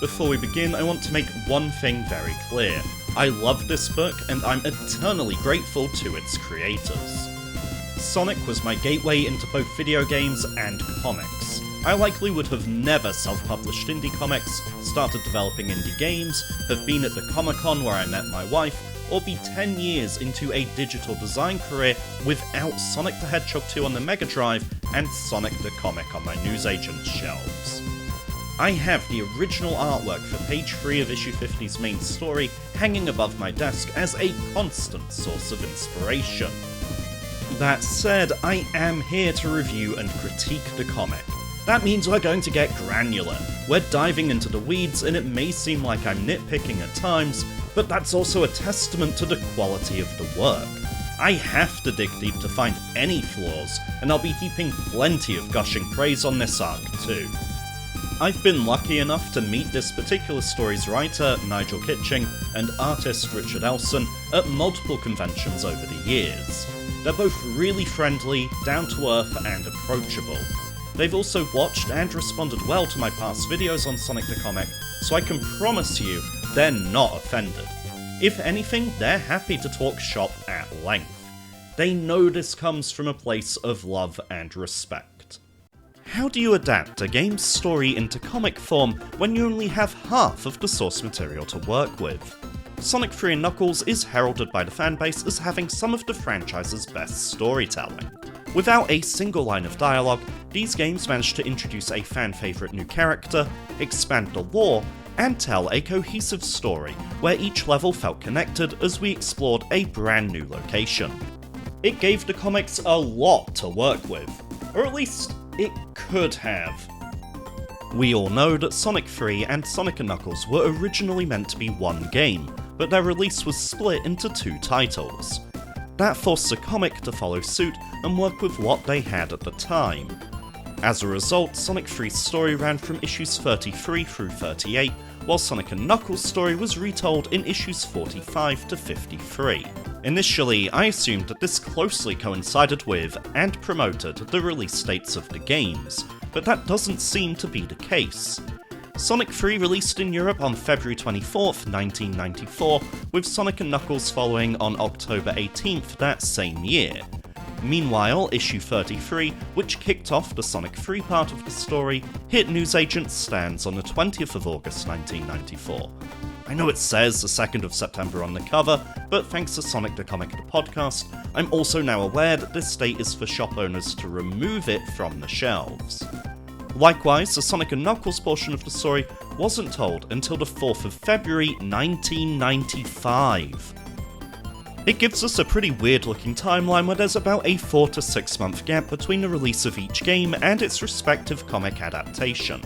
Before we begin, I want to make one thing very clear. I love this book, and I'm eternally grateful to its creators. Sonic was my gateway into both video games and comics. I likely would have never self-published indie comics, started developing indie games, have been at the Comic-Con where I met my wife, or be 10 years into a digital design career without Sonic the Hedgehog 2 on the Mega Drive and Sonic the Comic on my newsagent's shelves. I have the original artwork for page 3 of issue 50's main story hanging above my desk as a constant source of inspiration. That said, I am here to review and critique the comic. That means we're going to get granular. We're diving into the weeds, and it may seem like I'm nitpicking at times, but that's also a testament to the quality of the work. I have to dig deep to find any flaws, and I'll be heaping plenty of gushing praise on this arc too. I've been lucky enough to meet this particular story's writer, Nigel Kitching, and artist Richard Elson at multiple conventions over the years. They're both really friendly, down-to-earth, and approachable. They've also watched and responded well to my past videos on Sonic the Comic, so I can promise you they're not offended. If anything, they're happy to talk shop at length. They know this comes from a place of love and respect. How do you adapt a game's story into comic form when you only have half of the source material to work with? Sonic 3 and Knuckles is heralded by the fanbase as having some of the franchise's best storytelling. Without a single line of dialogue, these games managed to introduce a fan-favourite new character, expand the lore, and tell a cohesive story where each level felt connected as we explored a brand new location. It gave the comics a lot to work with, or at least it could have. We all know that Sonic 3 and Sonic & Knuckles were originally meant to be one game, but their release was split into 2 titles. That forced the comic to follow suit and work with what they had at the time. As a result, Sonic 3's story ran from issues 33 through 38, while Sonic & Knuckles' story was retold in issues 45 to 53. Initially, I assumed that this closely coincided with and promoted the release dates of the games, but that doesn't seem to be the case. Sonic 3 released in Europe on February 24th, 1994, with Sonic & Knuckles following on October 18th that same year. Meanwhile, issue 33, which kicked off the Sonic 3 part of the story, hit newsagent stands on the 20th of August 1994. I know it says the 2nd of September on the cover, but thanks to Sonic the Comic the podcast, I'm also now aware that this date is for shop owners to remove it from the shelves. Likewise, the Sonic & Knuckles portion of the story wasn't told until the 4th of February 1995. It gives us a pretty weird looking timeline where there's about a 4 to 6 month gap between the release of each game and its respective comic adaptation.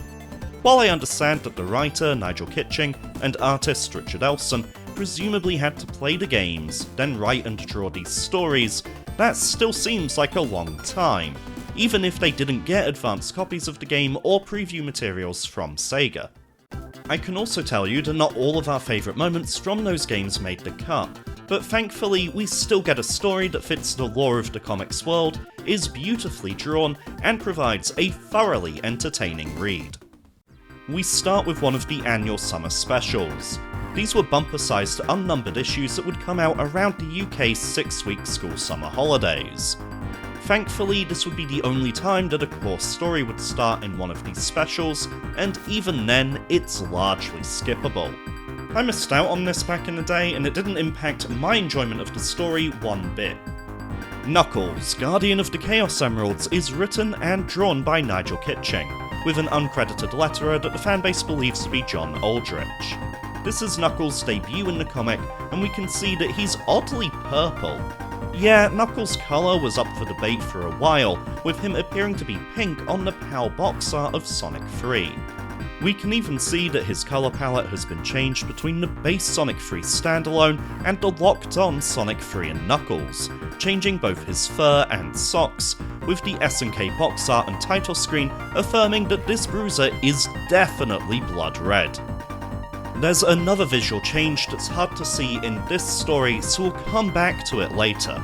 While I understand that the writer, Nigel Kitching, and artist Richard Elson presumably had to play the games, then write and draw these stories, that still seems like a long time, even if they didn't get advanced copies of the game or preview materials from Saga. I can also tell you that not all of our favourite moments from those games made the cut, but thankfully we still get a story that fits the lore of the comics world, is beautifully drawn, and provides a thoroughly entertaining read. We start with one of the annual summer specials. These were bumper-sized unnumbered issues that would come out around the UK's 6-week school summer holidays. Thankfully, this would be the only time that a core story would start in one of these specials, and even then, it's largely skippable. I missed out on this back in the day, and it didn't impact my enjoyment of the story one bit. Knuckles, Guardian of the Chaos Emeralds, is written and drawn by Nigel Kitching, with an uncredited letterer that the fanbase believes to be John Aldrich. This is Knuckles' debut in the comic, and we can see that he's oddly purple. Yeah, Knuckles' colour was up for debate for a while, with him appearing to be pink on the PAL box art of Sonic 3. We can even see that his colour palette has been changed between the base Sonic 3 standalone and the locked-on Sonic 3 and Knuckles, changing both his fur and socks, with the S&K box art and title screen affirming that this bruiser is definitely blood red. There's another visual change that's hard to see in this story, so we'll come back to it later.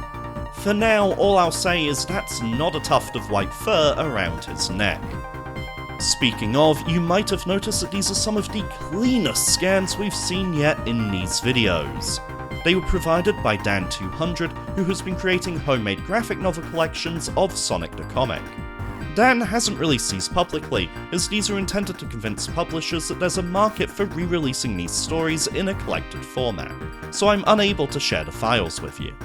For now, all I'll say is that's not a tuft of white fur around his neck. Speaking of, you might have noticed that these are some of the cleanest scans we've seen yet in these videos. They were provided by Dan200, who has been creating homemade graphic novel collections of Sonic the Comic. Dan hasn't released these publicly, as these are intended to convince publishers that there's a market for re-releasing these stories in a collected format, so I'm unable to share the files with you.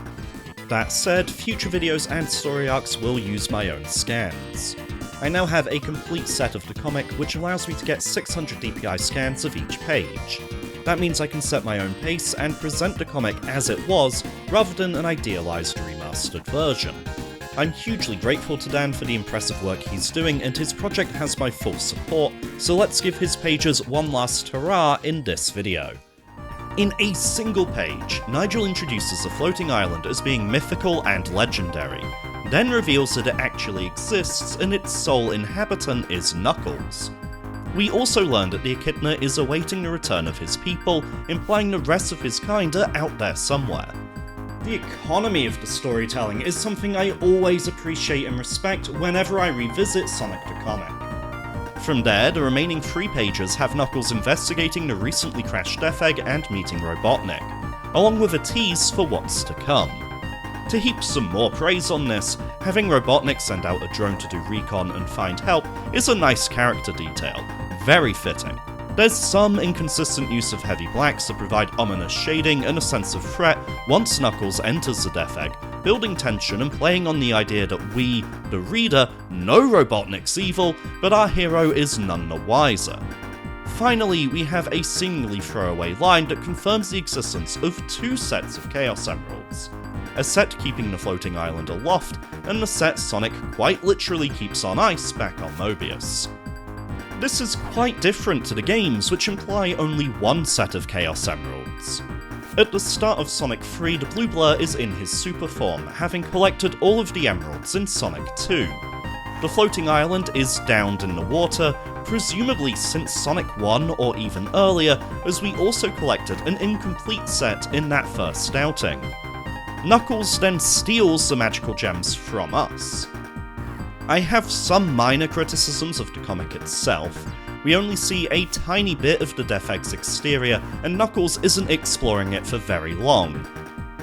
That said, future videos and story arcs will use my own scans. I now have a complete set of the comic, which allows me to get 600 DPI scans of each page. That means I can set my own pace and present the comic as it was, rather than an idealised remastered version. I'm hugely grateful to Dan for the impressive work he's doing, and his project has my full support, so let's give his pages one last hurrah in this video. In a single page, Nigel introduces the floating island as being mythical and legendary, then reveals that it actually exists and its sole inhabitant is Knuckles. We also learn that the echidna is awaiting the return of his people, implying the rest of his kind are out there somewhere. The economy of the storytelling is something I always appreciate and respect whenever I revisit Sonic the Comic. From there, the remaining 3 pages have Knuckles investigating the recently crashed Death Egg and meeting Robotnik, along with a tease for what's to come. To heap some more praise on this, having Robotnik send out a drone to do recon and find help is a nice character detail, very fitting. There's some inconsistent use of heavy blacks that provide ominous shading and a sense of threat once Knuckles enters the Death Egg, building tension and playing on the idea that we, the reader, know Robotnik's evil, but our hero is none the wiser. Finally, we have a seemingly throwaway line that confirms the existence of 2 sets of Chaos Emeralds. A set keeping the floating island aloft, and the set Sonic quite literally keeps on ice back on Mobius. This is quite different to the games, which imply only 1 set of Chaos Emeralds. At the start of Sonic 3, the blue blur is in his super form, having collected all of the emeralds in Sonic 2. The floating island is downed in the water, presumably since Sonic 1 or even earlier, as we also collected an incomplete set in that first outing. Knuckles then steals the magical gems from us. I have some minor criticisms of the comic itself. We only see a tiny bit of the Death Egg's exterior, and Knuckles isn't exploring it for very long.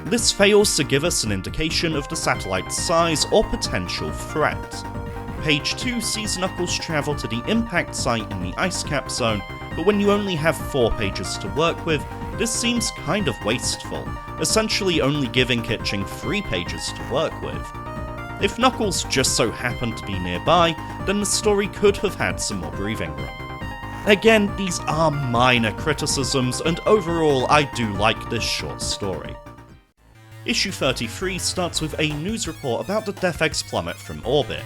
This fails to give us an indication of the satellite's size or potential threat. Page 2 sees Knuckles travel to the impact site in the ice cap zone, but when you only have 4 pages to work with, this seems kind of wasteful, essentially only giving Kitching 3 pages to work with. If Knuckles just so happened to be nearby, then the story could have had some more breathing room. Again, these are minor criticisms, and overall I do like this short story. Issue 33 starts with a news report about the Death Egg's plummet from orbit.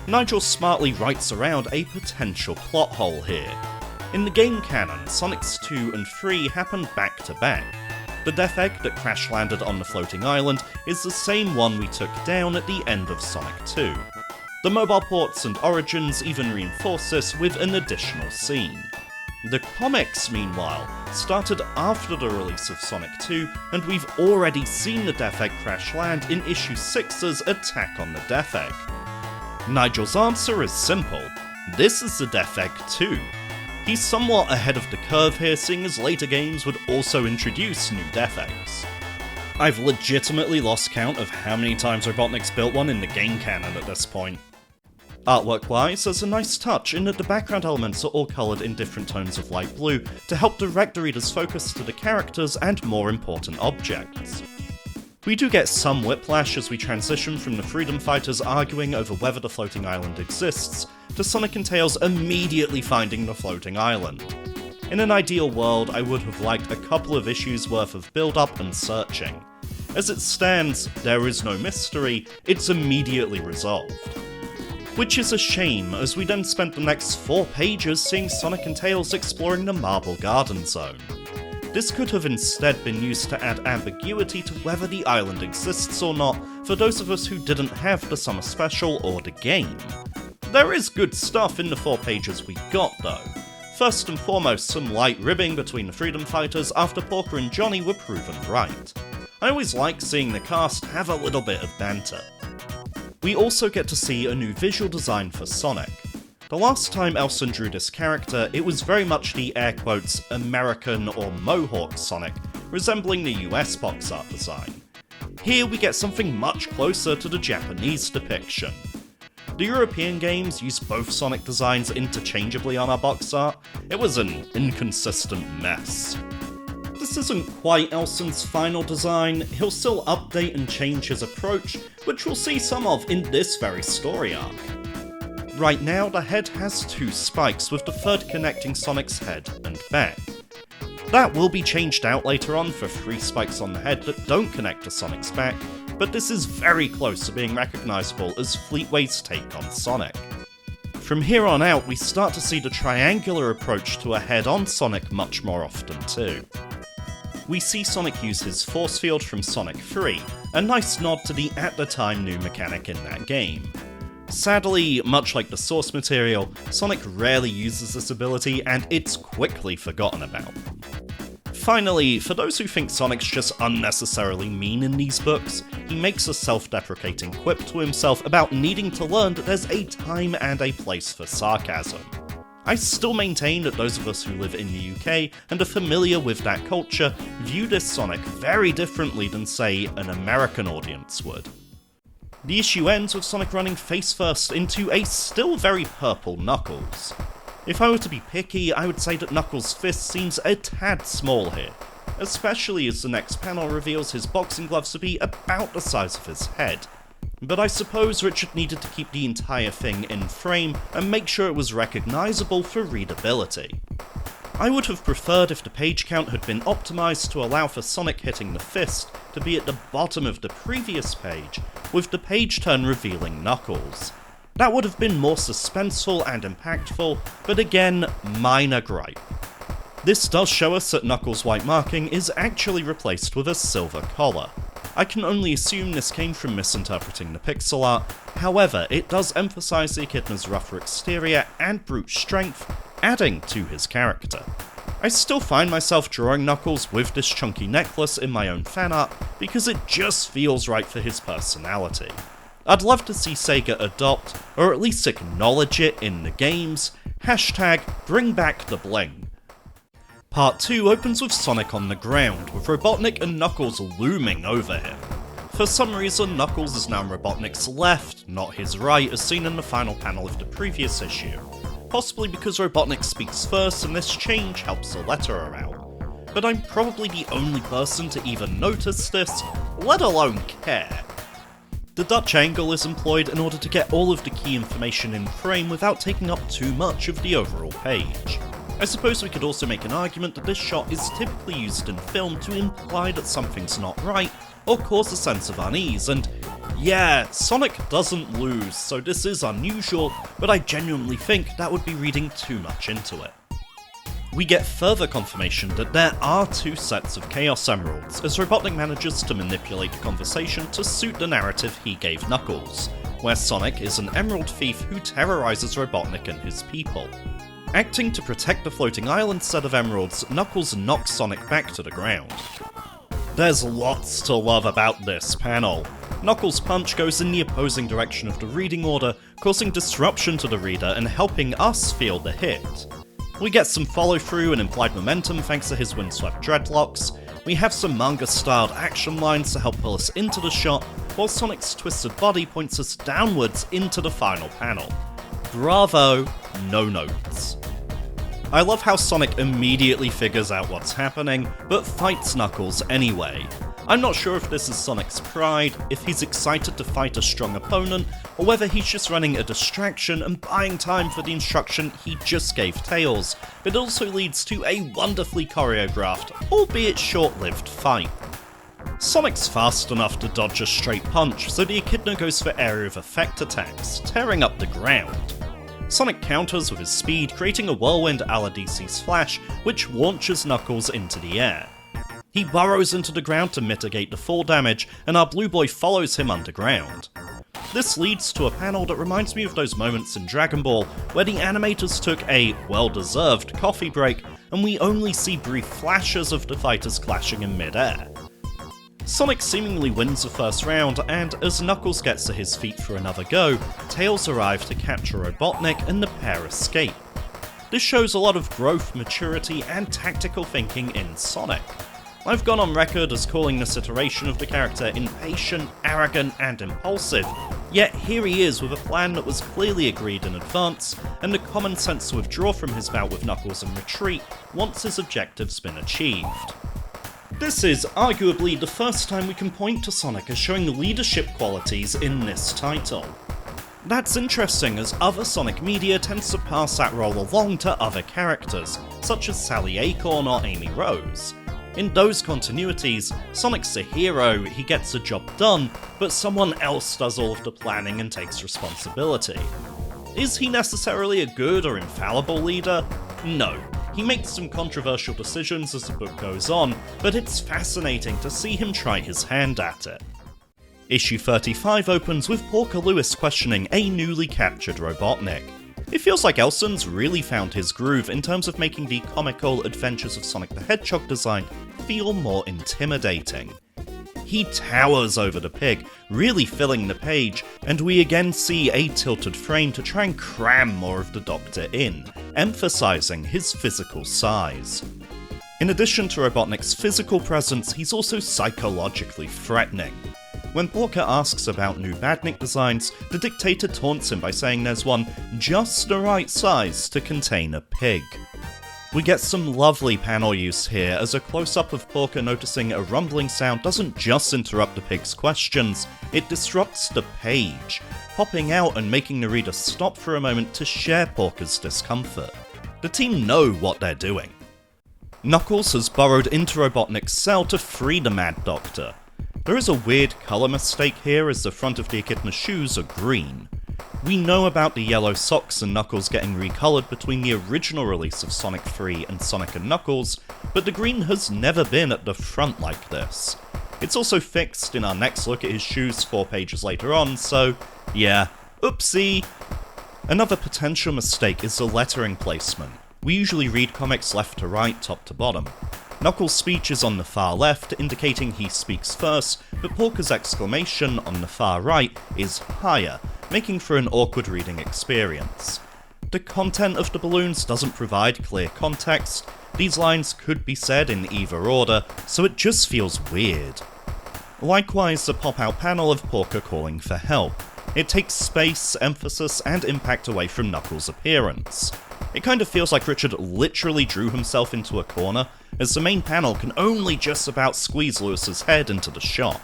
Nigel smartly writes around a potential plot hole here. In the game canon, Sonic's 2 and 3 happened back to back. The Death Egg that crash-landed on the floating island is the same one we took down at the end of Sonic 2. The mobile ports and origins even reinforce this with an additional scene. The comics, meanwhile, started after the release of Sonic 2, and we've already seen the Death Egg crash land in Issue 6's Attack on the Death Egg. Nigel's answer is simple: this is the Death Egg 2. He's somewhat ahead of the curve here, seeing as later games would also introduce new Death Eggs. I've legitimately lost count of how many times Robotnik's built one in the game canon at this point. Artwork-wise, there's a nice touch in that the background elements are all coloured in different tones of light blue to help direct the reader's focus to the characters and more important objects. We do get some whiplash as we transition from the Freedom Fighters arguing over whether the floating island exists, to Sonic and Tails immediately finding the floating island. In an ideal world, I would have liked a couple of issues worth of build-up and searching. As it stands, there is no mystery, it's immediately resolved. Which is a shame, as we then spent the next 4 pages seeing Sonic and Tails exploring the Marble Garden Zone. This could have instead been used to add ambiguity to whether the island exists or not for those of us who didn't have the Summer Special or the game. There is good stuff in the 4 pages we got though. First and foremost, some light ribbing between the Freedom Fighters after Porker and Johnny were proven right. I always like seeing the cast have a little bit of banter. We also get to see a new visual design for Sonic. The last time Elson drew this character, it was very much the air quotes American or Mohawk Sonic, resembling the US box art design. Here we get something much closer to the Japanese depiction. The European games use both Sonic designs interchangeably on our box art. It was an inconsistent mess. This isn't quite Elson's final design. He'll still update and change his approach, which we'll see some of in this very story arc. Right now, the head has 2 spikes, with the third connecting Sonic's head and back. That will be changed out later on for 3 spikes on the head that don't connect to Sonic's back, but this is very close to being recognisable as Fleetway's take on Sonic. From here on out, we start to see the triangular approach to a head-on Sonic much more often too. We see Sonic use his force field from Sonic 3, a nice nod to the at the time new mechanic in that game. Sadly, much like the source material, Sonic rarely uses this ability and it's quickly forgotten about. Finally, for those who think Sonic's just unnecessarily mean in these books, he makes a self-deprecating quip to himself about needing to learn that there's a time and a place for sarcasm. I still maintain that those of us who live in the UK and are familiar with that culture view this Sonic very differently than, say, an American audience would. The issue ends with Sonic running face first into a still very purple Knuckles. If I were to be picky, I would say that Knuckles' fist seems a tad small here, especially as the next panel reveals his boxing gloves to be about the size of his head. But I suppose Richard needed to keep the entire thing in frame and make sure it was recognisable for readability. I would have preferred if the page count had been optimised to allow for Sonic hitting the fist to be at the bottom of the previous page, with the page turn revealing Knuckles. That would have been more suspenseful and impactful, but again, minor gripe. This does show us that Knuckles' white marking is actually replaced with a silver collar. I can only assume this came from misinterpreting the pixel art, however, it does emphasise the echidna's rougher exterior and brute strength, adding to his character. I still find myself drawing Knuckles with this chunky necklace in my own fan art because it just feels right for his personality. I'd love to see Sega adopt, or at least acknowledge it in the games, #BringBackTheBling. Part 2 opens with Sonic on the ground, with Robotnik and Knuckles looming over him. For some reason, Knuckles is now on Robotnik's left, not his right, as seen in the final panel of the previous issue. Possibly because Robotnik speaks first and this change helps the letterer out. But I'm probably the only person to even notice this, let alone care. The Dutch angle is employed in order to get all of the key information in frame without taking up too much of the overall page. I suppose we could also make an argument that this shot is typically used in film to imply that something's not right, or cause a sense of unease, and yeah, Sonic doesn't lose, so this is unusual, but I genuinely think that would be reading too much into it. We get further confirmation that there are 2 sets of Chaos Emeralds, as Robotnik manages to manipulate the conversation to suit the narrative he gave Knuckles, where Sonic is an emerald thief who terrorizes Robotnik and his people. Acting to protect the floating island set of emeralds, Knuckles knocks Sonic back to the ground. There's lots to love about this panel. Knuckles' punch goes in the opposing direction of the reading order, causing disruption to the reader and helping us feel the hit. We get some follow-through and implied momentum thanks to his windswept dreadlocks. We have some manga-styled action lines to help pull us into the shot, while Sonic's twisted body points us downwards into the final panel. Bravo, no notes. I love how Sonic immediately figures out what's happening, but fights Knuckles anyway. I'm not sure if this is Sonic's pride, if he's excited to fight a strong opponent, or whether he's just running a distraction and buying time for the instruction he just gave Tails, but it also leads to a wonderfully choreographed, albeit short-lived fight. Sonic's fast enough to dodge a straight punch, so the echidna goes for area of effect attacks, tearing up the ground. Sonic counters with his speed, creating a whirlwind a la DC's Flash, which launches Knuckles into the air. He burrows into the ground to mitigate the fall damage, and our blue boy follows him underground. This leads to a panel that reminds me of those moments in Dragon Ball where the animators took a well-deserved coffee break, and we only see brief flashes of the fighters clashing in mid-air. Sonic seemingly wins the first round, and as Knuckles gets to his feet for another go, Tails arrive to capture Robotnik and the pair escape. This shows a lot of growth, maturity, and tactical thinking in Sonic. I've gone on record as calling this iteration of the character impatient, arrogant, and impulsive, yet here he is with a plan that was clearly agreed in advance, and the common sense to withdraw from his bout with Knuckles and retreat once his objective's been achieved. This is arguably the first time we can point to Sonic as showing leadership qualities in this title. That's interesting, as other Sonic media tends to pass that role along to other characters, such as Sally Acorn or Amy Rose. In those continuities, Sonic's the hero, he gets the job done, but someone else does all of the planning and takes responsibility. Is he necessarily a good or infallible leader? No. He makes some controversial decisions as the book goes on, but it's fascinating to see him try his hand at it. Issue 35 opens with Porker Lewis questioning a newly captured Robotnik. It feels like Elson's really found his groove in terms of making the comical Adventures of Sonic the Hedgehog design feel more intimidating. He towers over the pig, really filling the page, and we again see a tilted frame to try and cram more of the Doctor in, emphasizing his physical size. In addition to Robotnik's physical presence, he's also psychologically threatening. When Porker asks about new Badnik designs, the Dictator taunts him by saying there's one just the right size to contain a pig. We get some lovely panel use here, as a close-up of Porker noticing a rumbling sound doesn't just interrupt the pig's questions, it disrupts the page, popping out and making the reader stop for a moment to share Porker's discomfort. The team know what they're doing. Knuckles has burrowed into Robotnik's cell to free the Mad Doctor. There is a weird colour mistake here, as the front of the echidna's shoes are green. We know about the yellow socks and Knuckles getting recoloured between the original release of Sonic 3 and Sonic & Knuckles, but the green has never been at the front like this. It's also fixed in our next look at his shoes 4 pages later on, so yeah, oopsie! Another potential mistake is the lettering placement. We usually read comics left to right, top to bottom. Knuckles' speech is on the far left, indicating he speaks first, but Porker's exclamation on the far right is higher, making for an awkward reading experience. The content of the balloons doesn't provide clear context, these lines could be said in either order, so it just feels weird. Likewise, the pop-out panel of Porker calling for help. It takes space, emphasis, and impact away from Knuckles' appearance. It kind of feels like Richard literally drew himself into a corner, as the main panel can only just about squeeze Lewis's head into the shot.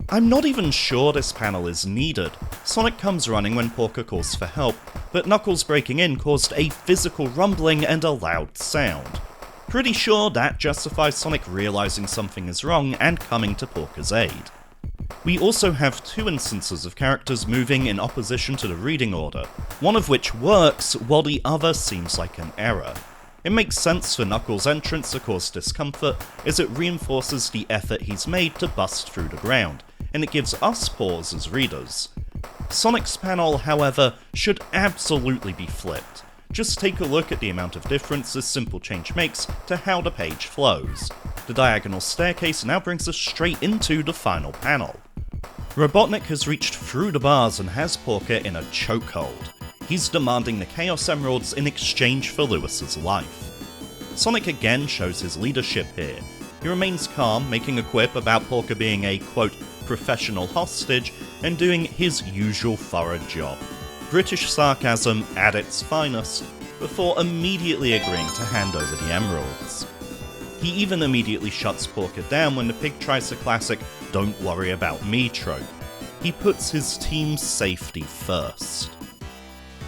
I'm not even sure this panel is needed. Sonic comes running when Porker calls for help, but Knuckles breaking in caused a physical rumbling and a loud sound. Pretty sure that justifies Sonic realising something is wrong and coming to Porker's aid. We also have 2 instances of characters moving in opposition to the reading order, one of which works while the other seems like an error. It makes sense for Knuckles' entrance to cause discomfort, as it reinforces the effort he's made to bust through the ground, and it gives us pause as readers. Sonic's panel, however, should absolutely be flipped. Just take a look at the amount of difference this simple change makes to how the page flows. The diagonal staircase now brings us straight into the final panel. Robotnik has reached through the bars and has Porker in a chokehold. He's demanding the Chaos Emeralds in exchange for Lewis's life. Sonic again shows his leadership here. He remains calm, making a quip about Porker being a, quote, professional hostage, and doing his usual thorough job. British sarcasm at its finest, before immediately agreeing to hand over the emeralds. He even immediately shuts Porker down when the pig tries the classic "don't worry about me" trope. He puts his team's safety first.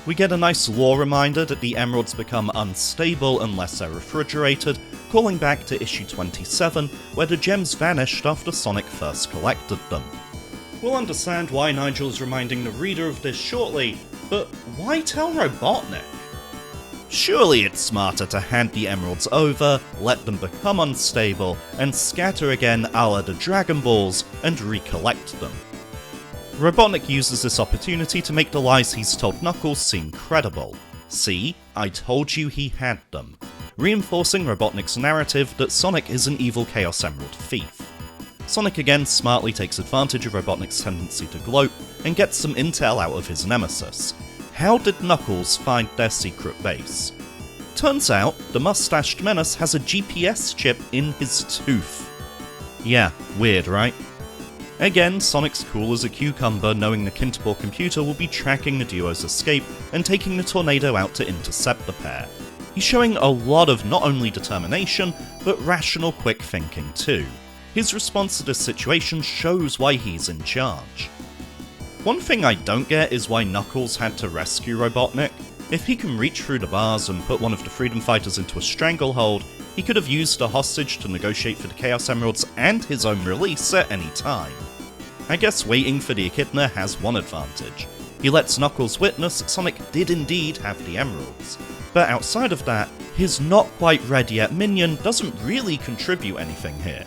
We get a nice lore reminder that the emeralds become unstable unless they're refrigerated, calling back to issue 27, where the gems vanished after Sonic first collected them. We'll understand why Nigel is reminding the reader of this shortly, but why tell Robotnik? Surely it's smarter to hand the emeralds over, let them become unstable, and scatter again a la the Dragon Balls and recollect them. Robotnik uses this opportunity to make the lies he's told Knuckles seem credible. See, I told you he had them, reinforcing Robotnik's narrative that Sonic is an evil Chaos Emerald thief. Sonic again smartly takes advantage of Robotnik's tendency to gloat and gets some intel out of his nemesis. How did Knuckles find their secret base? Turns out, the mustached menace has a GPS chip in his tooth. Yeah, weird, right? Again, Sonic's cool as a cucumber, knowing the Kintobor computer will be tracking the duo's escape and taking the tornado out to intercept the pair. He's showing a lot of not only determination, but rational quick thinking too. His response to this situation shows why he's in charge. One thing I don't get is why Knuckles had to rescue Robotnik. If he can reach through the bars and put one of the Freedom Fighters into a stranglehold, he could have used a hostage to negotiate for the Chaos Emeralds and his own release at any time. I guess waiting for the echidna has one advantage. He lets Knuckles witness Sonic did indeed have the emeralds. But outside of that, his not quite red yet minion doesn't really contribute anything here.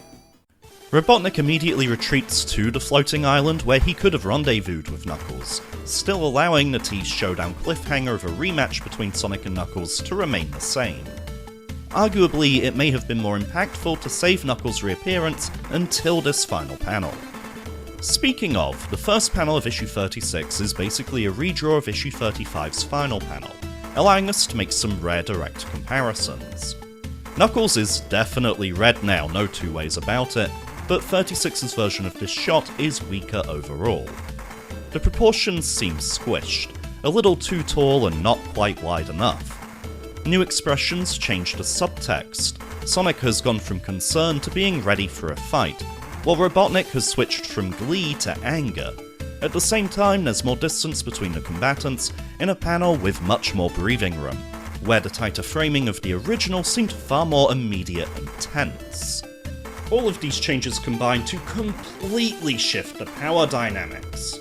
Robotnik immediately retreats to the floating island where he could have rendezvoused with Knuckles, still allowing the tease showdown cliffhanger of a rematch between Sonic and Knuckles to remain the same. Arguably, it may have been more impactful to save Knuckles' reappearance until this final panel. Speaking of, the first panel of issue 36 is basically a redraw of issue 35's final panel, allowing us to make some rare direct comparisons. Knuckles is definitely red now, no two ways about it, but 36's version of this shot is weaker overall. The proportions seem squished, a little too tall and not quite wide enough. New expressions change the subtext. Sonic has gone from concern to being ready for a fight, while Robotnik has switched from glee to anger. At the same time, there's more distance between the combatants in a panel with much more breathing room, where the tighter framing of the original seemed far more immediate and tense. All of these changes combine to completely shift the power dynamics.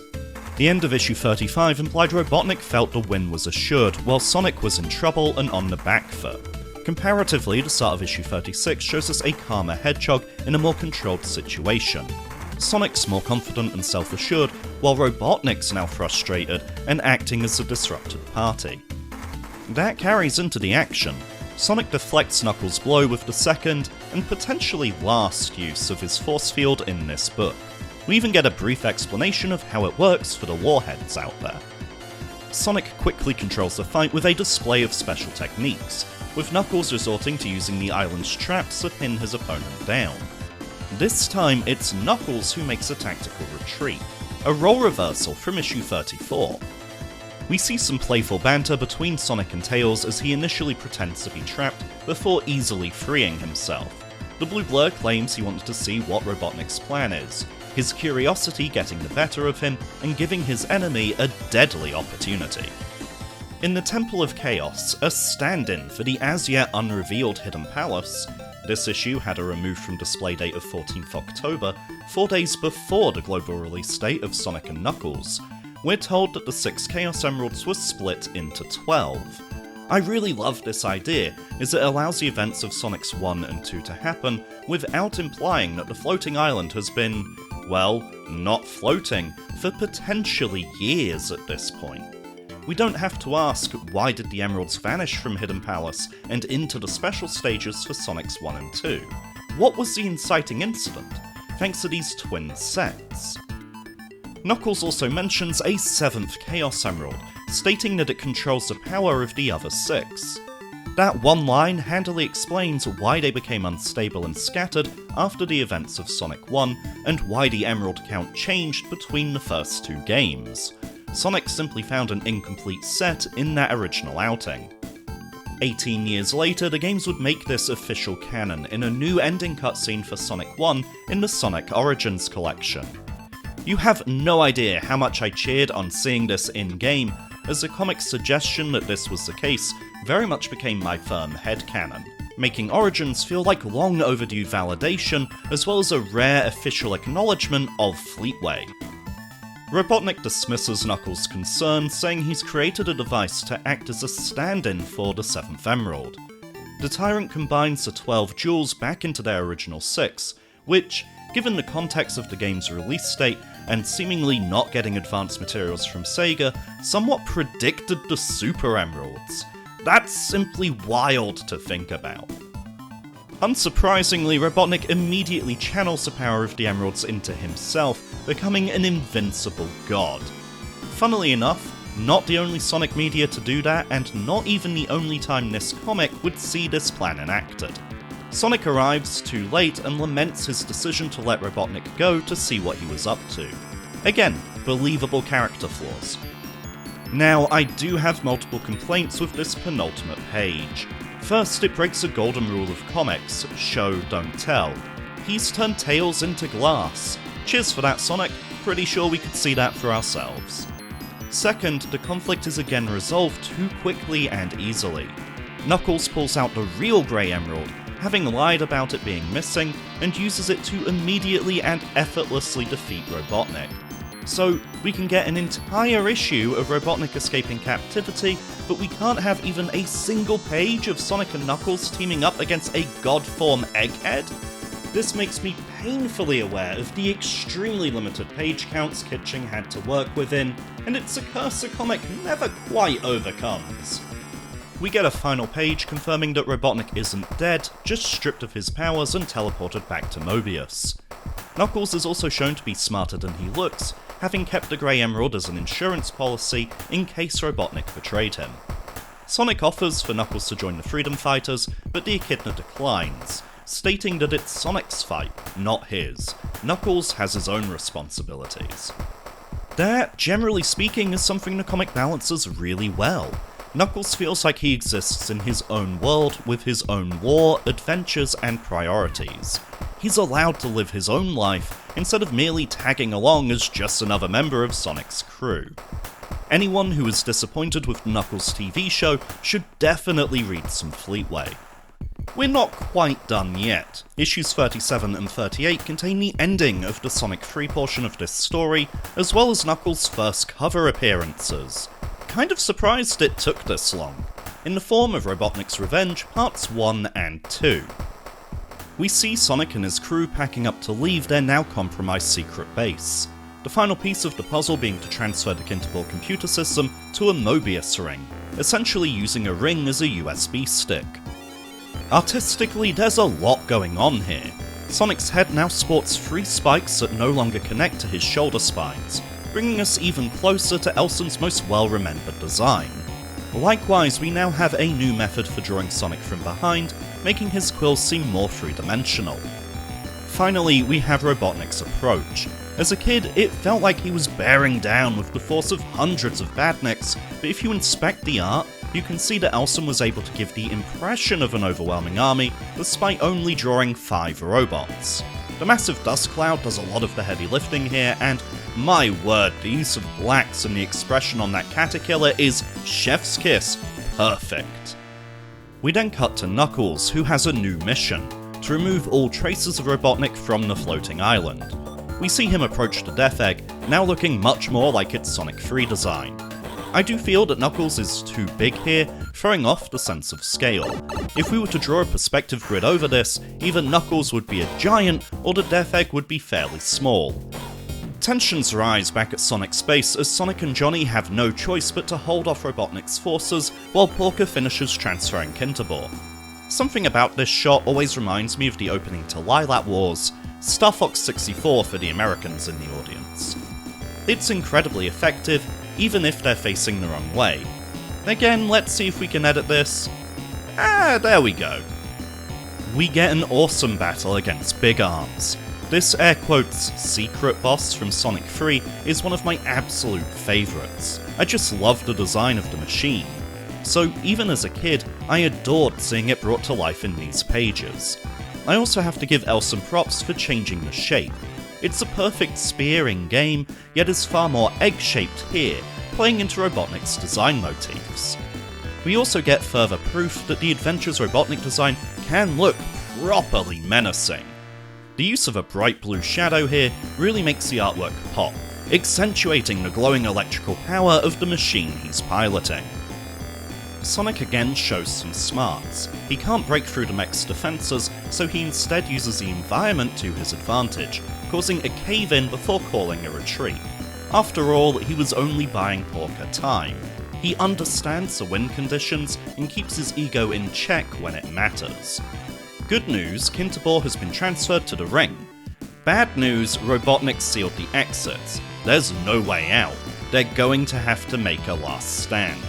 The end of issue 35 implied Robotnik felt the win was assured, while Sonic was in trouble and on the back foot. Comparatively, the start of issue 36 shows us a calmer Hedgehog in a more controlled situation. Sonic's more confident and self-assured, while Robotnik's now frustrated and acting as a disrupted party. That carries into the action. Sonic deflects Knuckles' blow with the second, and potentially last use of his force field in this book. We even get a brief explanation of how it works for the warheads out there. Sonic quickly controls the fight with a display of special techniques, with Knuckles resorting to using the island's traps to pin his opponent down. This time, it's Knuckles who makes a tactical retreat, a role reversal from issue 34. We see some playful banter between Sonic and Tails as he initially pretends to be trapped before easily freeing himself. The Blue Blur claims he wanted to see what Robotnik's plan is, his curiosity getting the better of him and giving his enemy a deadly opportunity. In the Temple of Chaos, a stand-in for the as-yet unrevealed Hidden Palace, this issue had a removed from display date of 14th October, 4 days before the global release date of Sonic and Knuckles. We're told that the 6 Chaos Emeralds were split into 12. I really love this idea, as it allows the events of Sonic's 1 and 2 to happen without implying that the floating island has been, well, not floating for potentially years at this point. We don't have to ask, why did the emeralds vanish from Hidden Palace and into the special stages for Sonic's 1 and 2? What was the inciting incident, thanks to these twin sets? Knuckles also mentions a 7th Chaos Emerald, stating that it controls the power of the other 6. That one line handily explains why they became unstable and scattered after the events of Sonic 1, and why the emerald count changed between the first 2 games. Sonic simply found an incomplete set in that original outing. 18 years later, the games would make this official canon in a new ending cutscene for Sonic 1 in the Sonic Origins collection. You have no idea how much I cheered on seeing this in-game, as the comic's suggestion that this was the case very much became my firm headcanon, making Origins feel like long overdue validation, as well as a rare official acknowledgement of Fleetway. Robotnik dismisses Knuckles' concern, saying he's created a device to act as a stand-in for the 7th Emerald. The Tyrant combines the 12 jewels back into their original 6, which, given the context of the game's release date and seemingly not getting advanced materials from Sega, somewhat predicted the Super Emeralds. That's simply wild to think about. Unsurprisingly, Robotnik immediately channels the power of the emeralds into himself, becoming an invincible god. Funnily enough, not the only Sonic media to do that, and not even the only time this comic would see this plan enacted. Sonic arrives too late and laments his decision to let Robotnik go to see what he was up to. Again, believable character flaws. Now, I do have multiple complaints with this penultimate page. First, it breaks a golden rule of comics: show, don't tell. He's turned tails into glass. Cheers for that, Sonic. Pretty sure we could see that for ourselves. Second, the conflict is again resolved too quickly and easily. Knuckles pulls out the real Grey Emerald, having lied about it being missing, and uses it to immediately and effortlessly defeat Robotnik. So, we can get an entire issue of Robotnik escaping captivity, but we can't have even a single page of Sonic and Knuckles teaming up against a god-form egghead? This makes me painfully aware of the extremely limited page counts Kitching had to work within, and it's a curse the comic never quite overcomes. We get a final page confirming that Robotnik isn't dead, just stripped of his powers and teleported back to Mobius. Knuckles is also shown to be smarter than he looks, having kept the Grey Emerald as an insurance policy in case Robotnik betrayed him. Sonic offers for Knuckles to join the Freedom Fighters, but the Echidna declines, stating that it's Sonic's fight, not his. Knuckles has his own responsibilities. That, generally speaking, is something the comic balances really well. Knuckles feels like he exists in his own world, with his own lore, adventures, and priorities. He's allowed to live his own life, instead of merely tagging along as just another member of Sonic's crew. Anyone who is disappointed with the Knuckles TV show should definitely read some Fleetway. We're not quite done yet. Issues 37 and 38 contain the ending of the Sonic 3 portion of this story, as well as Knuckles' first cover appearances. Kind of surprised it took this long, in the form of Robotnik's Revenge Parts 1 and 2. We see Sonic and his crew packing up to leave their now compromised secret base, the final piece of the puzzle being to transfer the Kinterball computer system to a Mobius ring, essentially using a ring as a USB stick. Artistically, there's a lot going on here. Sonic's head now sports 3 spikes that no longer connect to his shoulder spines, bringing us even closer to Elson's most well-remembered design. Likewise, we now have a new method for drawing Sonic from behind, making his quills seem more three-dimensional. Finally, we have Robotnik's approach. As a kid, it felt like he was bearing down with the force of hundreds of badniks, but if you inspect the art, you can see that Elson was able to give the impression of an overwhelming army, despite only drawing 5 robots. The massive dust cloud does a lot of the heavy lifting here, and my word, the use of blacks and the expression on that caterpillar is chef's kiss perfect. We then cut to Knuckles, who has a new mission: to remove all traces of Robotnik from the floating island. We see him approach the Death Egg, now looking much more like its Sonic 3 design. I do feel that Knuckles is too big here, throwing off the sense of scale. If we were to draw a perspective grid over this, either Knuckles would be a giant, or the Death Egg would be fairly small. Tensions rise back at Sonic's base as Sonic and Johnny have no choice but to hold off Robotnik's forces while Porker finishes transferring Kinterball. Something about this shot always reminds me of the opening to Lilac Wars, Star Fox 64 for the Americans in the audience. It's incredibly effective, even if they're facing the wrong way. Again, let's see if we can edit this. There we go. We get an awesome battle against Big Arms. This air quotes secret boss from Sonic 3 is one of my absolute favourites. I just love the design of the machine. So even as a kid, I adored seeing it brought to life in these pages. I also have to give Elson props for changing the shape. It's a perfect spear in game, yet is far more egg-shaped here, playing into Robotnik's design motifs. We also get further proof that the Adventures Robotnik design can look properly menacing. The use of a bright blue shadow here really makes the artwork pop, accentuating the glowing electrical power of the machine he's piloting. Sonic again shows some smarts. He can't break through the mech's defences, so he instead uses the environment to his advantage, causing a cave-in before calling a retreat. After all, he was only buying Porker time. He understands the win conditions and keeps his ego in check when it matters. Good news, Kinterbor has been transferred to the ring. Bad news, Robotnik sealed the exits. There's no way out. They're going to have to make a last stand.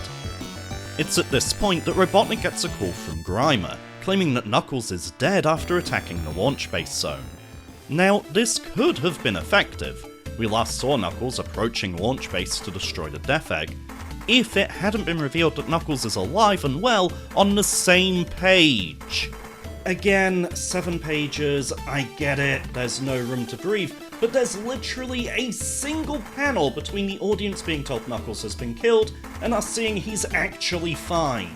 It's at this point that Robotnik gets a call from Grimer, claiming that Knuckles is dead after attacking the launch base zone. Now, this could have been effective. We last saw Knuckles approaching launch base to destroy the Death Egg, if it hadn't been revealed that Knuckles is alive and well on the same page. Again, 7 pages, I get it, there's no room to breathe, but there's literally a single panel between the audience being told Knuckles has been killed and us seeing he's actually fine.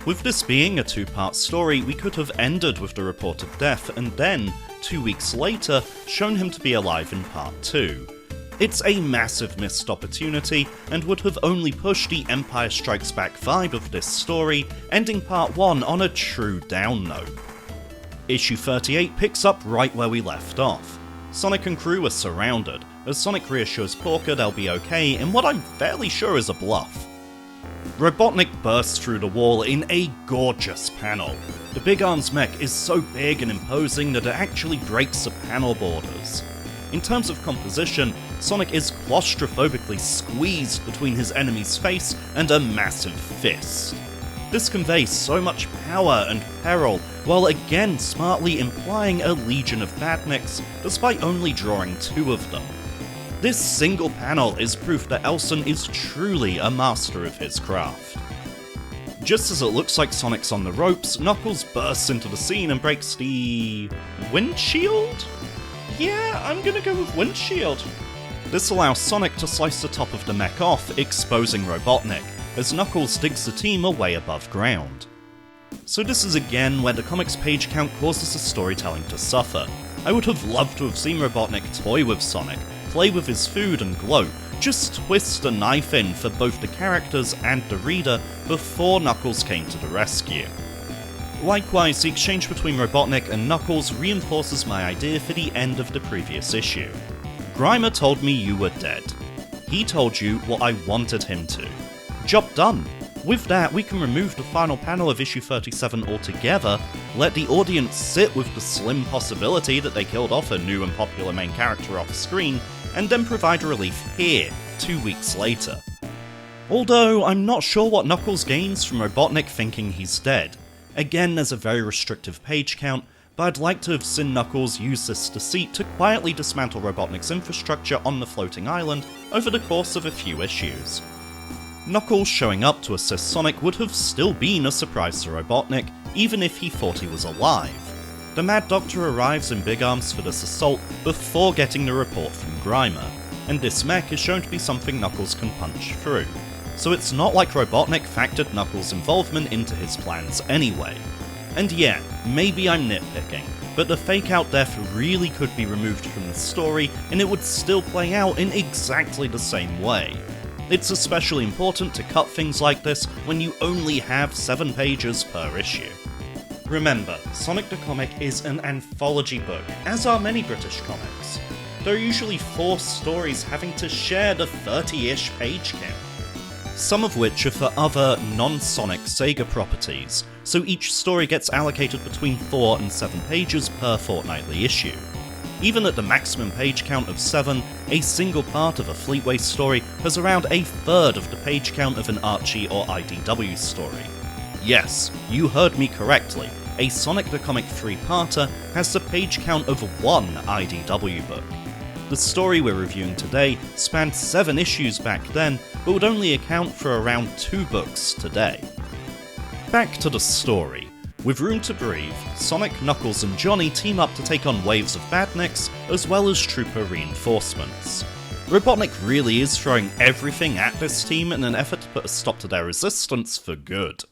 With this being a 2-part story, we could have ended with the reported death and then, 2 weeks later, shown him to be alive in part 2. It's a massive missed opportunity, and would have only pushed the Empire Strikes Back vibe of this story, ending part 1 on a true down note. Issue 38 picks up right where we left off. Sonic and crew are surrounded, as Sonic reassures Porker they'll be okay in what I'm fairly sure is a bluff. Robotnik bursts through the wall in a gorgeous panel. The Big Arms mech is so big and imposing that it actually breaks the panel borders. In terms of composition, Sonic is claustrophobically squeezed between his enemy's face and a massive fist. This conveys so much power and peril, while again smartly implying a legion of badniks, despite only drawing 2 of them. This single panel is proof that Elson is truly a master of his craft. Just as it looks like Sonic's on the ropes, Knuckles bursts into the scene and breaks the windshield? Yeah, I'm gonna go with windshield. This allows Sonic to slice the top of the mech off, exposing Robotnik, as Knuckles digs the team away above ground. So this is again where the comic's page count causes the storytelling to suffer. I would have loved to have seen Robotnik toy with Sonic, play with his food and gloat, just twist a knife in for both the characters and the reader before Knuckles came to the rescue. Likewise, the exchange between Robotnik and Knuckles reinforces my idea for the end of the previous issue. Grimer told me you were dead. He told you what I wanted him to. Job done. With that, we can remove the final panel of issue 37 altogether, let the audience sit with the slim possibility that they killed off a new and popular main character off screen, and then provide relief here, 2 weeks later. Although, I'm not sure what Knuckles gains from Robotnik thinking he's dead. Again, there's a very restrictive page count, but I'd like to have seen Knuckles use this deceit to quietly dismantle Robotnik's infrastructure on the floating island over the course of a few issues. Knuckles showing up to assist Sonic would have still been a surprise to Robotnik, even if he thought he was alive. The Mad Doctor arrives in Big Arms for this assault before getting the report from Grimer, and this mech is shown to be something Knuckles can punch through. So it's not like Robotnik factored Knuckles' involvement into his plans anyway. And yeah, maybe I'm nitpicking, but the fake-out death really could be removed from the story and it would still play out in exactly the same way. It's especially important to cut things like this when you only have 7 pages per issue. Remember, Sonic the Comic is an anthology book, as are many British comics. There are usually 4 stories having to share the 30-ish page count, some of which are for other non-Sonic Saga properties, so each story gets allocated between 4 and 7 pages per fortnightly issue. Even at the maximum page count of 7, a single part of a Fleetway story has around a third of the page count of an Archie or IDW story. Yes, you heard me correctly, a Sonic the Comic 3-parter has the page count of 1 IDW book. The story we're reviewing today spanned 7 issues back then, but would only account for around 2 books today. Back to the story. With room to breathe, Sonic, Knuckles and Johnny team up to take on waves of badniks, as well as trooper reinforcements. Robotnik really is throwing everything at this team in an effort to put a stop to their resistance for good.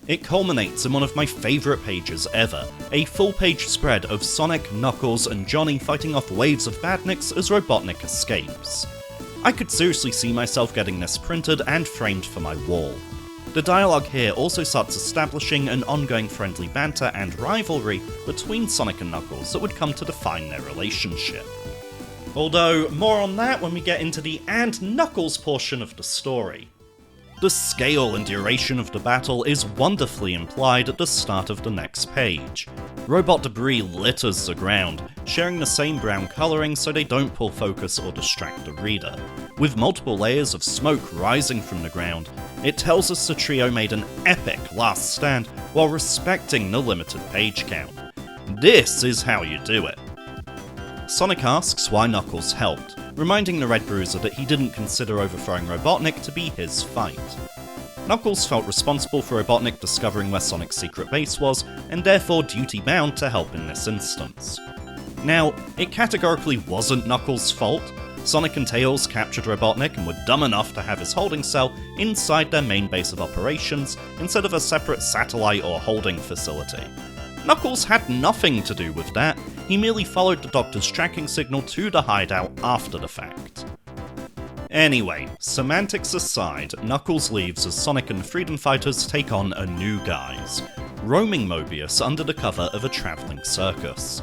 It culminates in one of my favourite pages ever, a full-page spread of Sonic, Knuckles and Johnny fighting off waves of badniks as Robotnik escapes. I could seriously see myself getting this printed and framed for my wall. The dialogue here also starts establishing an ongoing friendly banter and rivalry between Sonic and Knuckles that would come to define their relationship. Although, more on that when we get into the and Knuckles portion of the story. The scale and duration of the battle is wonderfully implied at the start of the next page. Robot debris litters the ground, sharing the same brown colouring so they don't pull focus or distract the reader. With multiple layers of smoke rising from the ground, it tells us the trio made an epic last stand while respecting the limited page count. This is how you do it. Sonic asks why Knuckles helped, reminding the Red Bruiser that he didn't consider overthrowing Robotnik to be his fight. Knuckles felt responsible for Robotnik discovering where Sonic's secret base was, and therefore duty-bound to help in this instance. Now, it categorically wasn't Knuckles' fault. Sonic and Tails captured Robotnik and were dumb enough to have his holding cell inside their main base of operations, instead of a separate satellite or holding facility. Knuckles had nothing to do with that, he merely followed the Doctor's tracking signal to the hideout after the fact. Anyway, semantics aside, Knuckles leaves as Sonic and the Freedom Fighters take on a new guise, roaming Mobius under the cover of a travelling circus.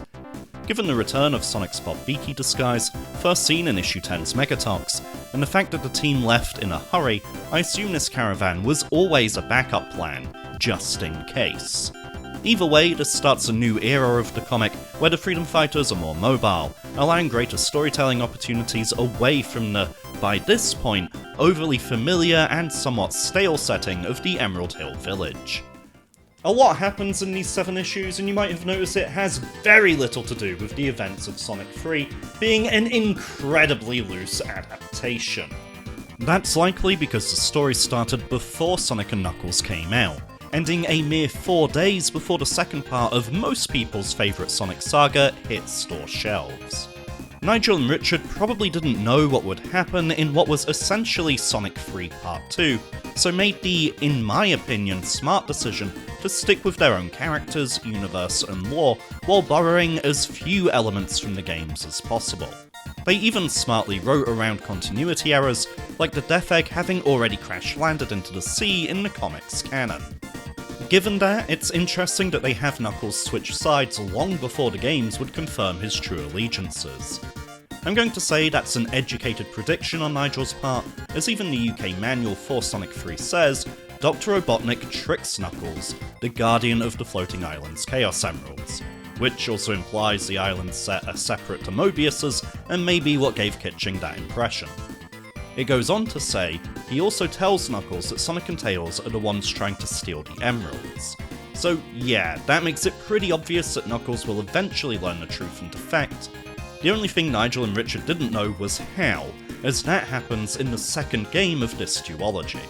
Given the return of Sonic's Bob Beaky disguise, first seen in Issue 10's Megatox, and the fact that the team left in a hurry, I assume this caravan was always a backup plan, just in case. Either way, this starts a new era of the comic, where the Freedom Fighters are more mobile, allowing greater storytelling opportunities away from the, by this point, overly familiar and somewhat stale setting of the Emerald Hill Village. A lot happens in these 7 issues, and you might have noticed it has very little to do with the events of Sonic 3 being an incredibly loose adaptation. That's likely because the story started before Sonic and Knuckles came out, ending a mere 4 days before the second part of most people's favourite Sonic saga hit store shelves. Nigel and Richard probably didn't know what would happen in what was essentially Sonic 3 Part 2, so made the, in my opinion, smart decision to stick with their own characters, universe, and lore, while borrowing as few elements from the games as possible. They even smartly wrote around continuity errors, like the Death Egg having already crash-landed into the sea in the comics canon. Given that, it's interesting that they have Knuckles switch sides long before the games would confirm his true allegiances. I'm going to say that's an educated prediction on Nigel's part, as even the UK manual for Sonic 3 says, Dr. Robotnik tricks Knuckles, the guardian of the floating island's Chaos Emeralds, which also implies the island set are separate to Mobius's, and may be what gave Kitching that impression. It goes on to say, he also tells Knuckles that Sonic and Tails are the ones trying to steal the emeralds. So yeah, that makes it pretty obvious that Knuckles will eventually learn the truth and defect. The only thing Nigel and Richard didn't know was how, as that happens in the second game of this duology.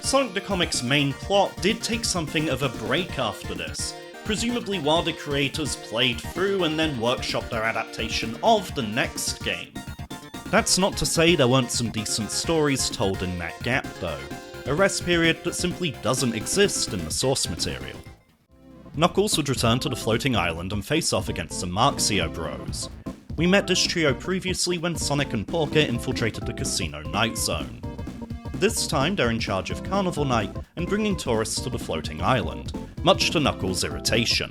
Sonic the Comic's main plot did take something of a break after this, presumably while the creators played through and then workshopped their adaptation of the next game. That's not to say there weren't some decent stories told in that gap though, a rest period that simply doesn't exist in the source material. Knuckles would return to the floating island and face off against the Marxio Bros. We met this trio previously when Sonic and Porker infiltrated the Casino Night Zone. This time they're in charge of Carnival Night and bringing tourists to the floating island, much to Knuckles' irritation.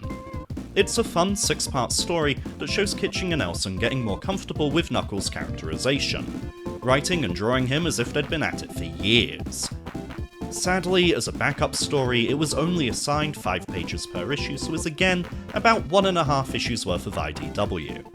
It's a fun 6-part story that shows Kitching and Elson getting more comfortable with Knuckles' characterization, writing and drawing him as if they'd been at it for years. Sadly, as a backup story, it was only assigned 5 pages per issue, so is again about 1.5 issues worth of IDW.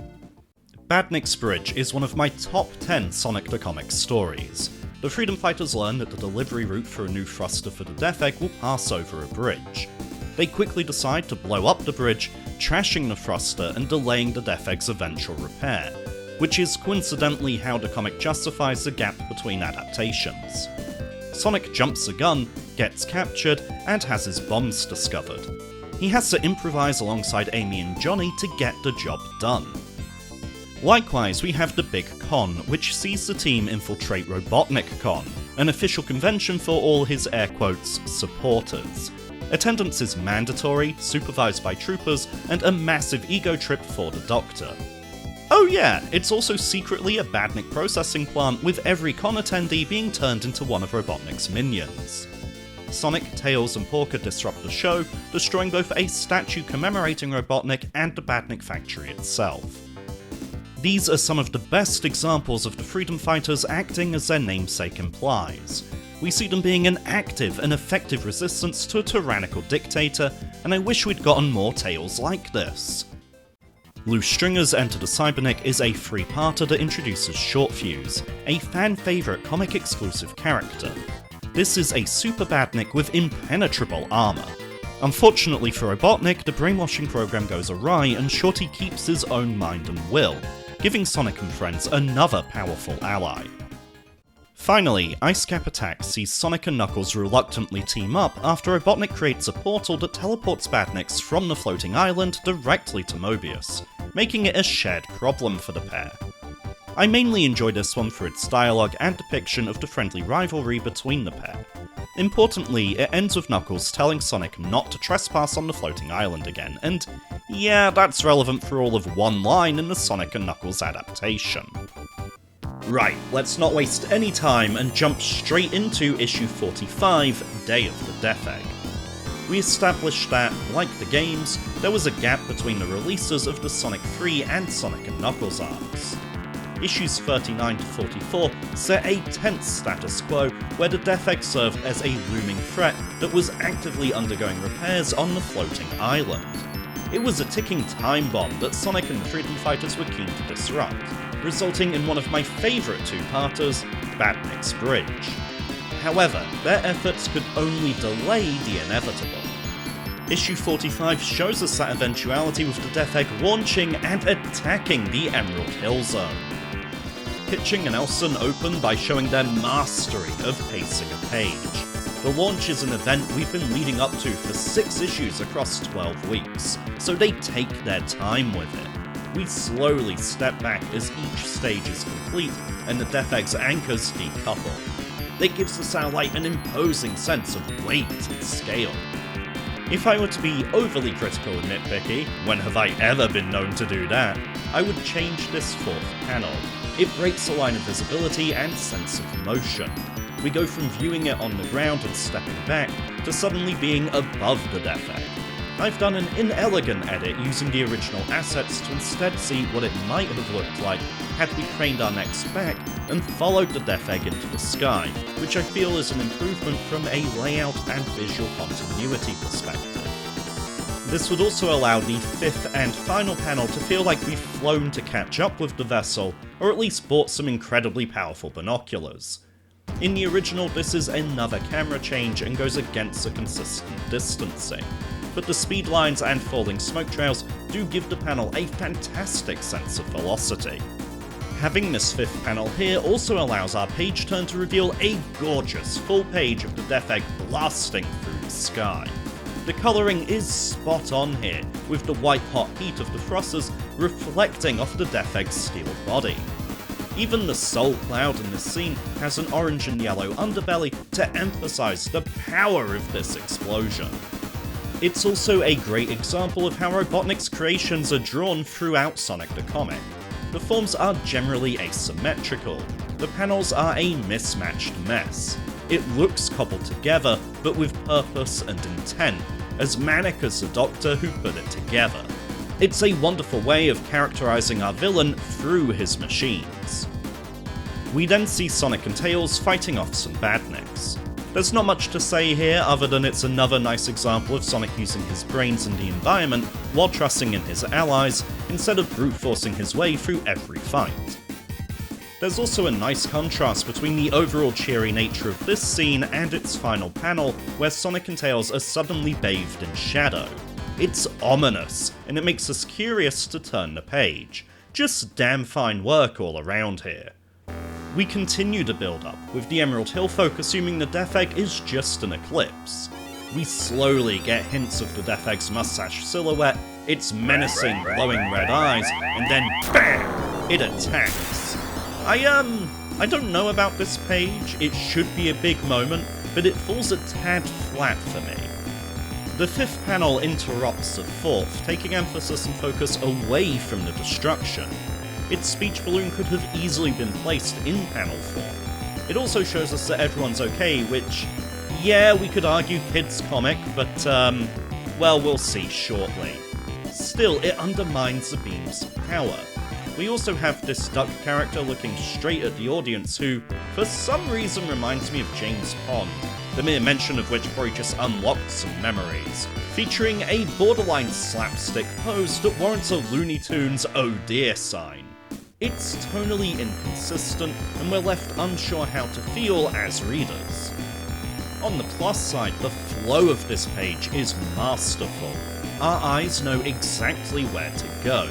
Badnik's Bridge is one of my top 10 Sonic the Comics stories. The Freedom Fighters learn that the delivery route for a new thruster for the Death Egg will pass over a bridge. They quickly decide to blow up the bridge, trashing the thruster and delaying the Death Egg's eventual repair, which is coincidentally how the comic justifies the gap between adaptations. Sonic jumps the gun, gets captured, and has his bombs discovered. He has to improvise alongside Amy and Johnny to get the job done. Likewise, we have the Big Con, which sees the team infiltrate Robotnik Con, an official convention for all his air quotes supporters. Attendance is mandatory, supervised by troopers, and a massive ego trip for the Doctor. Oh yeah, it's also secretly a Badnik processing plant, with every con attendee being turned into one of Robotnik's minions. Sonic, Tails, and Porker disrupt the show, destroying both a statue commemorating Robotnik and the Badnik factory itself. These are some of the best examples of the Freedom Fighters acting as their namesake implies. We see them being an active and effective resistance to a tyrannical dictator, and I wish we'd gotten more tales like this. Loose Stringer's Enter the Cybernik is a three-parter that introduces Short Fuse, a fan-favourite comic-exclusive character. This is a super badnik with impenetrable armour. Unfortunately for Robotnik, the brainwashing program goes awry and Shorty keeps his own mind and will, giving Sonic and friends another powerful ally. Finally, Ice Cap Attack sees Sonic and Knuckles reluctantly team up after Robotnik creates a portal that teleports badniks from the floating island directly to Mobius, making it a shared problem for the pair. I mainly enjoy this one for its dialogue and depiction of the friendly rivalry between the pair. Importantly, it ends with Knuckles telling Sonic not to trespass on the floating island again, and yeah, that's relevant for all of one line in the Sonic and Knuckles adaptation. Right, let's not waste any time and jump straight into issue 45, Day of the Death Egg. We established that, like the games, there was a gap between the releases of the Sonic 3 and Sonic and Knuckles arcs. Issues 39 to 44 set a tense status quo where the Death Egg served as a looming threat that was actively undergoing repairs on the floating island. It was a ticking time bomb that Sonic and the Freedom Fighters were keen to disrupt, resulting in one of my favourite two-parters, Badnik's Bridge. However, their efforts could only delay the inevitable. Issue 45 shows us that eventuality with the Death Egg launching and attacking the Emerald Hill Zone. Pitching and Elson open by showing their mastery of pacing a page. The launch is an event we've been leading up to for 6 issues across 12 weeks, so they take their time with it. We slowly step back as each stage is complete and the Death Egg's anchors decouple. It gives the satellite an imposing sense of weight and scale. If I were to be overly critical and nitpicky, when have I ever been known to do that, I would change this 4th panel. It breaks the line of visibility and sense of motion. We go from viewing it on the ground and stepping back, to suddenly being above the Death Egg. I've done an inelegant edit using the original assets to instead see what it might have looked like had we craned our necks back and followed the Death Egg into the sky, which I feel is an improvement from a layout and visual continuity perspective. This would also allow the 5th and final panel to feel like we've flown to catch up with the vessel, or at least bought some incredibly powerful binoculars. In the original, this is another camera change and goes against the consistent distancing, but the speed lines and falling smoke trails do give the panel a fantastic sense of velocity. Having this 5th panel here also allows our page turn to reveal a gorgeous full page of the Death Egg blasting through the sky. The colouring is spot on here, with the white hot heat of the thrusters reflecting off the Death Egg's steel body. Even the Soul Cloud in this scene has an orange and yellow underbelly to emphasise the power of this explosion. It's also a great example of how Robotnik's creations are drawn throughout Sonic the Comic. The forms are generally asymmetrical, the panels are a mismatched mess. It looks cobbled together, but with purpose and intent, as manic as the Doctor who put it together. It's a wonderful way of characterising our villain through his machines. We then see Sonic and Tails fighting off some badniks. There's not much to say here other than it's another nice example of Sonic using his brains and the environment while trusting in his allies, instead of brute forcing his way through every fight. There's also a nice contrast between the overall cheery nature of this scene and its final panel, where Sonic and Tails are suddenly bathed in shadow. It's ominous, and it makes us curious to turn the page. Just damn fine work all around here. We continue to build up, with the Emerald Hill folk assuming the Death Egg is just an eclipse. We slowly get hints of the Death Egg's mustache silhouette, its menacing glowing red eyes, and then BAM! It attacks. I don't know about this page, it should be a big moment, but it falls a tad flat for me. The 5th panel interrupts the 4th, taking emphasis and focus away from the destruction. Its speech balloon could have easily been placed in panel form. It also shows us that everyone's okay, which, yeah, we could argue kids' comic, but well, we'll see shortly. Still, it undermines the beam's power. We also have this duck character looking straight at the audience who, for some reason, reminds me of James Pond, the mere mention of which probably just unlocked some memories, featuring a borderline slapstick pose that warrants a Looney Tunes "oh dear" sign. It's tonally inconsistent, and we're left unsure how to feel as readers. On the plus side, the flow of this page is masterful. Our eyes know exactly where to go.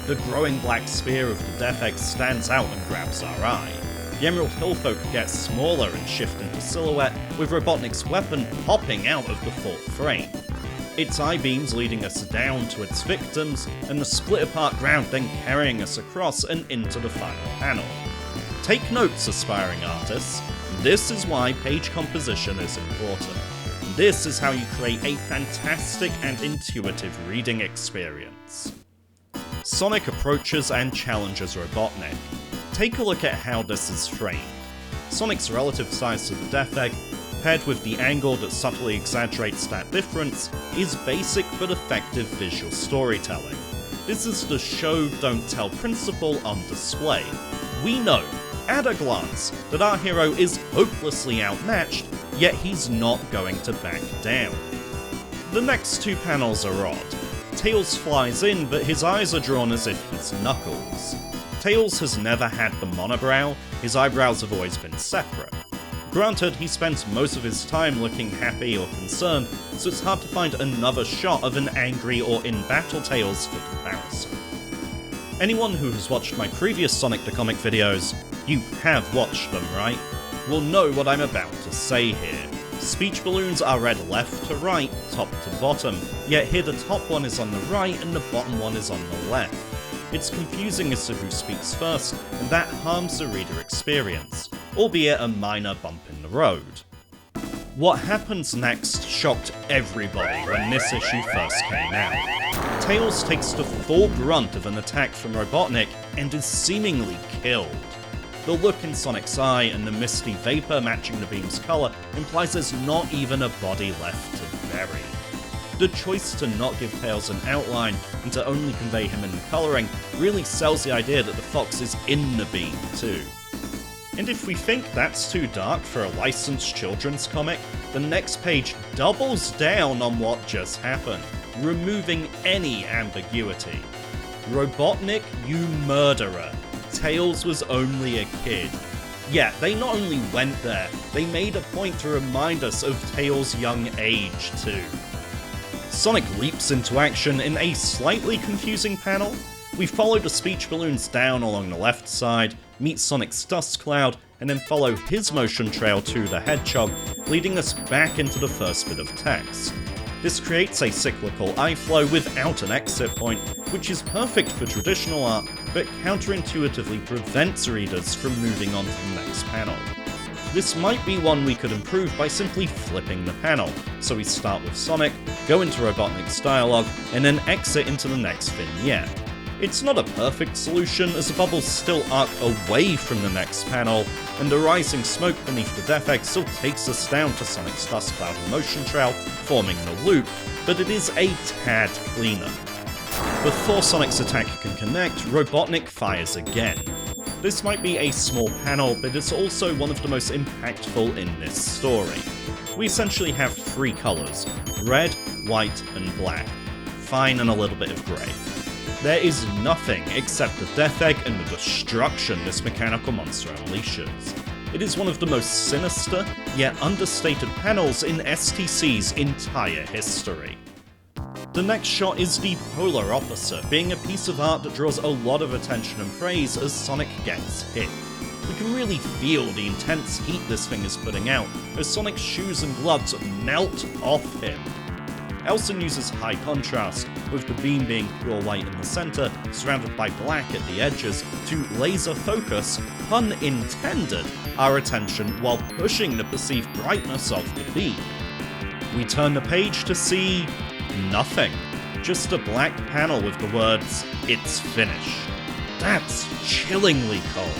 The growing black spear of the Death Egg stands out and grabs our eye. The Emerald Hill folk get smaller and shift into silhouette, with Robotnik's weapon popping out of the fourth frame. Its eye-beams leading us down to its victims, and the split-apart ground then carrying us across and into the final panel. Take notes, aspiring artists. This is why page composition is important. This is how you create a fantastic and intuitive reading experience. Sonic approaches and challenges Robotnik. Take a look at how this is framed. Sonic's relative size to the Death Egg, paired with the angle that subtly exaggerates that difference, is basic but effective visual storytelling. This is the show don't tell principle on display. We know, at a glance, that our hero is hopelessly outmatched, yet he's not going to back down. The next two panels are odd. Tails flies in, but his eyes are drawn as if he's Knuckles. Tails has never had the monobrow, his eyebrows have always been separate. Granted, he spends most of his time looking happy or concerned, so it's hard to find another shot of an angry or in-battle Tails for comparison. Anyone who has watched my previous Sonic the Comic videos, you have watched them, right? Will know what I'm about to say here. Speech balloons are read left to right, top to bottom, yet here the top one is on the right and the bottom one is on the left. It's confusing as to who speaks first, and that harms the reader experience, albeit a minor bump in the road. What happens next shocked everybody when this issue first came out. Tails takes the full brunt of an attack from Robotnik and is seemingly killed. The look in Sonic's eye and the misty vapour matching the beam's colour implies there's not even a body left to bury. The choice to not give Tails an outline and to only convey him in the colouring really sells the idea that the fox is in the beam too. And if we think that's too dark for a licensed children's comic, the next page doubles down on what just happened, removing any ambiguity. Robotnik, you murderer. Tails was only a kid. Yeah, they not only went there, they made a point to remind us of Tails' young age too. Sonic leaps into action in a slightly confusing panel. We follow the speech balloons down along the left side, meet Sonic's dust cloud, and then follow his motion trail to the hedgehog, leading us back into the first bit of text. This creates a cyclical eye flow without an exit point, which is perfect for traditional art, but counterintuitively prevents readers from moving on to the next panel. This might be one we could improve by simply flipping the panel, so we start with Sonic, go into Robotnik's dialogue, and then exit into the next vignette. It's not a perfect solution, as the bubbles still arc away from the next panel, and the rising smoke beneath the Death Egg still takes us down to Sonic's dust cloud and motion trail, forming the loop, but it is a tad cleaner. Before Sonic's attack can connect, Robotnik fires again. This might be a small panel, but it's also one of the most impactful in this story. We essentially have three colours: red, white, and black. Fine and a little bit of grey. There is nothing except the Death Egg and the destruction this mechanical monster unleashes. It is one of the most sinister, yet understated panels in STC's entire history. The next shot is the polar opposite, being a piece of art that draws a lot of attention and praise as Sonic gets hit. We can really feel the intense heat this thing is putting out, as Sonic's shoes and gloves melt off him. Elson uses high contrast, with the beam being pure white in the centre, surrounded by black at the edges, to laser focus, pun intended, our attention while pushing the perceived brightness of the beam. We turn the page to see nothing. Just a black panel with the words, "It's finished." That's chillingly cold.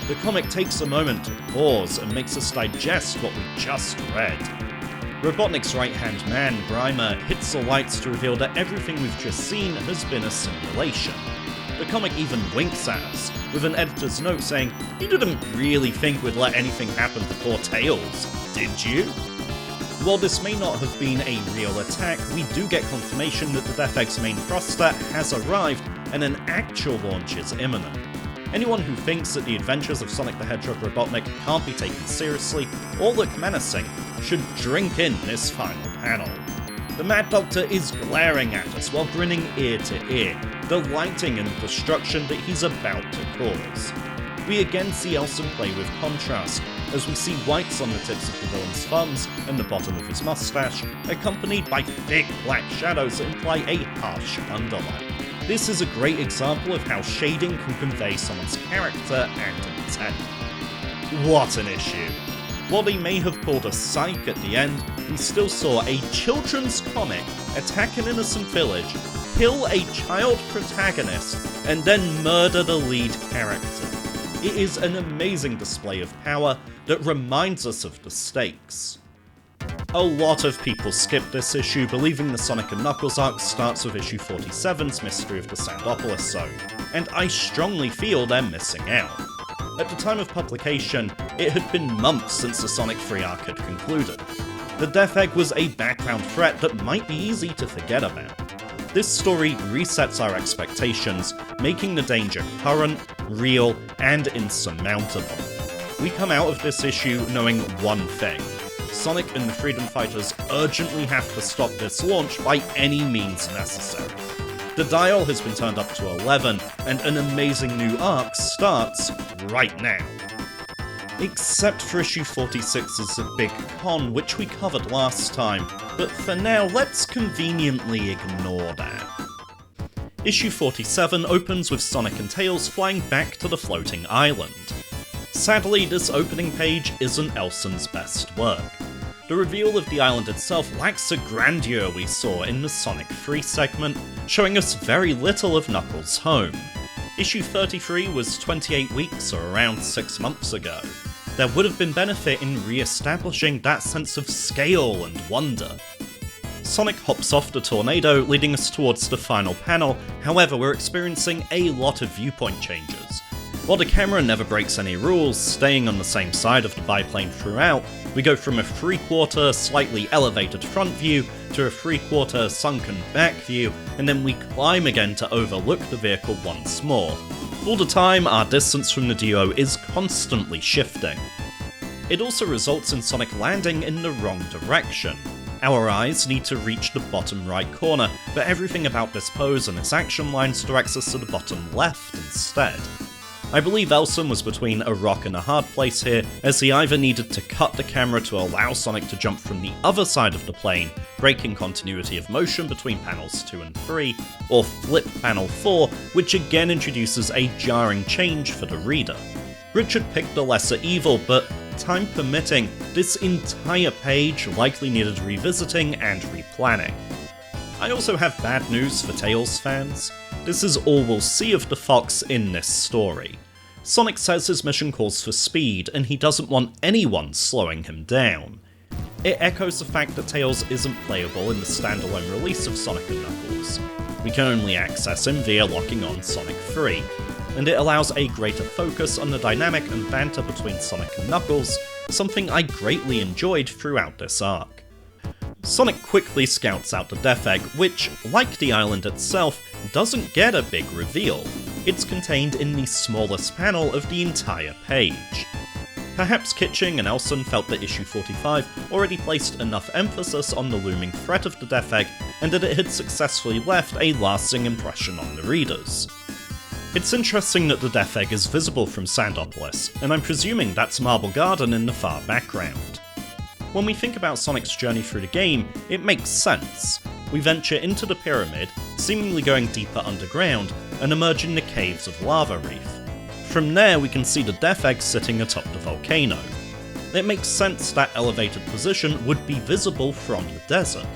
The comic takes a moment to pause and makes us digest what we just read. Robotnik's right-hand man, Grimer, hits the lights to reveal that everything we've just seen has been a simulation. The comic even winks at us, with an editor's note saying, "You didn't really think we'd let anything happen to poor Tails, did you?" While this may not have been a real attack, we do get confirmation that the Death Egg's main thruster has arrived and an actual launch is imminent. Anyone who thinks that the adventures of Sonic the Hedgehog Robotnik can't be taken seriously or look menacing should drink in this final panel. The Mad Doctor is glaring at us while grinning ear to ear, delighting in the destruction that he's about to cause. We again see Elson play with contrast, as we see whites on the tips of the villain's thumbs and the bottom of his mustache, accompanied by thick black shadows that imply a harsh underlight. This is a great example of how shading can convey someone's character and intent. What an issue! While they may have pulled a psych at the end, we still saw a children's comic attack an innocent village, kill a child protagonist, and then murder the lead character. It is an amazing display of power that reminds us of the stakes. A lot of people skip this issue, believing the Sonic & Knuckles arc starts with issue 47's Mystery of the Sandopolis Zone, and I strongly feel they're missing out. At the time of publication, it had been months since the Sonic 3 arc had concluded. The Death Egg was a background threat that might be easy to forget about. This story resets our expectations, making the danger current, real, and insurmountable. We come out of this issue knowing one thing: Sonic and the Freedom Fighters urgently have to stop this launch by any means necessary. The dial has been turned up to 11, and an amazing new arc starts right now. Except for issue 46's A Big Con, which we covered last time, but for now let's conveniently ignore that. Issue 47 opens with Sonic and Tails flying back to the floating island. Sadly, this opening page isn't Elson's best work. The reveal of the island itself lacks the grandeur we saw in the Sonic 3 segment, showing us very little of Knuckles' home. Issue 33 was 28 weeks or around 6 months ago. There would have been benefit in re-establishing that sense of scale and wonder. Sonic hops off the tornado, leading us towards the final panel. However, we're experiencing a lot of viewpoint changes. While the camera never breaks any rules, staying on the same side of the biplane throughout, we go from a 3/4 slightly elevated front view to a 3/4 sunken back view, and then we climb again to overlook the vehicle once more. All the time, our distance from the duo is constantly shifting. It also results in Sonic landing in the wrong direction. Our eyes need to reach the bottom right corner, but everything about this pose and its action lines directs us to the bottom left instead. I believe Elson was between a rock and a hard place here, as he either needed to cut the camera to allow Sonic to jump from the other side of the plane, breaking continuity of motion between panels 2 and 3, or flip panel 4, which again introduces a jarring change for the reader. Richard picked the lesser evil, but time permitting, this entire page likely needed revisiting and replanning. I also have bad news for Tails fans. This is all we'll see of the Fox in this story. Sonic says his mission calls for speed, and he doesn't want anyone slowing him down. It echoes the fact that Tails isn't playable in the standalone release of Sonic & Knuckles. We can only access him via locking on Sonic 3, and it allows a greater focus on the dynamic and banter between Sonic and Knuckles, something I greatly enjoyed throughout this arc. Sonic quickly scouts out the Death Egg, which, like the island itself, doesn't get a big reveal. It's contained in the smallest panel of the entire page. Perhaps Kitching and Elson felt that issue 45 already placed enough emphasis on the looming threat of the Death Egg, and that it had successfully left a lasting impression on the readers. It's interesting that the Death Egg is visible from Sandopolis, and I'm presuming that's Marble Garden in the far background. When we think about Sonic's journey through the game, it makes sense. We venture into the pyramid, seemingly going deeper underground, and emerge in the caves of Lava Reef. From there we can see the Death Egg sitting atop the volcano. It makes sense that elevated position would be visible from the desert.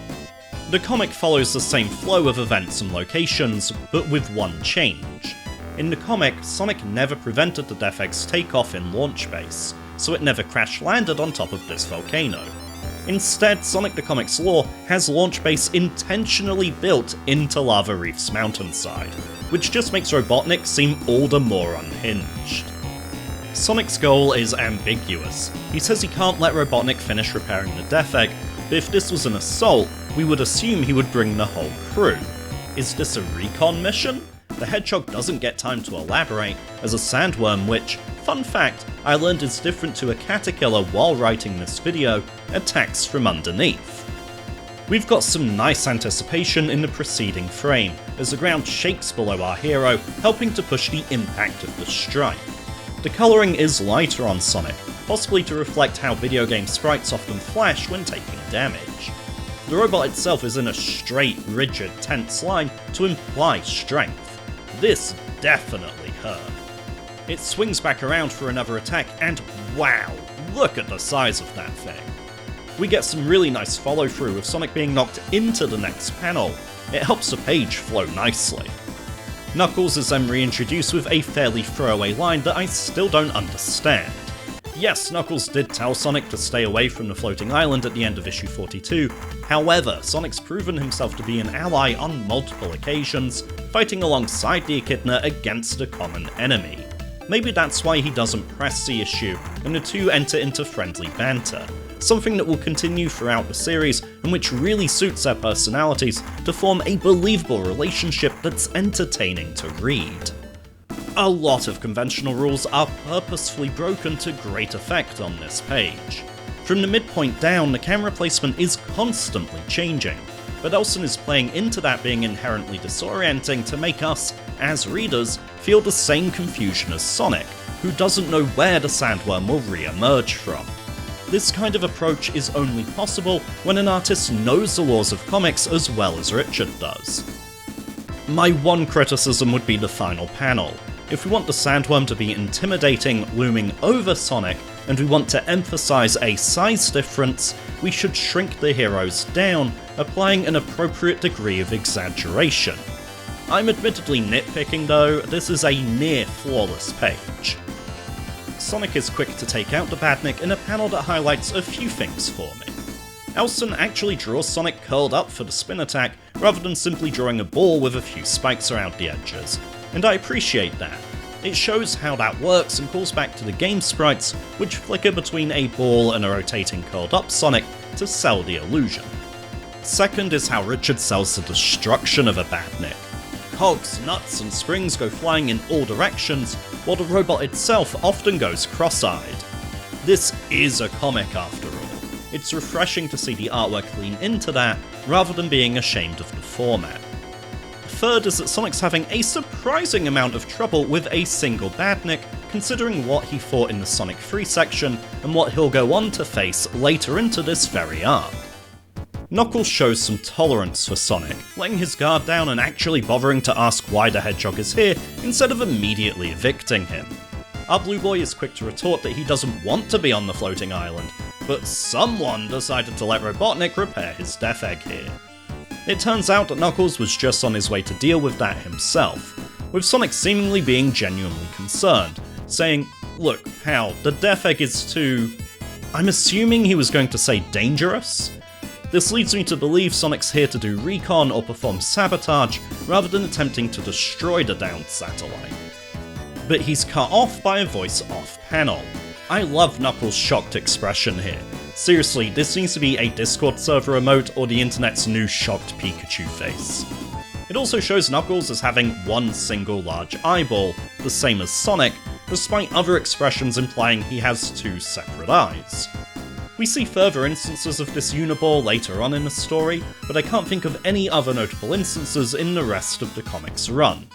The comic follows the same flow of events and locations, but with one change. In the comic, Sonic never prevented the Death Egg's takeoff in Launch Base, so it never crash-landed on top of this volcano. Instead, Sonic the Comic's lore has launch base intentionally built into Lava Reef's mountainside, which just makes Robotnik seem all the more unhinged. Sonic's goal is ambiguous. He says he can't let Robotnik finish repairing the Death Egg, but if this was an assault, we would assume he would bring the whole crew. Is this a recon mission? The Hedgehog doesn't get time to elaborate, as a sandworm which, fun fact, I learned is different to a caterpillar while writing this video, attacks from underneath. We've got some nice anticipation in the preceding frame, as the ground shakes below our hero, helping to push the impact of the strike. The colouring is lighter on Sonic, possibly to reflect how video game sprites often flash when taking damage. The robot itself is in a straight, rigid, tense line to imply strength. This definitely hurt. It swings back around for another attack, and wow, look at the size of that thing. We get some really nice follow through with Sonic being knocked into the next panel. It helps the page flow nicely. Knuckles is then reintroduced with a fairly throwaway line that I still don't understand. Yes, Knuckles did tell Sonic to stay away from the floating island at the end of issue 42, however, Sonic's proven himself to be an ally on multiple occasions, fighting alongside the echidna against a common enemy. Maybe that's why he doesn't press the issue, and the two enter into friendly banter, something that will continue throughout the series and which really suits their personalities to form a believable relationship that's entertaining to read. A lot of conventional rules are purposefully broken to great effect on this page. From the midpoint down, the camera placement is constantly changing, but Elson is playing into that being inherently disorienting to make us, as readers, feel the same confusion as Sonic, who doesn't know where the sandworm will re-emerge from. This kind of approach is only possible when an artist knows the laws of comics as well as Richard does. My one criticism would be the final panel. If we want the sandworm to be intimidating, looming over Sonic, and we want to emphasise a size difference, we should shrink the heroes down, applying an appropriate degree of exaggeration. I'm admittedly nitpicking though, this is a near flawless page. Sonic is quick to take out the Badnik in a panel that highlights a few things for me. Elson actually draws Sonic curled up for the spin attack, rather than simply drawing a ball with a few spikes around the edges, and I appreciate that. It shows how that works and calls back to the game sprites, which flicker between a ball and a rotating curled up Sonic to sell the illusion. Second is how Richard sells the destruction of a Badnik. Cogs, nuts, and springs go flying in all directions, while the robot itself often goes cross-eyed. This is a comic after all. It's refreshing to see the artwork lean into that, rather than being ashamed of the format. Third is that Sonic's having a surprising amount of trouble with a single Badnik, considering what he fought in the Sonic 3 section, and what he'll go on to face later into this very arc. Knuckles shows some tolerance for Sonic, letting his guard down and actually bothering to ask why the Hedgehog is here, instead of immediately evicting him. Our Blue Boy is quick to retort that he doesn't want to be on the floating island, but someone decided to let Robotnik repair his Death Egg here. It turns out that Knuckles was just on his way to deal with that himself, with Sonic seemingly being genuinely concerned, saying, "Look, pal, the Death Egg is too..." I'm assuming he was going to say dangerous? This leads me to believe Sonic's here to do recon or perform sabotage, rather than attempting to destroy the downed satellite. But he's cut off by a voice off panel. I love Knuckles' shocked expression here. Seriously, this needs to be a Discord server emote or the internet's new shocked Pikachu face. It also shows Knuckles as having one single large eyeball, the same as Sonic, despite other expressions implying he has two separate eyes. We see further instances of this uniball later on in the story, but I can't think of any other notable instances in the rest of the comics run.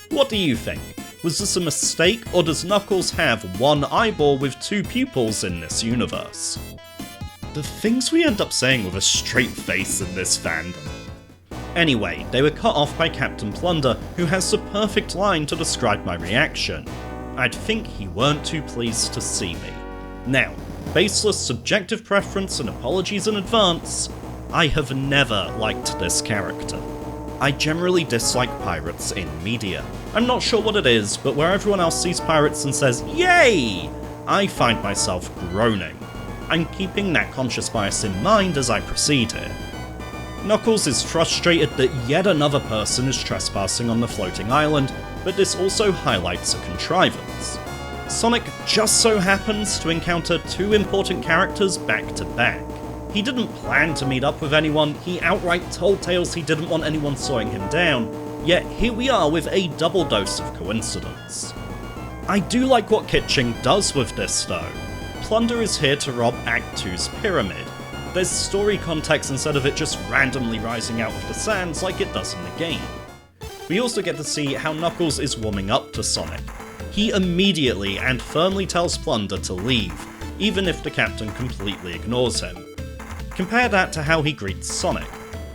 What do you think? Was this a mistake, or does Knuckles have one eyeball with two pupils in this universe? The things we end up saying with a straight face in this fandom. Anyway, they were cut off by Captain Plunder, who has the perfect line to describe my reaction. I'd think he weren't too pleased to see me. Now, baseless subjective preference and apologies in advance, I have never liked this character. I generally dislike pirates in media. I'm not sure what it is, but where everyone else sees pirates and says, "Yay!" I find myself groaning. I'm keeping that conscious bias in mind as I proceed here. Knuckles is frustrated that yet another person is trespassing on the floating island, but this also highlights a contrivance. Sonic just so happens to encounter two important characters back to back. He didn't plan to meet up with anyone, he outright told Tails he didn't want anyone slowing him down, yet here we are with a double dose of coincidence. I do like what Kitching does with this though. Plunder is here to rob Act 2's pyramid. There's story context instead of it just randomly rising out of the sands like it does in the game. We also get to see how Knuckles is warming up to Sonic. He immediately and firmly tells Plunder to leave, even if the captain completely ignores him. Compare that to how he greets Sonic.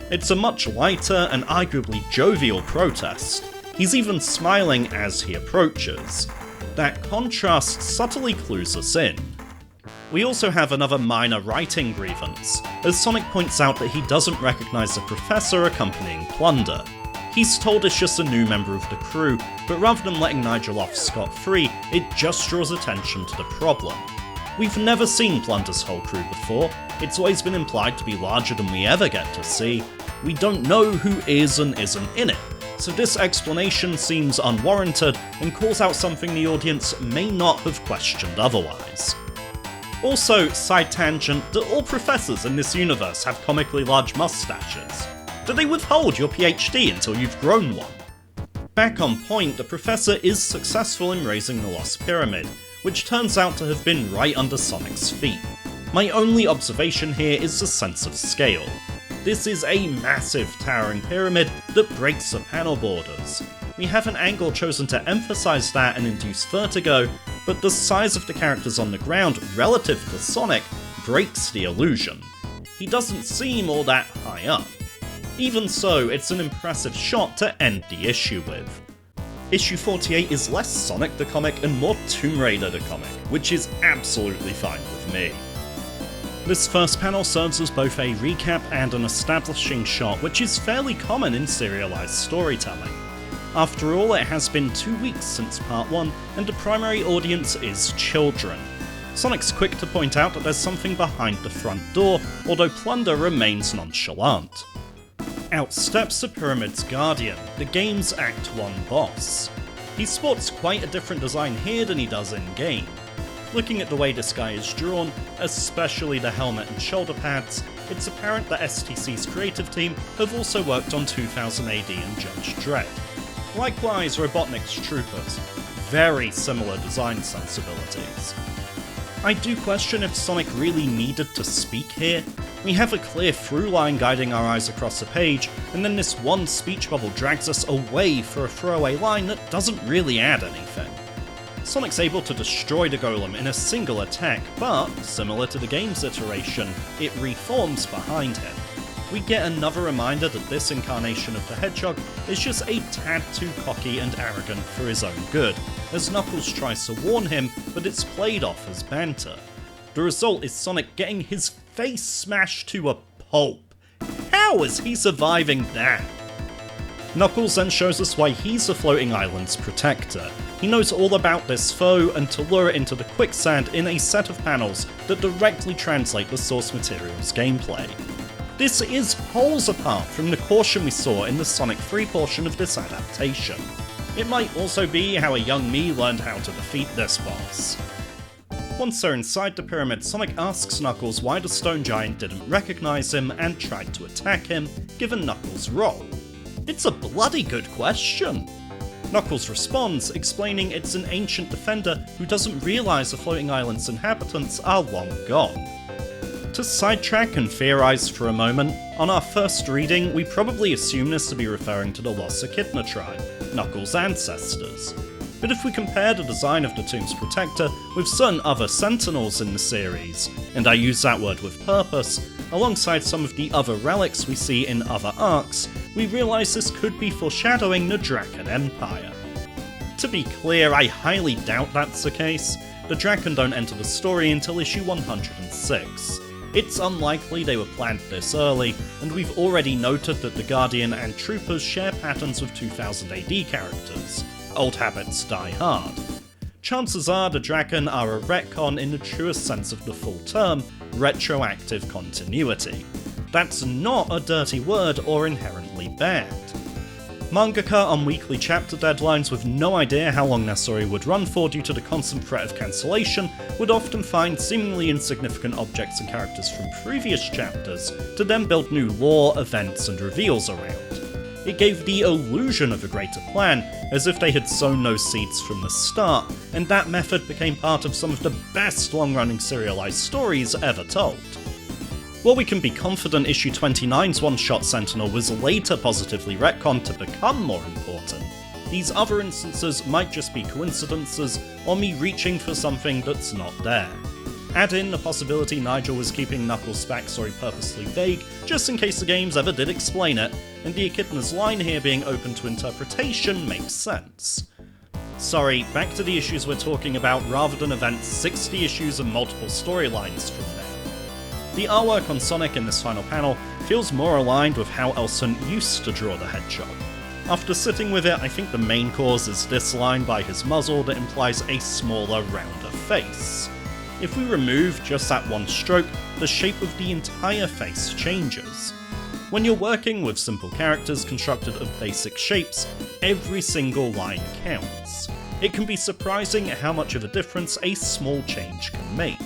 It's a much lighter and arguably jovial protest. He's even smiling as he approaches. That contrast subtly clues us in. We also have another minor writing grievance, as Sonic points out that he doesn't recognise the professor accompanying Plunder. He's told it's just a new member of the crew, but rather than letting Nigel off scot-free, it just draws attention to the problem. We've never seen Plunder's whole crew before, it's always been implied to be larger than we ever get to see. We don't know who is and isn't in it, so this explanation seems unwarranted and calls out something the audience may not have questioned otherwise. Also, side tangent, do all professors in this universe have comically large mustaches? Do they withhold your PhD until you've grown one? Back on point, the professor is successful in raising the Lost Pyramid, which turns out to have been right under Sonic's feet. My only observation here is the sense of scale. This is a massive towering pyramid that breaks the panel borders. We have an angle chosen to emphasise that and induce vertigo, but the size of the characters on the ground relative to Sonic breaks the illusion. He doesn't seem all that high up. Even so, it's an impressive shot to end the issue with. Issue 48 is less Sonic the comic and more Tomb Raider the comic, which is absolutely fine with me. This first panel serves as both a recap and an establishing shot, which is fairly common in serialized storytelling. After all, it has been 2 weeks since part 1, and the primary audience is children. Sonic's quick to point out that there's something behind the front door, although Plunder remains nonchalant. Out steps the Pyramid's Guardian, the game's Act 1 boss. He sports quite a different design here than he does in-game. Looking at the way this guy is drawn, especially the helmet and shoulder pads, it's apparent that STC's creative team have also worked on 2000 AD and Judge Dredd. Likewise, Robotnik's troopers. Very similar design sensibilities. I do question if Sonic really needed to speak here. We have a clear through line guiding our eyes across the page, and then this one speech bubble drags us away for a throwaway line that doesn't really add anything. Sonic's able to destroy the golem in a single attack, but, similar to the game's iteration, it reforms behind him. We get another reminder that this incarnation of the Hedgehog is just a tad too cocky and arrogant for his own good, as Knuckles tries to warn him, but it's played off as banter. The result is Sonic getting his face smashed to a pulp. How is he surviving that? Knuckles then shows us why he's the floating island's protector. He knows all about this foe and to lure it into the quicksand in a set of panels that directly translate the source material's gameplay. This is poles apart from the caution we saw in the Sonic 3 portion of this adaptation. It might also be how a young me learned how to defeat this boss. Once they're inside the pyramid, Sonic asks Knuckles why the stone giant didn't recognise him and tried to attack him, given Knuckles' role. It's a bloody good question! Knuckles responds, explaining it's an ancient defender who doesn't realise the floating island's inhabitants are long gone. To sidetrack and theorise for a moment, on our first reading we probably assume this to be referring to the lost Echidna tribe, Knuckles' ancestors. But if we compare the design of the tomb's protector with certain other sentinels in the series, and I use that word with purpose, alongside some of the other relics we see in other arcs, we realise this could be foreshadowing the Draken Empire. To be clear, I highly doubt that's the case. The Draken don't enter the story until issue 106. It's unlikely they were planned this early, and we've already noted that the Guardian and Troopers share patterns with 2000 AD characters. Old habits die hard. chances are the Draken are a retcon in the truest sense of the full term, retroactive continuity. That's not a dirty word or inherently bad. Mangaka on weekly chapter deadlines with no idea how long their story would run for due to the constant threat of cancellation would often find seemingly insignificant objects and characters from previous chapters to then build new lore, events, and reveals around. It gave the illusion of a greater plan, as if they had sown those seeds from the start, and that method became part of some of the best long-running serialized stories ever told. While we can be confident issue 29's one-shot Sentinel was later positively retconned to become more important, these other instances might just be coincidences or me reaching for something that's not there. Add in the possibility Nigel was keeping Knuckles' backstory purposely vague, just in case the games ever did explain it, and the echidna's line here being open to interpretation makes sense. Sorry, back to the issues we're talking about rather than events 60 issues and multiple storylines from now. The artwork on Sonic in this final panel feels more aligned with how Elson used to draw the Hedgehog. After sitting with it, I think the main cause is this line by his muzzle that implies a smaller, rounder face. If we remove just that one stroke, the shape of the entire face changes. When you're working with simple characters constructed of basic shapes, every single line counts. It can be surprising how much of a difference a small change can make.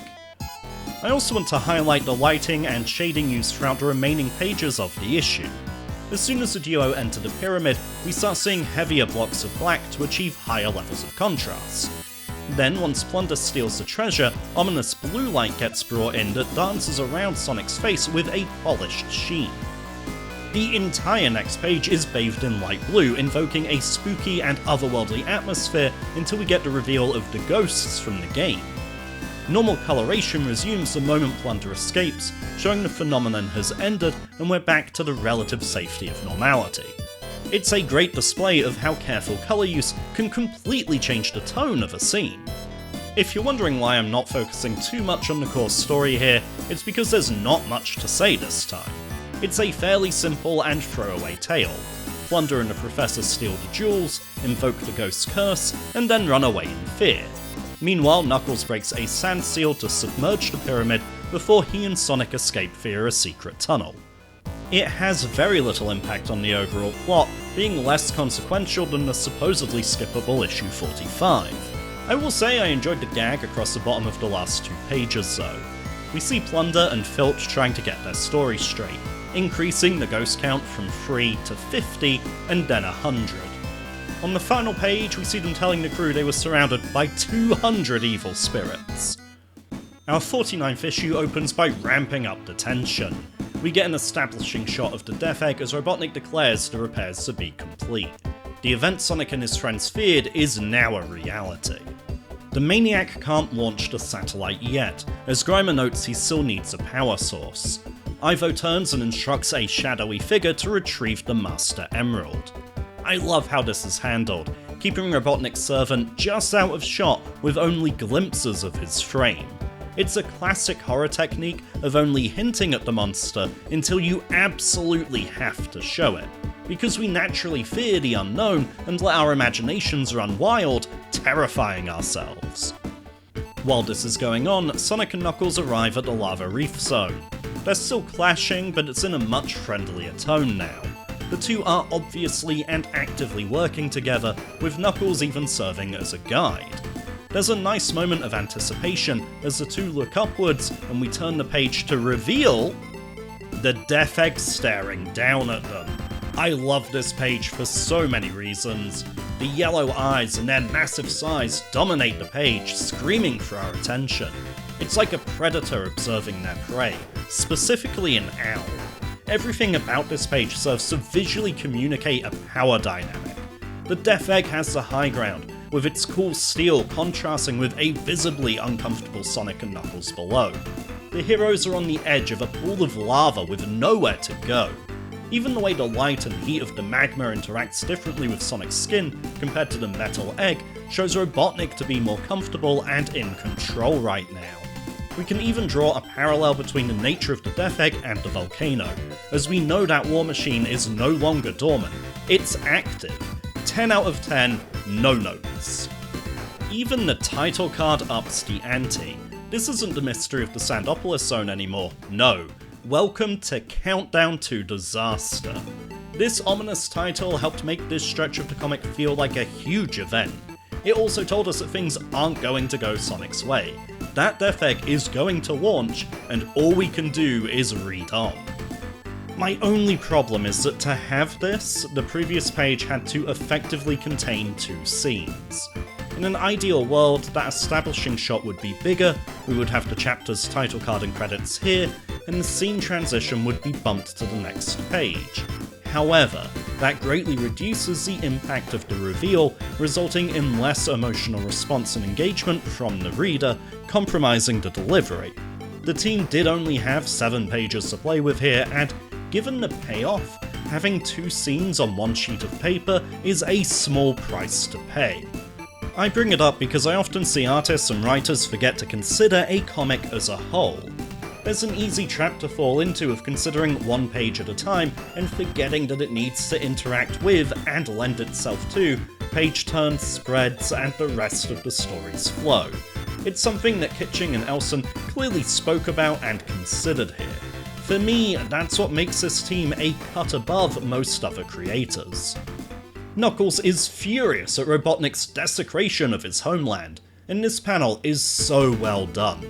I also want to highlight the lighting and shading used throughout the remaining pages of the issue. As soon as the duo enter the pyramid, we start seeing heavier blocks of black to achieve higher levels of contrast. Then, once Plunder steals the treasure, ominous blue light gets brought in that dances around Sonic's face with a polished sheen. The entire next page is bathed in light blue, invoking a spooky and otherworldly atmosphere until we get the reveal of the ghosts from the game. Normal coloration resumes the moment Plunder escapes, showing the phenomenon has ended and we're back to the relative safety of normality. It's a great display of how careful colour use can completely change the tone of a scene. If you're wondering why I'm not focusing too much on the core story here, it's because there's not much to say this time. It's a fairly simple and throwaway tale. Plunder and the Professor steal the jewels, invoke the Ghost's curse, and then run away in fear. Meanwhile, Knuckles breaks a sand seal to submerge the pyramid before he and Sonic escape via a secret tunnel. It has very little impact on the overall plot, being less consequential than the supposedly skippable issue 45. I will say I enjoyed the gag across the bottom of the last 2 pages though. We see Plunder and Filch trying to get their story straight, increasing the ghost count from 3 to 50 and then 100. On the final page, we see them telling the crew they were surrounded by 200 evil spirits. Our 49th issue opens by ramping up the tension. We get an establishing shot of the Death Egg as Robotnik declares the repairs to be complete. The event Sonic and his friends feared is now a reality. The Maniac can't launch the satellite yet, as Grimer notes he still needs a power source. Ivo turns and instructs a shadowy figure to retrieve the Master Emerald. I love how this is handled, keeping Robotnik's servant just out of shot with only glimpses of his frame. It's a classic horror technique of only hinting at the monster until you absolutely have to show it, because we naturally fear the unknown and let our imaginations run wild, terrifying ourselves. While this is going on, Sonic and Knuckles arrive at the Lava Reef Zone. They're still clashing, but it's in a much friendlier tone now. The two are obviously and actively working together, with Knuckles even serving as a guide. There's a nice moment of anticipation as the two look upwards and we turn the page to reveal the Death Egg staring down at them. I love this page for so many reasons. The yellow eyes and their massive size dominate the page, screaming for our attention. It's like a predator observing their prey, specifically an owl. Everything about this page serves to visually communicate a power dynamic. The Death Egg has the high ground, with its cool steel contrasting with a visibly uncomfortable Sonic and Knuckles below. The heroes are on the edge of a pool of lava with nowhere to go. Even the way the light and heat of the magma interacts differently with Sonic's skin compared to the metal egg shows Robotnik to be more comfortable and in control right now. We can even draw a parallel between the nature of the Death Egg and the volcano, as we know that War Machine is no longer dormant, it's active. 10 out of 10, no notes. Even the title card ups the ante. This isn't the mystery of the Sandopolis zone anymore, no. Welcome to Countdown to Disaster. This ominous title helped make this stretch of the comic feel like a huge event. It also told us that things aren't going to go Sonic's way. That Death Egg is going to launch, and all we can do is read on. My only problem is that to have this, the previous page had to effectively contain 2 scenes. In an ideal world, that establishing shot would be bigger, we would have the chapter's title card and credits here, and the scene transition would be bumped to the next page. However, that greatly reduces the impact of the reveal, resulting in less emotional response and engagement from the reader, compromising the delivery. The team did only have 7 pages to play with here, and given the payoff, having 2 scenes on 1 sheet of paper is a small price to pay. I bring it up because I often see artists and writers forget to consider a comic as a whole. There's an easy trap to fall into of considering 1 page at a time and forgetting that it needs to interact with and lend itself to page turns, spreads, and the rest of the story's flow. It's something that Kitching and Elson clearly spoke about and considered here. For me, that's what makes this team a cut above most other creators. Knuckles is furious at Robotnik's desecration of his homeland, and this panel is so well done.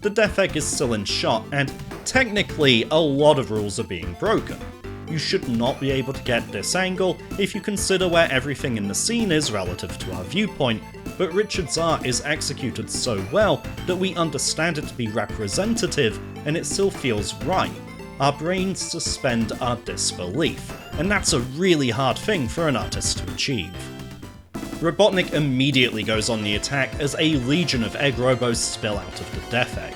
The Death Egg is still in shot, and technically a lot of rules are being broken. You should not be able to get this angle if you consider where everything in the scene is relative to our viewpoint, but Richard's art is executed so well that we understand it to be representative and it still feels right. Our brains suspend our disbelief, and that's a really hard thing for an artist to achieve. Robotnik immediately goes on the attack as a legion of egg robos spill out of the Death Egg.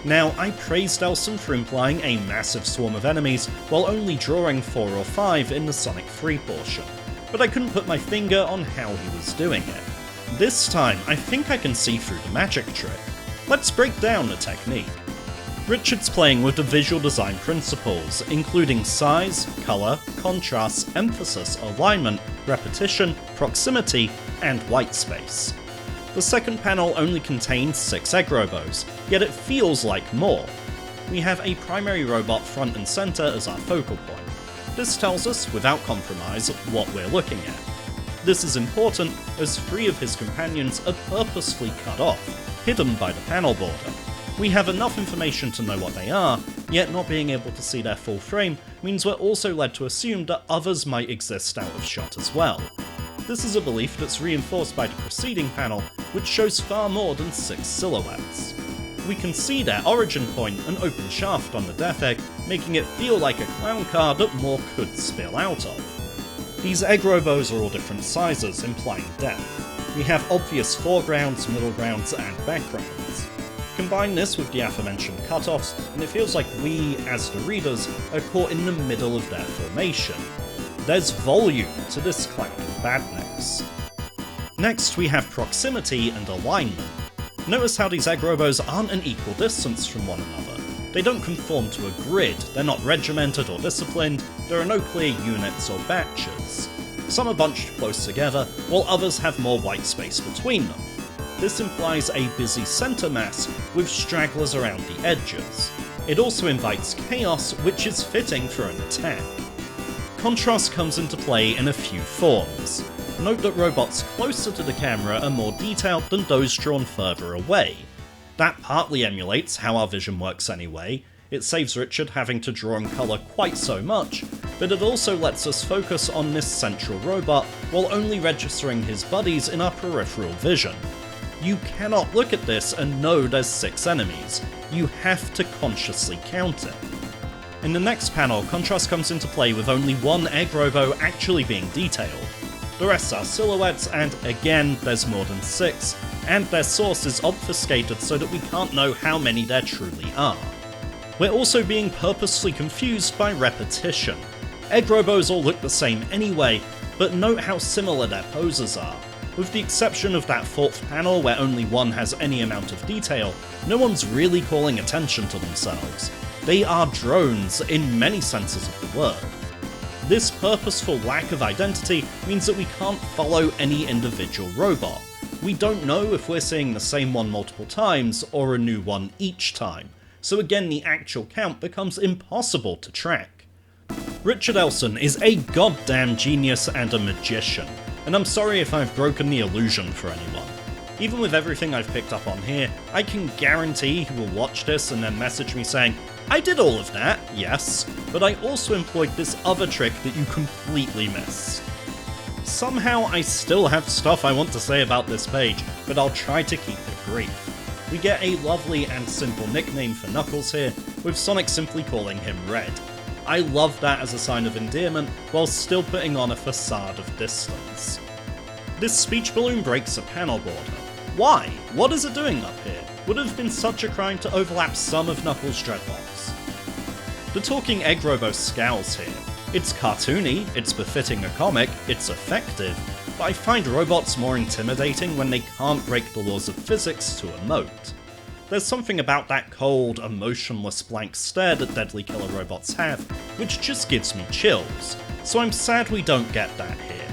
Now, I praised Elson for implying a massive swarm of enemies while only drawing 4 or 5 in the Sonic 3 portion, but I couldn't put my finger on how he was doing it. This time, I think I can see through the magic trick. Let's break down the technique. Richard's playing with the visual design principles, including size, colour, contrast, emphasis, alignment, repetition, proximity, and white space. The second panel only contains 6 egg robos, yet it feels like more. We have a primary robot front and centre as our focal point. This tells us, without compromise, what we're looking at. This is important as 3 of his companions are purposefully cut off, hidden by the panel border. We have enough information to know what they are, yet not being able to see their full frame means we're also led to assume that others might exist out of shot as well. This is a belief that's reinforced by the preceding panel, which shows far more than 6 silhouettes. We can see their origin point, an open shaft on the Death Egg, making it feel like a clown car that more could spill out of. These egg robos are all different sizes, implying depth. We have obvious foregrounds, middle grounds, and backgrounds. Combine this with the aforementioned cutoffs, and it feels like we, as the readers, are caught in the middle of their formation. There's volume to this cloud of badness. Next, we have proximity and alignment. Notice how these egg robos aren't an equal distance from one another. They don't conform to a grid, they're not regimented or disciplined, there are no clear units or batches. Some are bunched close together, while others have more white space between them. This implies a busy centre mass with stragglers around the edges. It also invites chaos, which is fitting for an attack. Contrast comes into play in a few forms. Note that robots closer to the camera are more detailed than those drawn further away. That partly emulates how our vision works anyway. It saves Richard having to draw in colour quite so much, but it also lets us focus on this central robot while only registering his buddies in our peripheral vision. You cannot look at this and know there's 6 enemies. You have to consciously count it. In the next panel, contrast comes into play with only 1 egg robo actually being detailed. The rest are silhouettes, and again, there's more than 6, and their source is obfuscated so that we can't know how many there truly are. We're also being purposely confused by repetition. Egg robos all look the same anyway, but note how similar their poses are. With the exception of that 4th panel where only 1 has any amount of detail, no one's really calling attention to themselves. They are drones in many senses of the word. This purposeful lack of identity means that we can't follow any individual robot. We don't know if we're seeing the same one multiple times or a new one each time, so again the actual count becomes impossible to track. Richard Elson is a goddamn genius and a magician, and I'm sorry if I've broken the illusion for anyone. Even with everything I've picked up on here, I can guarantee he will watch this and then message me saying, "I did all of that, yes, but I also employed this other trick that you completely missed." Somehow I still have stuff I want to say about this page, but I'll try to keep it brief. We get a lovely and simple nickname for Knuckles here, with Sonic simply calling him Red. I love that as a sign of endearment, while still putting on a facade of distance. This speech balloon breaks a panel border. Why? What is it doing up here? Would have been such a crime to overlap some of Knuckles' dreadlocks. The talking egg robo scowls here. It's cartoony, it's befitting a comic, it's effective, but I find robots more intimidating when they can't break the laws of physics to emote. There's something about that cold, emotionless blank stare that deadly killer robots have, which just gives me chills, so I'm sad we don't get that here.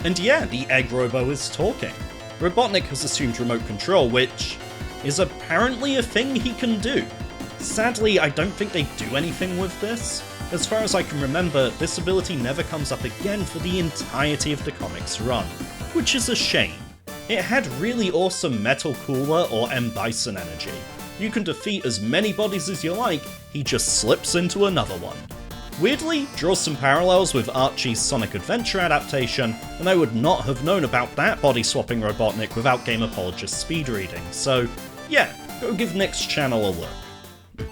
And yeah, the egg robo is talking. Robotnik has assumed remote control, which is apparently a thing he can do. Sadly, I don't think they do anything with this. As far as I can remember, this ability never comes up again for the entirety of the comic's run, which is a shame. It had really awesome Metal Cooler or M. Bison energy. You can defeat as many bodies as you like, he just slips into another one. Weirdly, draws some parallels with Archie's Sonic Adventure adaptation, and I would not have known about that body-swapping Robotnik without Game Apologist speed reading, so yeah, go give Nick's channel a look.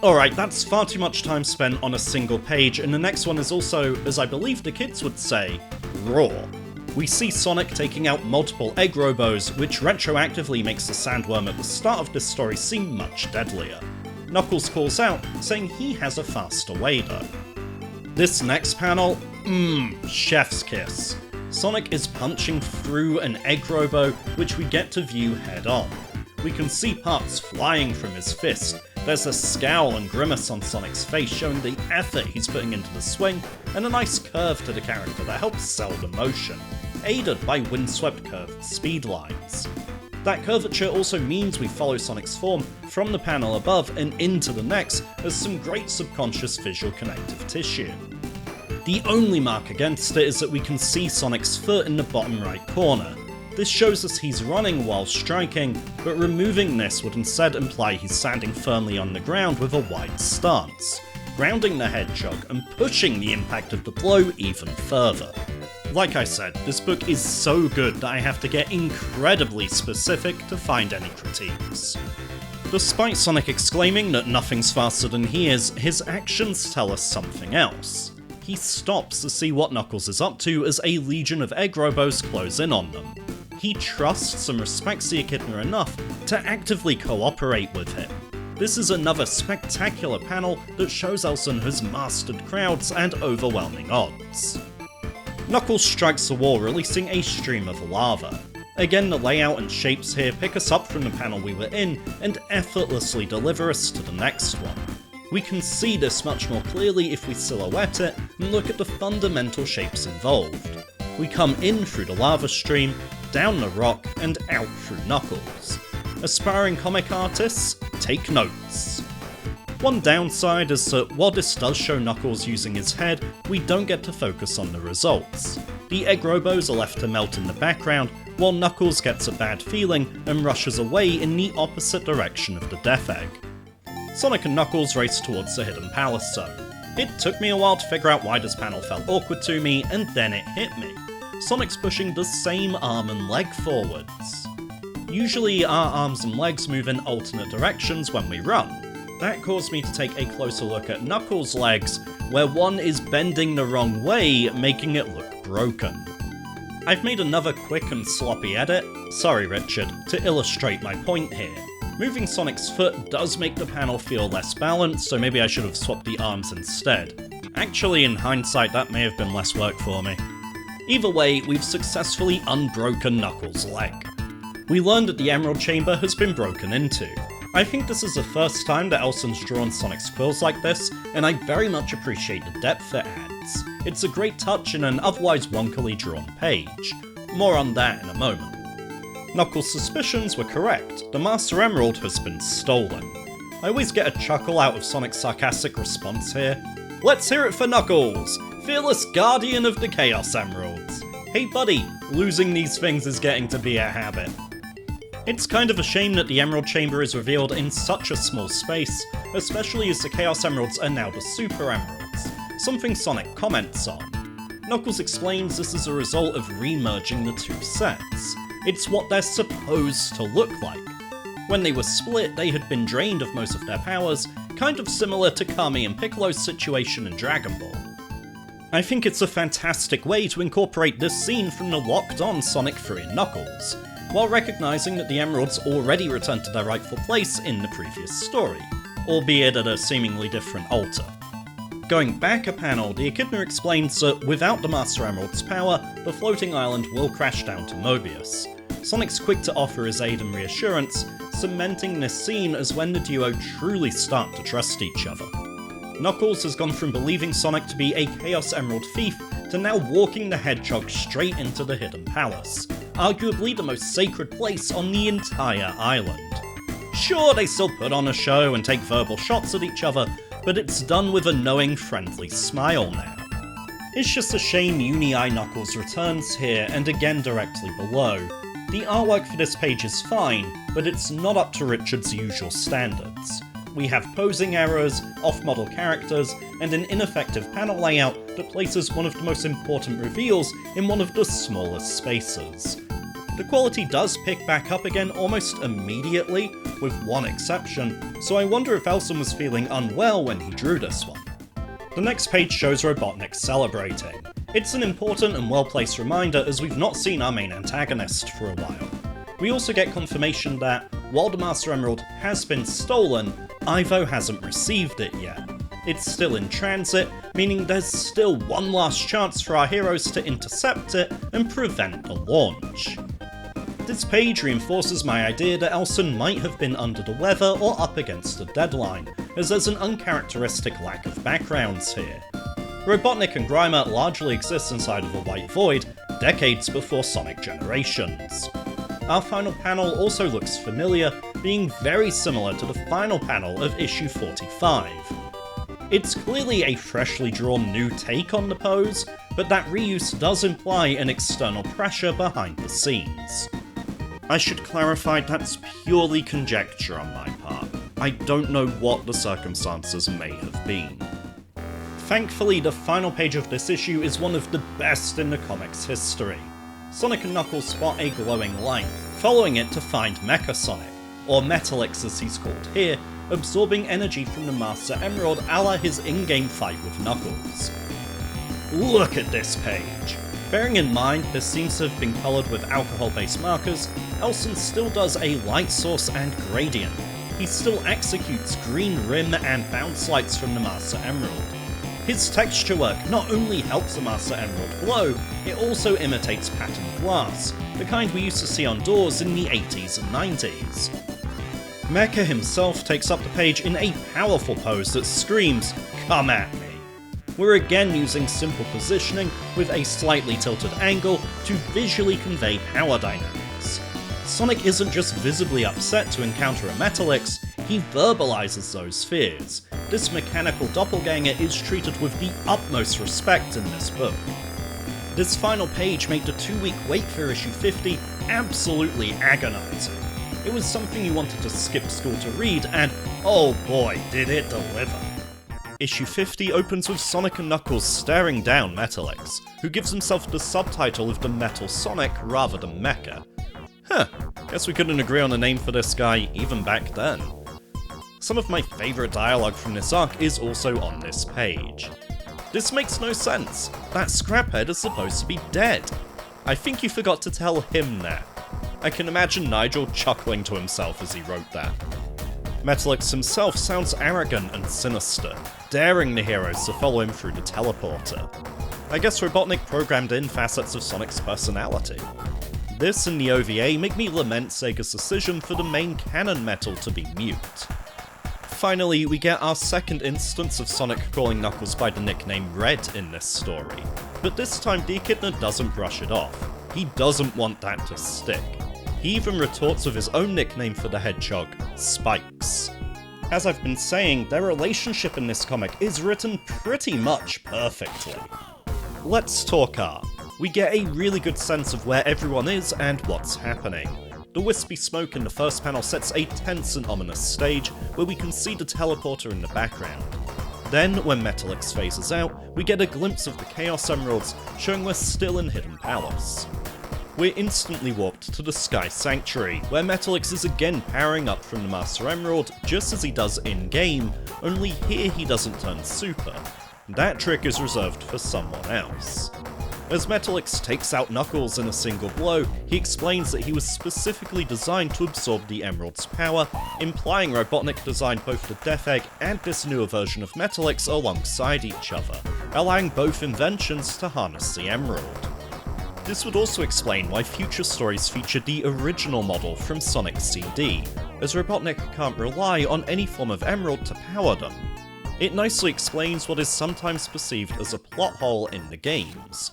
Alright, that's far too much time spent on a single page, and the next one is also, as I believe the kids would say, raw. We see Sonic taking out multiple egg robos, which retroactively makes the sandworm at the start of this story seem much deadlier. Knuckles calls out, saying he has a faster way though. This next panel, chef's kiss. Sonic is punching through an egg robo, which we get to view head on. We can see parts flying from his fist. There's a scowl and grimace on Sonic's face showing the effort he's putting into the swing, and a nice curve to the character that helps sell the motion, aided by windswept curved speed lines. That curvature also means we follow Sonic's form from the panel above and into the next as some great subconscious visual connective tissue. The only mark against it is that we can see Sonic's foot in the bottom right corner. This shows us he's running while striking, but removing this would instead imply he's standing firmly on the ground with a wide stance, grounding the hedgehog and pushing the impact of the blow even further. Like I said, this book is so good that I have to get incredibly specific to find any critiques. Despite Sonic exclaiming that nothing's faster than he is, his actions tell us something else. He stops to see what Knuckles is up to as a legion of egg robos close in on them. He trusts and respects the echidna enough to actively cooperate with him. This is another spectacular panel that shows Elson has mastered crowds and overwhelming odds. Knuckles strikes the wall, releasing a stream of lava. Again, the layout and shapes here pick us up from the panel we were in and effortlessly deliver us to the next one. We can see this much more clearly if we silhouette it and look at the fundamental shapes involved. We come in through the lava stream, down the rock, and out through Knuckles. Aspiring comic artists, take notes. One downside is that while this does show Knuckles using his head, we don't get to focus on the results. The egg robos are left to melt in the background, while Knuckles gets a bad feeling and rushes away in the opposite direction of the death egg. Sonic and Knuckles race towards the hidden palace zone. It took me a while to figure out why this panel felt awkward to me, and then it hit me. Sonic's pushing the same arm and leg forwards. Usually our arms and legs move in alternate directions when we run. That caused me to take a closer look at Knuckles' legs, where one is bending the wrong way, making it look broken. I've made another quick and sloppy edit, sorry Richard, to illustrate my point here. Moving Sonic's foot does make the panel feel less balanced, so maybe I should have swapped the arms instead. Actually, in hindsight, that may have been less work for me. Either way, we've successfully unbroken Knuckles' leg. We learned that the Emerald Chamber has been broken into. I think this is the first time that Elson's drawn Sonic's quills like this, and I very much appreciate the depth it adds. It's a great touch in an otherwise wonkily drawn page. More on that in a moment. Knuckles' suspicions were correct. The Master Emerald has been stolen. I always get a chuckle out of Sonic's sarcastic response here. Let's hear it for Knuckles, fearless guardian of the Chaos Emeralds. Hey buddy, losing these things is getting to be a habit. It's kind of a shame that the Emerald Chamber is revealed in such a small space, especially as the Chaos Emeralds are now the Super Emeralds, something Sonic comments on. Knuckles explains this is a result of remerging the two sets. It's what they're supposed to look like. When they were split, they had been drained of most of their powers, kind of similar to Kami and Piccolo's situation in Dragon Ball. I think it's a fantastic way to incorporate this scene from the locked-on Sonic 3 and Knuckles, while recognising that the Emeralds already returned to their rightful place in the previous story, albeit at a seemingly different altar. Going back a panel, the Echidna explains that without the Master Emerald's power, the floating island will crash down to Mobius. Sonic's quick to offer his aid and reassurance, cementing this scene as when the duo truly start to trust each other. Knuckles has gone from believing Sonic to be a Chaos Emerald thief to now walking the Hedgehog straight into the Hidden Palace, arguably the most sacred place on the entire island. Sure, they still put on a show and take verbal shots at each other, but it's done with a knowing, friendly smile now. It's just a shame Uni-Eye Knuckles returns here and again directly below. The artwork for this page is fine, but it's not up to Richard's usual standards. We have posing errors, off-model characters, and an ineffective panel layout that places one of the most important reveals in one of the smallest spaces. The quality does pick back up again almost immediately, with one exception, so I wonder if Elson was feeling unwell when he drew this one. The next page shows Robotnik celebrating. It's an important and well-placed reminder as we've not seen our main antagonist for a while. We also get confirmation that, while the Master Emerald has been stolen, Ivo hasn't received it yet. It's still in transit, meaning there's still one last chance for our heroes to intercept it and prevent the launch. This page reinforces my idea that Elson might have been under the weather or up against a deadline, as there's an uncharacteristic lack of backgrounds here. Robotnik and Grimer largely exist inside of a white void, decades before Sonic Generations. Our final panel also looks familiar, being very similar to the final panel of issue 45. It's clearly a freshly drawn new take on the pose, but that reuse does imply an external pressure behind the scenes. I should clarify that's purely conjecture on my part. I don't know what the circumstances may have been. Thankfully, the final page of this issue is one of the best in the comics' history. Sonic and Knuckles spot a glowing light, following it to find Mecha Sonic, or Metalix as he's called here, absorbing energy from the Master Emerald a la his in-game fight with Knuckles. Look at this page! Bearing in mind this seems to have been coloured with alcohol-based markers, Elson still does a light source and gradient. He still executes green rim and bounce lights from the Master Emerald. His texture work not only helps the Master Emerald glow, it also imitates patterned glass, the kind we used to see on doors in the 80s and 90s. Mecha himself takes up the page in a powerful pose that screams, "Come at me." We're again using simple positioning with a slightly tilted angle to visually convey power dynamics. Sonic isn't just visibly upset to encounter a Metalix, he verbalizes those fears. This mechanical doppelganger is treated with the utmost respect in this book. This final page made the 2-week wait for issue 50 absolutely agonizing. It was something you wanted to skip school to read, and oh boy, did it deliver. Issue 50 opens with Sonic and Knuckles staring down Metalix, who gives himself the subtitle of the Metal Sonic rather than Mecha. Huh, guess we couldn't agree on a name for this guy even back then. Some of my favourite dialogue from this arc is also on this page. This makes no sense. That Scraphead is supposed to be dead. I think you forgot to tell him that. I can imagine Nigel chuckling to himself as he wrote that. Metalix himself sounds arrogant and sinister, daring the heroes to follow him through the teleporter. I guess Robotnik programmed in facets of Sonic's personality. This and the OVA make me lament Sega's decision for the main canon metal to be mute. Finally, we get our second instance of Sonic calling Knuckles by the nickname Red in this story, but this time the Echidna doesn't brush it off. He doesn't want that to stick. He even retorts with his own nickname for the hedgehog, Spikes. As I've been saying, their relationship in this comic is written pretty much perfectly. Let's talk art. We get a really good sense of where everyone is and what's happening. The wispy smoke in the first panel sets a tense and ominous stage, where we can see the teleporter in the background. Then, when Metalix phases out, we get a glimpse of the Chaos Emeralds, showing we're still in Hidden Palace. We're instantly warped to the Sky Sanctuary, where Metalix is again powering up from the Master Emerald, just as he does in-game, only here he doesn't turn super. That trick is reserved for someone else. As Metalix takes out Knuckles in a single blow, he explains that he was specifically designed to absorb the Emerald's power, implying Robotnik designed both the Death Egg and this newer version of Metalix alongside each other, allowing both inventions to harness the Emerald. This would also explain why future stories feature the original model from Sonic CD, as Robotnik can't rely on any form of Emerald to power them. It nicely explains what is sometimes perceived as a plot hole in the games.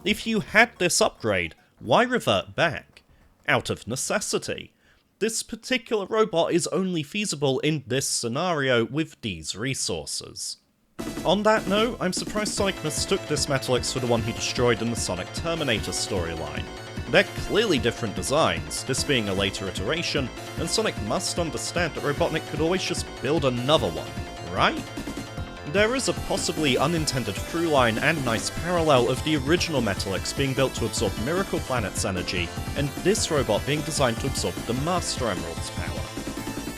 If you had this upgrade, why revert back? Out of necessity. This particular robot is only feasible in this scenario with these resources. On that note, I'm surprised Sonic mistook this Metalix for the one he destroyed in the Sonic Terminator storyline. They're clearly different designs, this being a later iteration, and Sonic must understand that Robotnik could always just build another one, right? There is a possibly unintended through line and nice parallel of the original Metalix being built to absorb Miracle Planet's energy, and this robot being designed to absorb the Master Emerald's power.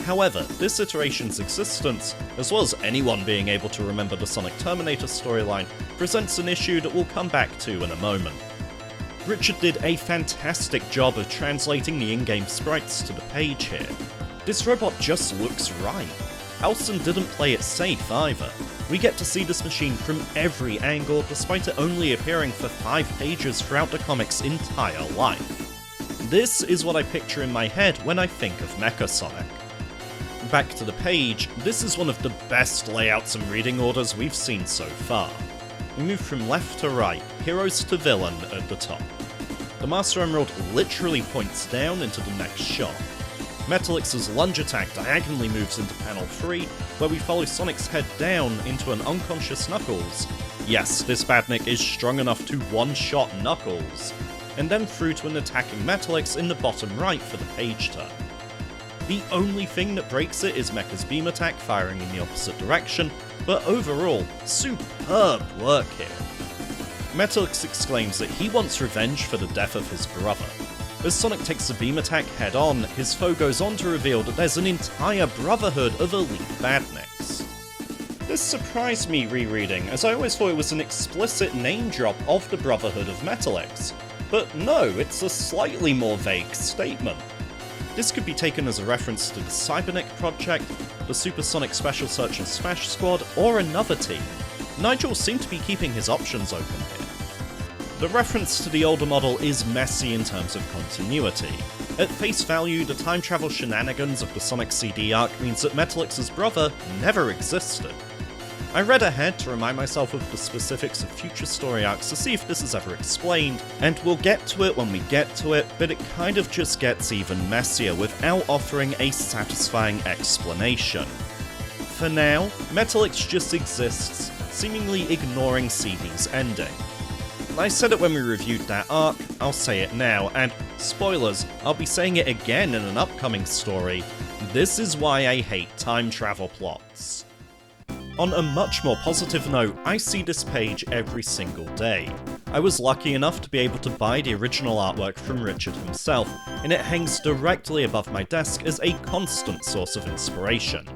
However, this iteration's existence, as well as anyone being able to remember the Sonic Terminator storyline, presents an issue that we'll come back to in a moment. Richard did a fantastic job of translating the in-game sprites to the page here. This robot just looks right. Alston didn't play it safe either. We get to see this machine from every angle, despite it only appearing for 5 pages throughout the comic's entire life. This is what I picture in my head when I think of Mecha Sonic. Back to the page, this is one of the best layouts and reading orders we've seen so far. We move from left to right, heroes to villain at the top. The Master Emerald literally points down into the next shot. Metalix's lunge attack diagonally moves into panel 3, where we follow Sonic's head down into an unconscious Knuckles. Yes, this badnik is strong enough to one-shot Knuckles. And then through to an attacking Metalix in the bottom right for the page turn. The only thing that breaks it is Mecha's beam attack firing in the opposite direction, but overall, superb work here. Metalix exclaims that he wants revenge for the death of his brother. As Sonic takes the beam attack head on, his foe goes on to reveal that there's an entire brotherhood of elite badniks. This surprised me rereading, as I always thought it was an explicit name drop of the Brotherhood of Metalix. But no, it's a slightly more vague statement. This could be taken as a reference to the Cybernik Project, the Supersonic Special Search and Smash Squad, or another team. Nigel seemed to be keeping his options open here. The reference to the older model is messy in terms of continuity. At face value, the time travel shenanigans of the Sonic CD arc means that Metalix's brother never existed. I read ahead to remind myself of the specifics of future story arcs to see if this is ever explained, and we'll get to it when we get to it, but it kind of just gets even messier without offering a satisfying explanation. For now, Metalix just exists, seemingly ignoring CD's ending. I said it when we reviewed that arc, I'll say it now, and spoilers, I'll be saying it again in an upcoming story. This is why I hate time travel plots. On a much more positive note, I see this page every single day. I was lucky enough to be able to buy the original artwork from Richard himself, and it hangs directly above my desk as a constant source of inspiration.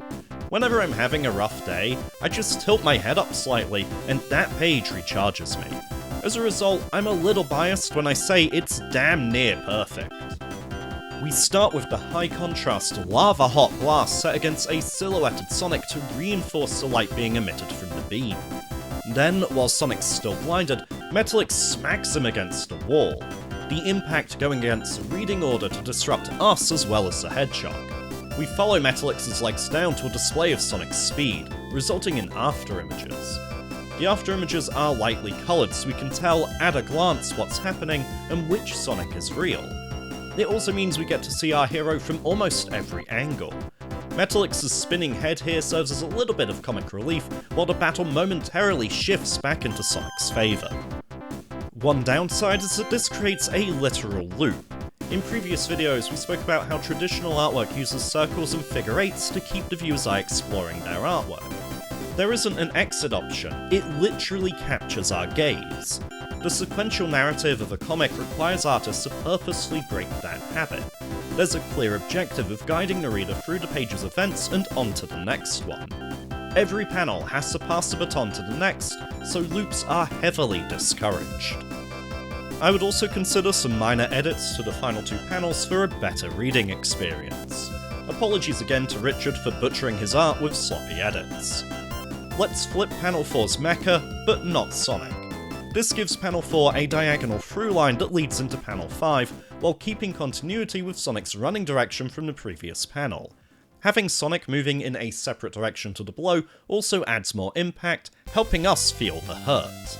Whenever I'm having a rough day, I just tilt my head up slightly, and that page recharges me. As a result, I'm a little biased when I say it's damn near perfect. We start with the high contrast lava-hot blast set against a silhouetted Sonic to reinforce the light being emitted from the beam. Then, while Sonic's still blinded, Metalix smacks him against the wall, the impact going against the reading order to disrupt us as well as the hedgehog. We follow Metalix's legs down to a display of Sonic's speed, resulting in afterimages. The afterimages are lightly coloured so we can tell at a glance what's happening and which Sonic is real. It also means we get to see our hero from almost every angle. Metallic's spinning head here serves as a little bit of comic relief, while the battle momentarily shifts back into Sonic's favour. One downside is that this creates a literal loop. In previous videos, we spoke about how traditional artwork uses circles and figure eights to keep the viewer's eye exploring their artwork. There isn't an exit option, it literally captures our gaze. The sequential narrative of a comic requires artists to purposely break that habit. There's a clear objective of guiding the reader through the page's events and on to the next one. Every panel has to pass the baton to the next, so loops are heavily discouraged. I would also consider some minor edits to the final two panels for a better reading experience. Apologies again to Richard for butchering his art with sloppy edits. Let's flip panel 4's mecha, but not Sonic. This gives panel 4 a diagonal through line that leads into panel 5, while keeping continuity with Sonic's running direction from the previous panel. Having Sonic moving in a separate direction to the blow also adds more impact, helping us feel the hurt.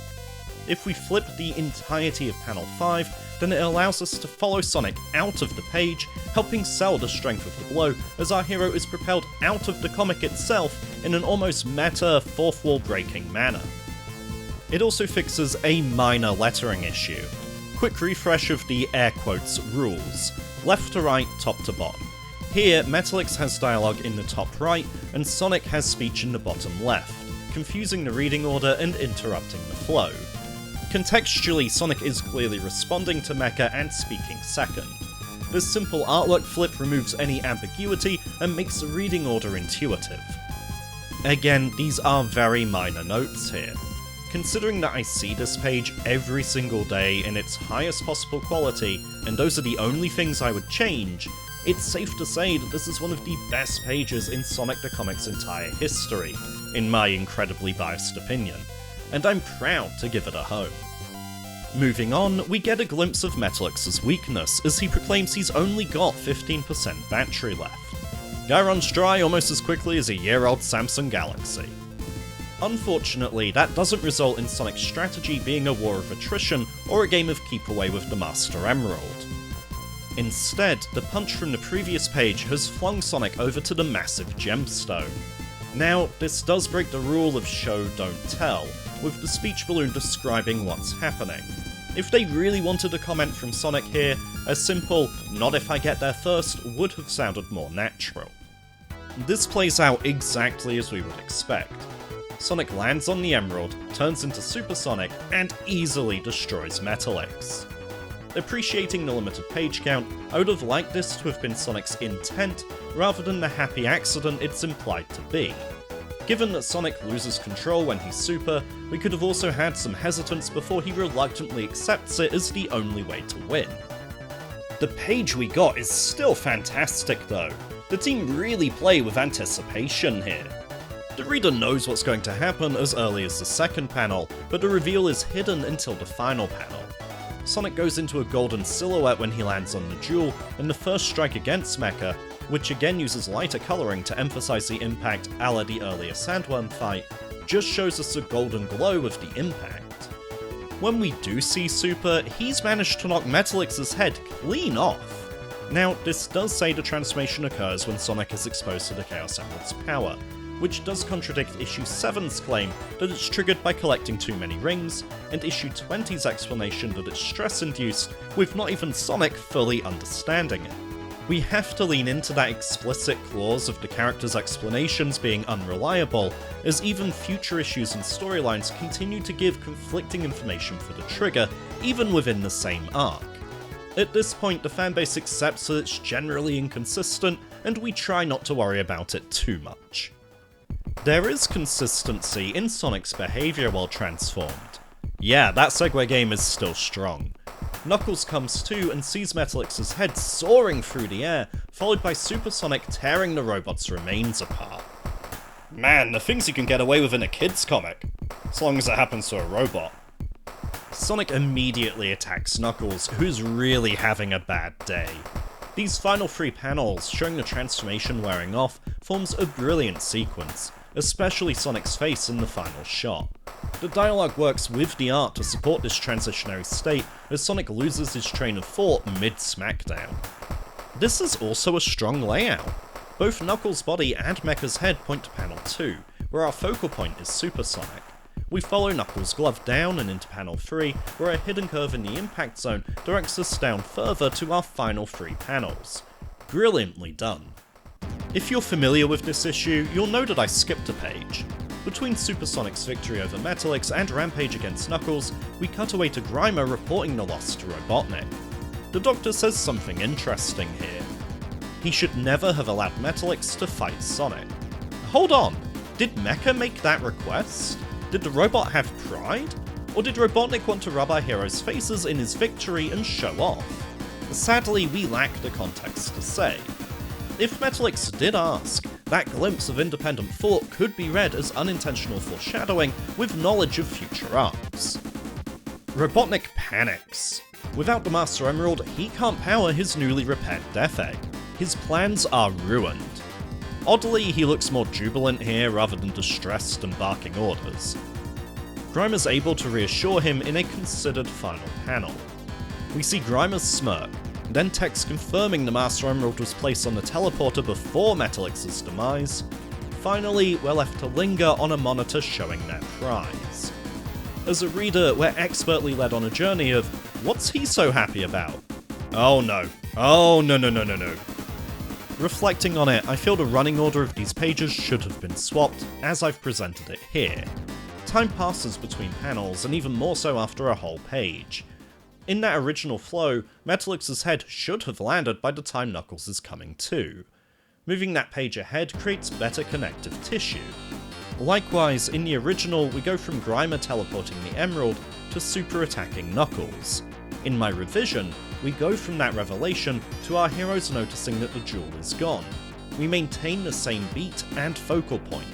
If we flip the entirety of panel 5, then it allows us to follow Sonic out of the page, helping sell the strength of the blow as our hero is propelled out of the comic itself in an almost meta, fourth wall breaking manner. It also fixes a minor lettering issue. Quick refresh of the air quotes rules. Left to right, top to bottom. Here, Metallix has dialogue in the top right, and Sonic has speech in the bottom left, confusing the reading order and interrupting the flow. Contextually, Sonic is clearly responding to Mecha and speaking second. This simple artwork flip removes any ambiguity and makes the reading order intuitive. Again, these are very minor notes here. Considering that I see this page every single day in its highest possible quality, and those are the only things I would change, it's safe to say that this is one of the best pages in Sonic the Comic's entire history, in my incredibly biased opinion, and I'm proud to give it a home. Moving on, we get a glimpse of Metallix's weakness as he proclaims he's only got 15% battery left. Guy runs dry almost as quickly as a year-old Samsung Galaxy. Unfortunately, that doesn't result in Sonic's strategy being a war of attrition or a game of keep away with the Master Emerald. Instead, the punch from the previous page has flung Sonic over to the massive gemstone. Now, this does break the rule of show don't tell, with the speech balloon describing what's happening. If they really wanted a comment from Sonic here, a simple "not if I get there first" would have sounded more natural. This plays out exactly as we would expect. Sonic lands on the Emerald, turns into Super Sonic, and easily destroys Metallix. Appreciating the limited page count, I would have liked this to have been Sonic's intent, rather than the happy accident it's implied to be. Given that Sonic loses control when he's Super, we could have also had some hesitance before he reluctantly accepts it as the only way to win. The page we got is still fantastic though. The team really play with anticipation here. The reader knows what's going to happen as early as the second panel, but the reveal is hidden until the final panel. Sonic goes into a golden silhouette when he lands on the jewel, and the first strike against Mecha, which again uses lighter colouring to emphasise the impact a la the earlier Sandworm fight, just shows us the golden glow of the impact. When we do see Super, he's managed to knock Metallix's head clean off. Now, this does say the transformation occurs when Sonic is exposed to the Chaos Emerald's power, which does contradict Issue 7's claim that it's triggered by collecting too many rings, and Issue 20's explanation that it's stress-induced, with not even Sonic fully understanding it. We have to lean into that explicit clause of the character's explanations being unreliable, as even future issues and storylines continue to give conflicting information for the trigger, even within the same arc. At this point, the fanbase accepts that it's generally inconsistent, and we try not to worry about it too much. There is consistency in Sonic's behaviour while transformed. Yeah, that segue game is still strong. Knuckles comes to and sees Metallix's head soaring through the air, followed by Super Sonic tearing the robot's remains apart. Man, the things you can get away with in a kid's comic, as long as it happens to a robot. Sonic immediately attacks Knuckles, who's really having a bad day. These final three panels, showing the transformation wearing off, forms a brilliant sequence, especially Sonic's face in the final shot. The dialogue works with the art to support this transitionary state as Sonic loses his train of thought mid-smackdown. This is also a strong layout. Both Knuckles' body and Mecha's head point to panel 2, where our focal point is Super Sonic. We follow Knuckles' glove down and into panel 3, where a hidden curve in the impact zone directs us down further to our final 3 panels. Brilliantly done. If you're familiar with this issue, you'll know that I skipped a page. Between Super Sonic's victory over Metalix and Rampage against Knuckles, we cut away to Grimer reporting the loss to Robotnik. The Doctor says something interesting here. He should never have allowed Metalix to fight Sonic. Hold on, did Mecha make that request? Did the robot have pride? Or did Robotnik want to rub our heroes' faces in his victory and show off? Sadly, we lack the context to say. If Metalix did ask, that glimpse of independent thought could be read as unintentional foreshadowing with knowledge of future arcs. Robotnik panics. Without the Master Emerald, he can't power his newly repaired Death Egg. His plans are ruined. Oddly, he looks more jubilant here rather than distressed and barking orders. Grimer's able to reassure him in a considered final panel. We see Grimer's smirk, then text confirming the Master Emerald was placed on the teleporter before Metalix's demise. Finally, we're left to linger on a monitor showing their prize. As a reader, we're expertly led on a journey of, what's he so happy about? Oh no. Oh no. Reflecting on it, I feel the running order of these pages should have been swapped, as I've presented it here. Time passes between panels, and even more so after a whole page. In that original flow, Metalix's head should have landed by the time Knuckles is coming to. Moving that page ahead creates better connective tissue. Likewise, in the original, we go from Grimer teleporting the Emerald to super attacking Knuckles. In my revision, we go from that revelation to our heroes noticing that the jewel is gone. We maintain the same beat and focal point.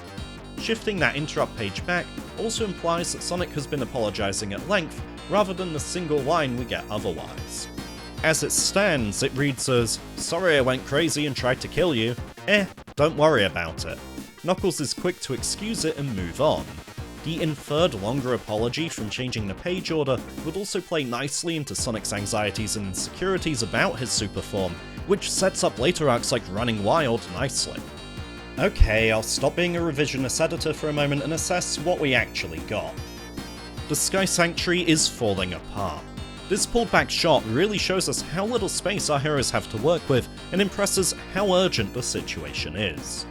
Shifting that interrupt page back also implies that Sonic has been apologising at length, rather than the single line we get otherwise. As it stands, it reads as, "Sorry I went crazy and tried to kill you. Don't worry about it." Knuckles is quick to excuse it and move on. The inferred longer apology from changing the page order would also play nicely into Sonic's anxieties and insecurities about his super form, which sets up later arcs like Running Wild nicely. Okay, I'll stop being a revisionist editor for a moment and assess what we actually got. The Sky Sanctuary is falling apart. This pulled back shot really shows us how little space our heroes have to work with and impresses how urgent the situation is.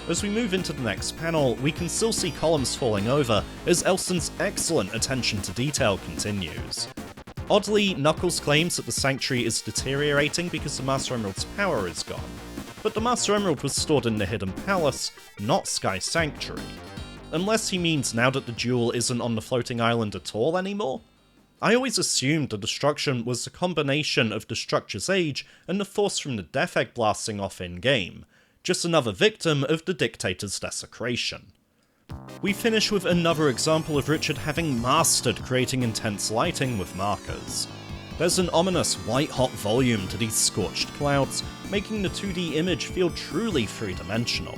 As we move into the next panel, we can still see columns falling over as Elston's excellent attention to detail continues. Oddly, Knuckles claims that the Sanctuary is deteriorating because the Master Emerald's power is gone. But the Master Emerald was stored in the Hidden Palace, not Sky Sanctuary. Unless he means now that the jewel isn't on the floating island at all anymore? I always assumed the destruction was a combination of the structure's age and the force from the Death Egg blasting off in-game, just another victim of the Dictator's desecration. We finish with another example of Richard having mastered creating intense lighting with markers. There's an ominous white-hot volume to these scorched clouds, making the 2D image feel truly three-dimensional.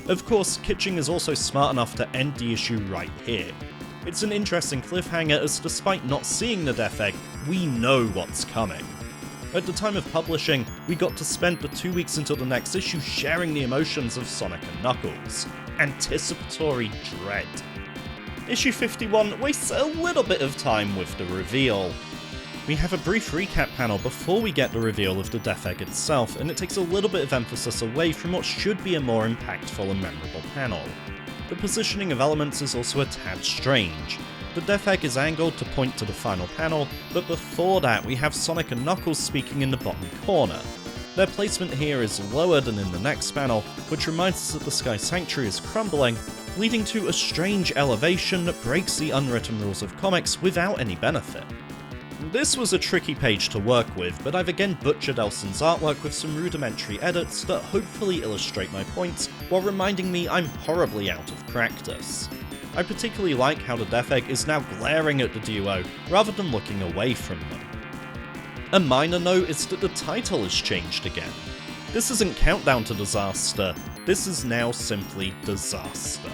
Of course, Kitching is also smart enough to end the issue right here. It's an interesting cliffhanger as despite not seeing the Death Egg, we know what's coming. At the time of publishing, we got to spend the 2 weeks until the next issue sharing the emotions of Sonic and Knuckles. Anticipatory dread. Issue 51 wastes a little bit of time with the reveal. We have a brief recap panel before we get the reveal of the Death Egg itself, and it takes a little bit of emphasis away from what should be a more impactful and memorable panel. The positioning of elements is also a tad strange. The Death Egg is angled to point to the final panel, but before that we have Sonic and Knuckles speaking in the bottom corner. Their placement here is lower than in the next panel, which reminds us that the Sky Sanctuary is crumbling, leading to a strange elevation that breaks the unwritten rules of comics without any benefit. This was a tricky page to work with, but I've again butchered Elston's artwork with some rudimentary edits that hopefully illustrate my points, while reminding me I'm horribly out of practice. I particularly like how the Death Egg is now glaring at the duo, rather than looking away from them. A minor note is that the title has changed again. This isn't Countdown to Disaster, this is now simply Disaster.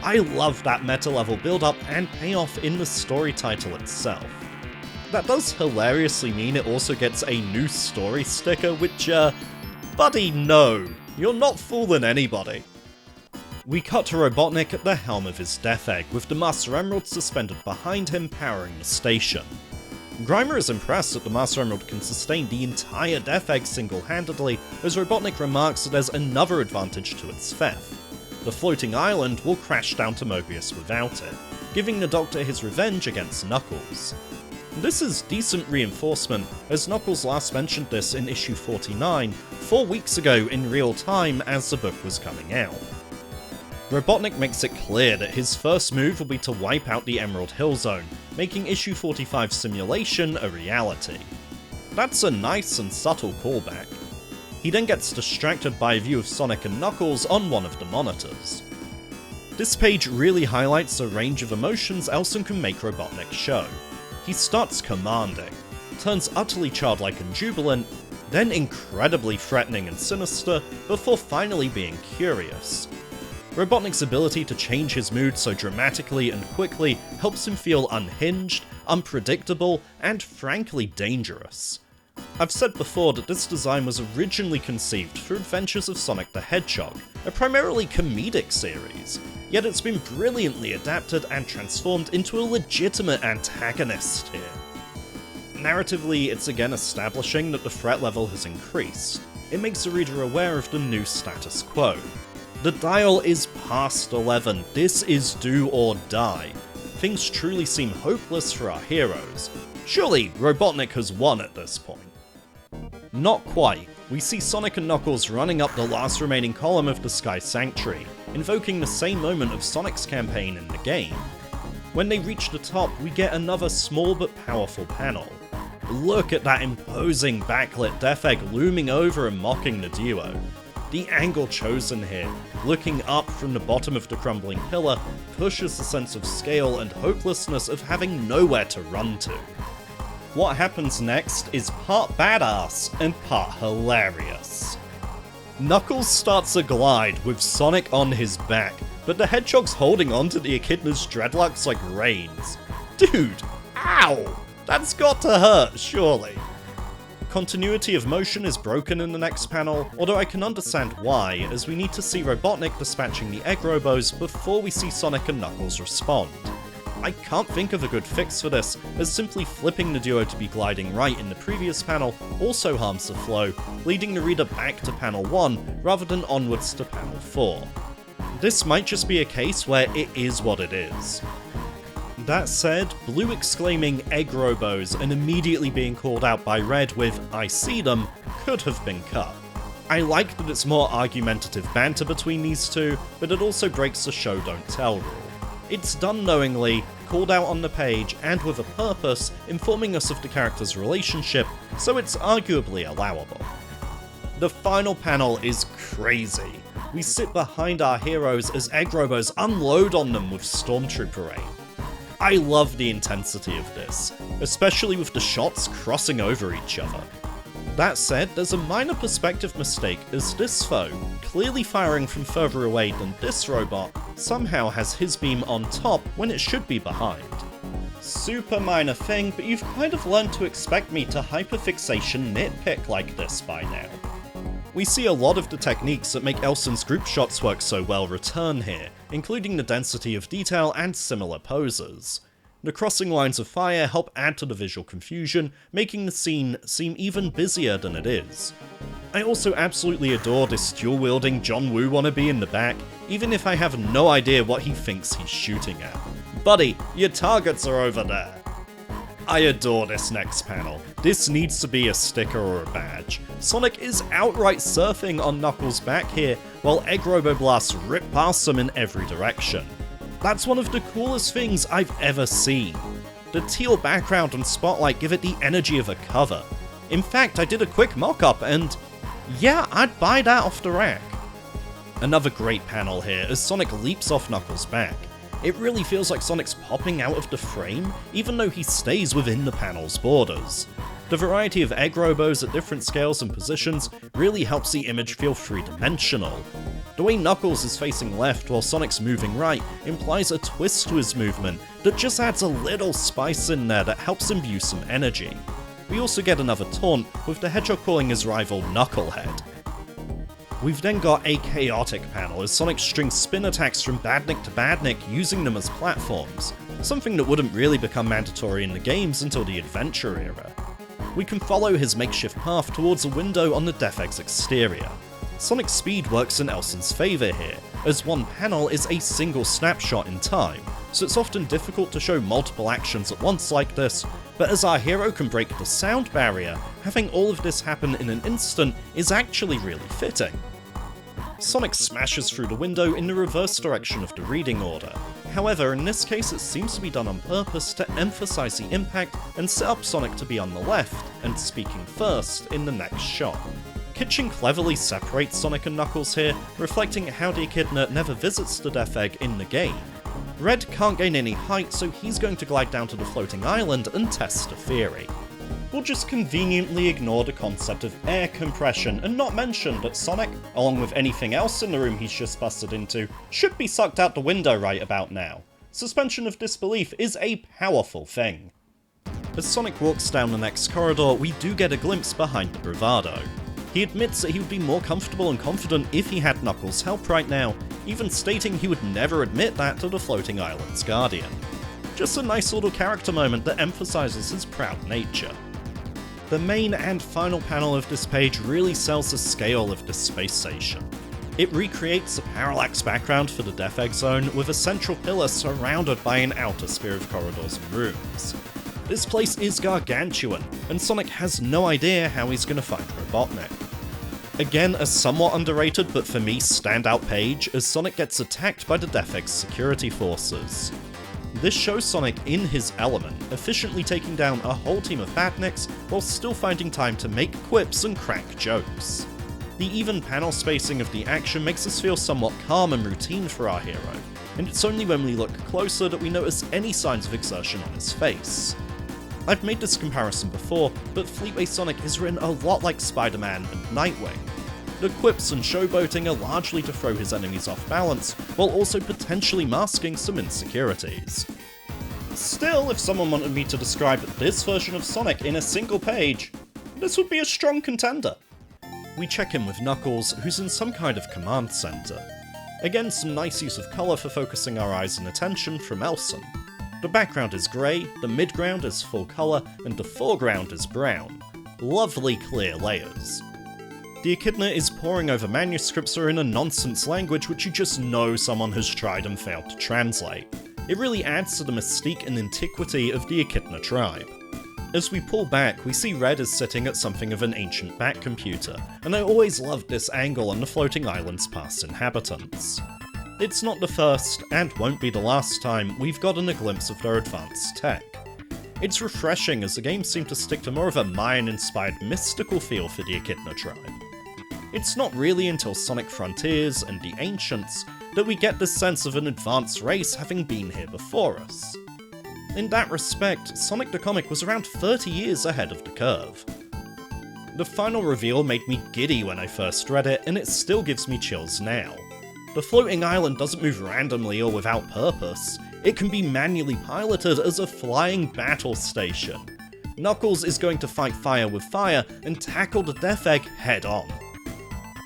I love that meta level build up and payoff in the story title itself. That does hilariously mean it also gets a new story sticker, which, buddy, no, you're not fooling anybody. We cut to Robotnik at the helm of his Death Egg, with the Master Emerald suspended behind him powering the station. Grimer is impressed that the Master Emerald can sustain the entire Death Egg single-handedly, as Robotnik remarks that there's another advantage to its theft. The floating island will crash down to Mobius without it, giving the Doctor his revenge against Knuckles. This is decent reinforcement, as Knuckles last mentioned this in issue 49, 4 weeks ago in real time as the book was coming out. Robotnik makes it clear that his first move will be to wipe out the Emerald Hill Zone, making issue 45's simulation a reality. That's a nice and subtle callback. He then gets distracted by a view of Sonic and Knuckles on one of the monitors. This page really highlights the range of emotions Elson can make Robotnik show. He starts commanding, turns utterly childlike and jubilant, then incredibly threatening and sinister, before finally being curious. Robotnik's ability to change his mood so dramatically and quickly helps him feel unhinged, unpredictable, and frankly dangerous. I've said before that this design was originally conceived for Adventures of Sonic the Hedgehog, a primarily comedic series, yet it's been brilliantly adapted and transformed into a legitimate antagonist here. Narratively, it's again establishing that the threat level has increased. It makes the reader aware of the new status quo. The dial is past 11, this is do or die. Things truly seem hopeless for our heroes. Surely, Robotnik has won at this point. Not quite. We see Sonic and Knuckles running up the last remaining column of the Sky Sanctuary, invoking the same moment of Sonic's campaign in the game. When they reach the top, we get another small but powerful panel. Look at that imposing backlit Death Egg looming over and mocking the duo. The angle chosen here, looking up from the bottom of the crumbling pillar, pushes the sense of scale and hopelessness of having nowhere to run to. What happens next is part badass and part hilarious. Knuckles starts a glide with Sonic on his back, but the Hedgehog's holding onto the echidna's dreadlocks like reins. Dude, ow! That's got to hurt, surely. Continuity of motion is broken in the next panel, although I can understand why, as we need to see Robotnik dispatching the Egg Robos before we see Sonic and Knuckles respond. I can't think of a good fix for this, as simply flipping the duo to be gliding right in the previous panel also harms the flow, leading the reader back to panel 1 rather than onwards to panel 4. This might just be a case where it is what it is. That said, Blue exclaiming Egg Robos and immediately being called out by Red with I see them could have been cut. I like that it's more argumentative banter between these two, but it also breaks the show don't tell rule. It's done knowingly, called out on the page, and with a purpose, informing us of the characters' relationship, so it's arguably allowable. The final panel is crazy. We sit behind our heroes as Egg Robos unload on them with Stormtrooper aim. I love the intensity of this, especially with the shots crossing over each other. That said, there's a minor perspective mistake as this foe, clearly firing from further away than this robot, somehow has his beam on top when it should be behind. Super minor thing, but you've kind of learned to expect me to hyperfixation nitpick like this by now. We see a lot of the techniques that make Elson's group shots work so well return here, including the density of detail and similar poses. The crossing lines of fire help add to the visual confusion, making the scene seem even busier than it is. I also absolutely adore this dual-wielding John Woo wannabe in the back, even if I have no idea what he thinks he's shooting at. Buddy, your targets are over there. I adore this next panel. This needs to be a sticker or a badge. Sonic is outright surfing on Knuckles' back here, while Egg Robo Blasts rip past them in every direction. That's one of the coolest things I've ever seen. The teal background and spotlight give it the energy of a cover. In fact, I did a quick mock-up and yeah, I'd buy that off the rack. Another great panel here as Sonic leaps off Knuckles' back. It really feels like Sonic's popping out of the frame, even though he stays within the panel's borders. The variety of Egg Robos at different scales and positions really helps the image feel three-dimensional. The way Knuckles is facing left while Sonic's moving right implies a twist to his movement that just adds a little spice in there that helps imbue some energy. We also get another taunt, with the Hedgehog calling his rival Knucklehead. We've then got a chaotic panel as Sonic strings spin attacks from Badnik to Badnik, using them as platforms, something that wouldn't really become mandatory in the games until the Adventure era. We can follow his makeshift path towards a window on the Death Egg's exterior. Sonic's speed works in Elson's favour here, as one panel is a single snapshot in time, so it's often difficult to show multiple actions at once like this, but as our hero can break the sound barrier, having all of this happen in an instant is actually really fitting. Sonic smashes through the window in the reverse direction of the reading order. However, in this case it seems to be done on purpose to emphasize the impact and set up Sonic to be on the left, and speaking first in the next shot. Kitchen cleverly separates Sonic and Knuckles here, reflecting how the echidna never visits the Death Egg in the game. Red can't gain any height, so he's going to glide down to the floating island and test the theory. We'll just conveniently ignore the concept of air compression and not mention that Sonic, along with anything else in the room he's just busted into, should be sucked out the window right about now. Suspension of disbelief is a powerful thing. As Sonic walks down the next corridor, we do get a glimpse behind the bravado. He admits that he would be more comfortable and confident if he had Knuckles' help right now, even stating he would never admit that to the floating island's guardian. Just a nice little character moment that emphasizes his proud nature. The main and final panel of this page really sells the scale of this space station. It recreates the parallax background for the Death Egg Zone with a central pillar surrounded by an outer sphere of corridors and rooms. This place is gargantuan, and Sonic has no idea how he's going to find Robotnik. Again, a somewhat underrated but for me standout page as Sonic gets attacked by the Death Egg's security forces. This shows Sonic in his element, efficiently taking down a whole team of badniks while still finding time to make quips and crack jokes. The even panel spacing of the action makes us feel somewhat calm and routine for our hero, and it's only when we look closer that we notice any signs of exertion on his face. I've made this comparison before, but Fleetway Sonic is written a lot like Spider-Man and Nightwing. The quips and showboating are largely to throw his enemies off balance, while also potentially masking some insecurities. Still, if someone wanted me to describe this version of Sonic in a single page, this would be a strong contender. We check in with Knuckles, who's in some kind of command center. Again, some nice use of colour for focusing our eyes and attention from Elson. The background is grey, the midground is full colour, and the foreground is brown. Lovely clear layers. The echidna is poring over manuscripts that are in a nonsense language which you just know someone has tried and failed to translate. It really adds to the mystique and antiquity of the echidna tribe. As we pull back, we see Red is sitting at something of an ancient bat computer, and I always loved this angle on the floating island's past inhabitants. It's not the first, and won't be the last time, we've gotten a glimpse of their advanced tech. It's refreshing as the game seemed to stick to more of a Mayan-inspired mystical feel for the echidna tribe. It's not really until Sonic Frontiers and the Ancients that we get this sense of an advanced race having been here before us. In that respect, Sonic the Comic was around 30 years ahead of the curve. The final reveal made me giddy when I first read it, and it still gives me chills now. The floating island doesn't move randomly or without purpose. It can be manually piloted as a flying battle station. Knuckles is going to fight fire with fire and tackle the Death Egg head on.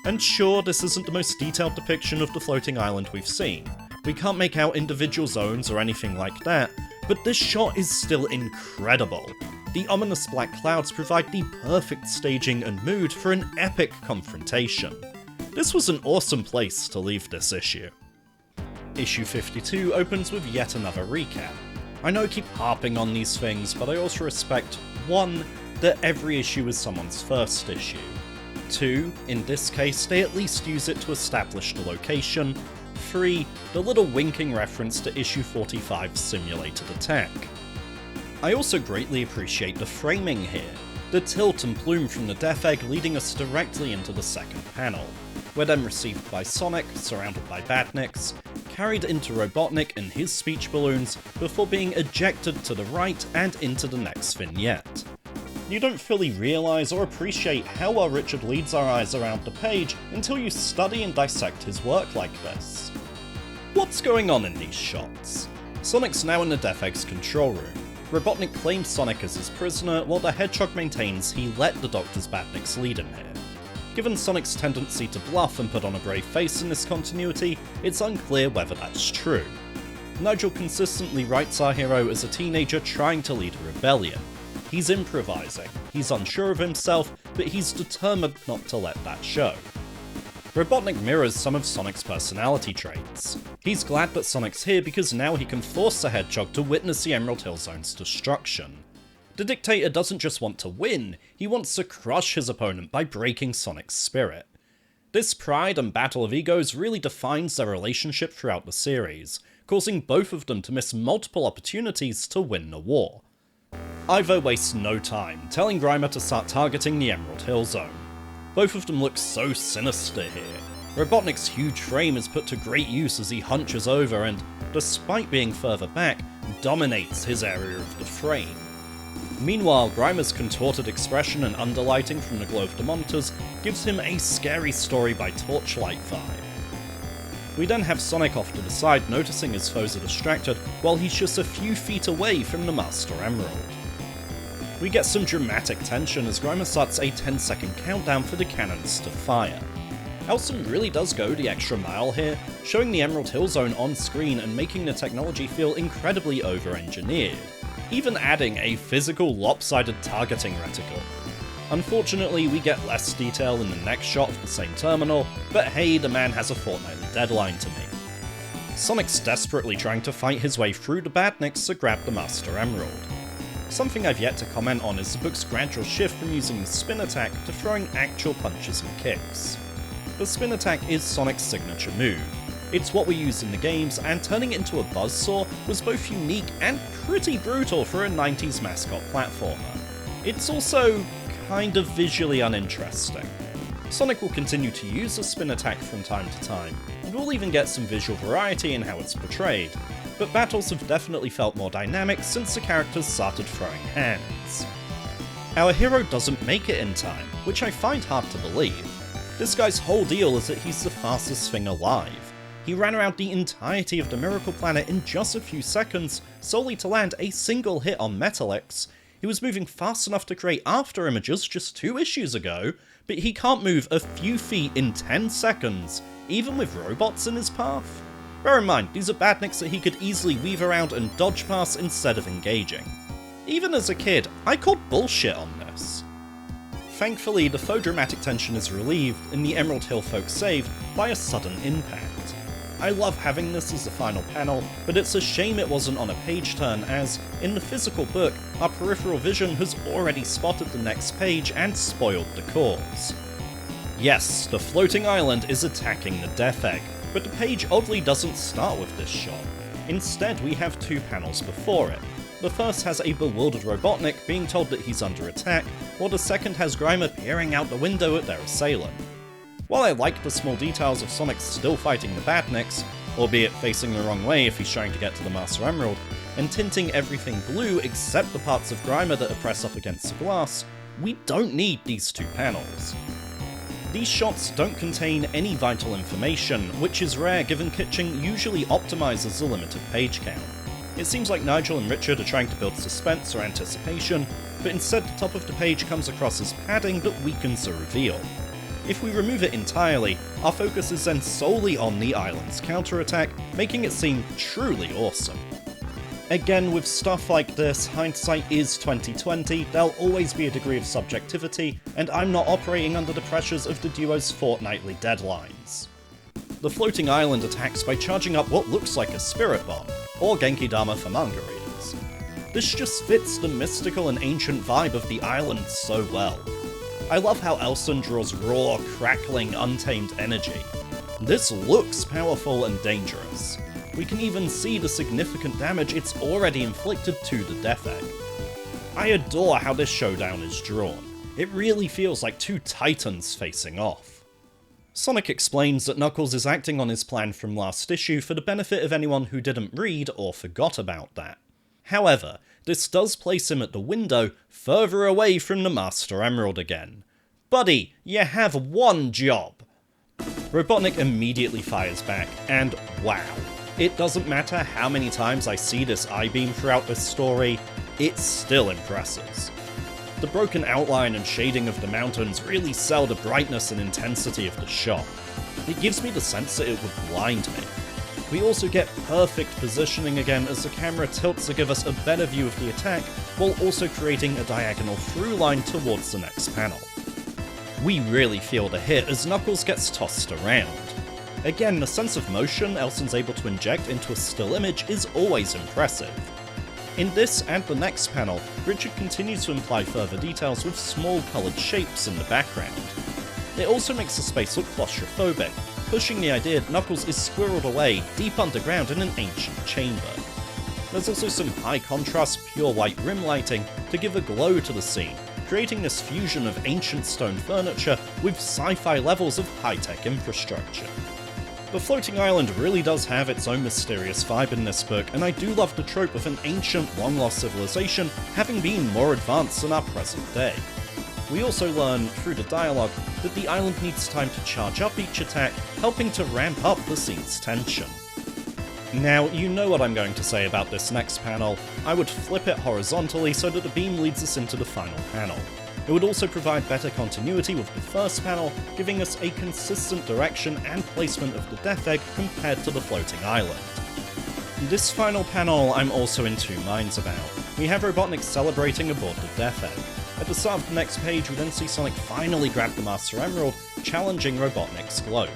And sure, this isn't the most detailed depiction of the floating island we've seen. We can't make out individual zones or anything like that, but this shot is still incredible. The ominous black clouds provide the perfect staging and mood for an epic confrontation. This was an awesome place to leave this issue. Issue 52 opens with yet another recap. I know I keep harping on these things, but I also respect 1. That every issue is someone's first issue. 2. In this case, they at least use it to establish the location. 3. The little winking reference to issue 45's simulated attack. I also greatly appreciate the framing here. The tilt and plume from the Death Egg leading us directly into the second panel. We're then received by Sonic, surrounded by badniks, carried into Robotnik and his speech balloons, before being ejected to the right and into the next vignette. You don't fully realise or appreciate how well Richard leads our eyes around the page until you study and dissect his work like this. What's going on in these shots? Sonic's now in the Death Egg's control room. Robotnik claims Sonic as his prisoner, while the Hedgehog maintains he let the Doctor's Badniks lead him here. Given Sonic's tendency to bluff and put on a brave face in this continuity, it's unclear whether that's true. Nigel consistently writes our hero as a teenager trying to lead a rebellion. He's improvising, he's unsure of himself, but he's determined not to let that show. Robotnik mirrors some of Sonic's personality traits. He's glad that Sonic's here because now he can force the Hedgehog to witness the Emerald Hill Zone's destruction. The Dictator doesn't just want to win, he wants to crush his opponent by breaking Sonic's spirit. This pride and battle of egos really defines their relationship throughout the series, causing both of them to miss multiple opportunities to win the war. Ivo wastes no time, telling Grimer to start targeting the Emerald Hill Zone. Both of them look so sinister here. Robotnik's huge frame is put to great use as he hunches over and, despite being further back, dominates his area of the frame. Meanwhile, Grimer's contorted expression and underlighting from the glow of the monitors gives him a scary story by Torchlight vibe. We then have Sonic off to the side noticing his foes are distracted while he's just a few feet away from the Master Emerald. We get some dramatic tension as Grimer starts a 10-second countdown for the cannons to fire. Elson really does go the extra mile here, showing the Emerald Hill Zone on screen and making the technology feel incredibly over-engineered, even adding a physical lopsided targeting reticle. Unfortunately, we get less detail in the next shot of the same terminal, but hey, the man has a fortnightly deadline to meet. Sonic's desperately trying to fight his way through the Badniks to grab the Master Emerald. Something I've yet to comment on is the book's gradual shift from using the spin attack to throwing actual punches and kicks. The spin attack is Sonic's signature move. It's what we use in the games, and turning it into a buzzsaw was both unique and pretty brutal for a 90s mascot platformer. It's also kind of visually uninteresting. Sonic will continue to use the spin attack from time to time, and we'll even get some visual variety in how it's portrayed, but battles have definitely felt more dynamic since the characters started throwing hands. Our hero doesn't make it in time, which I find hard to believe. This guy's whole deal is that he's the fastest thing alive. He ran around the entirety of the Miracle Planet in just a few seconds, solely to land a single hit on Metallix. He was moving fast enough to create after images just 2 issues ago, but he can't move a few feet in 10 seconds, even with robots in his path. Bear in mind, these are Badniks that he could easily weave around and dodge past instead of engaging. Even as a kid, I called bullshit on this. Thankfully, the faux dramatic tension is relieved and the Emerald Hill folk saved by a sudden impact. I love having this as the final panel, but it's a shame it wasn't on a page turn as, in the physical book, our peripheral vision has already spotted the next page and spoiled the cause. Yes, the floating island is attacking the Death Egg, but the page oddly doesn't start with this shot. Instead, we have 2 panels before it. The first has a bewildered Robotnik being told that he's under attack, while the second has Grimer peering out the window at their assailant. While I like the small details of Sonic still fighting the Badniks, albeit facing the wrong way if he's trying to get to the Master Emerald, and tinting everything blue except the parts of Grimer that are pressed up against the glass, we don't need these 2 panels. These shots don't contain any vital information, which is rare given Kitching usually optimizes the limited page count. It seems like Nigel and Richard are trying to build suspense or anticipation, but instead the top of the page comes across as padding that weakens the reveal. If we remove it entirely, our focus is then solely on the island's counterattack, making it seem truly awesome. Again, with stuff like this, hindsight is 2020, there'll always be a degree of subjectivity, and I'm not operating under the pressures of the duo's fortnightly deadlines. The floating island attacks by charging up what looks like a spirit bomb, or Genki Dama for manga readers. This just fits the mystical and ancient vibe of the island so well. I love how Elson draws raw, crackling, untamed energy. This looks powerful and dangerous. We can even see the significant damage it's already inflicted to the Death Egg. I adore how this showdown is drawn. It really feels like 2 titans facing off. Sonic explains that Knuckles is acting on his plan from last issue for the benefit of anyone who didn't read or forgot about that. However, This does place him at the window, further away from the Master Emerald again. Buddy, you have one job! Robotnik immediately fires back, and wow. It doesn't matter how many times I see this I-beam throughout this story, it still impresses. The broken outline and shading of the mountains really sell the brightness and intensity of the shot. It gives me the sense that it would blind me. We also get perfect positioning again as the camera tilts to give us a better view of the attack, while also creating a diagonal through line towards the next panel. We really feel the hit as Knuckles gets tossed around. Again, the sense of motion Elson's able to inject into a still image is always impressive. In this and the next panel, Richard continues to imply further details with small coloured shapes in the background. It also makes the space look claustrophobic, pushing the idea that Knuckles is squirreled away deep underground in an ancient chamber. There's also some high contrast pure white rim lighting to give a glow to the scene, creating this fusion of ancient stone furniture with sci-fi levels of high-tech infrastructure. The floating island really does have its own mysterious vibe in this book, and I do love the trope of an ancient, long-lost civilization having been more advanced than our present day. We also learn, through the dialogue, that the island needs time to charge up each attack, helping to ramp up the scene's tension. Now, you know what I'm going to say about this next panel. I would flip it horizontally so that the beam leads us into the final panel. It would also provide better continuity with the first panel, giving us a consistent direction and placement of the Death Egg compared to the floating island. This final panel I'm also in two minds about. We have Robotnik celebrating aboard the Death Egg. At the start of the next page, we then see Sonic finally grab the Master Emerald, challenging Robotnik's globe.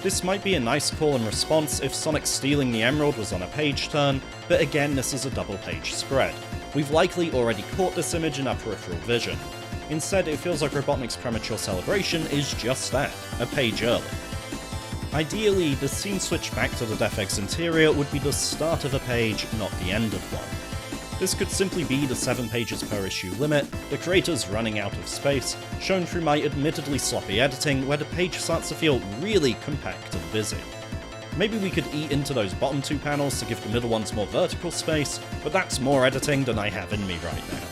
This might be a nice call and response if Sonic stealing the Emerald was on a page turn, but again this is a double page spread. We've likely already caught this image in our peripheral vision. Instead, it feels like Robotnik's premature celebration is just that, a page early. Ideally, the scene switch back to the Death Egg's interior would be the start of a page, not the end of one. This could simply be the 7 pages per issue limit, the creators running out of space, shown through my admittedly sloppy editing where the page starts to feel really compact and busy. Maybe we could eat into those bottom 2 panels to give the middle ones more vertical space, but that's more editing than I have in me right now.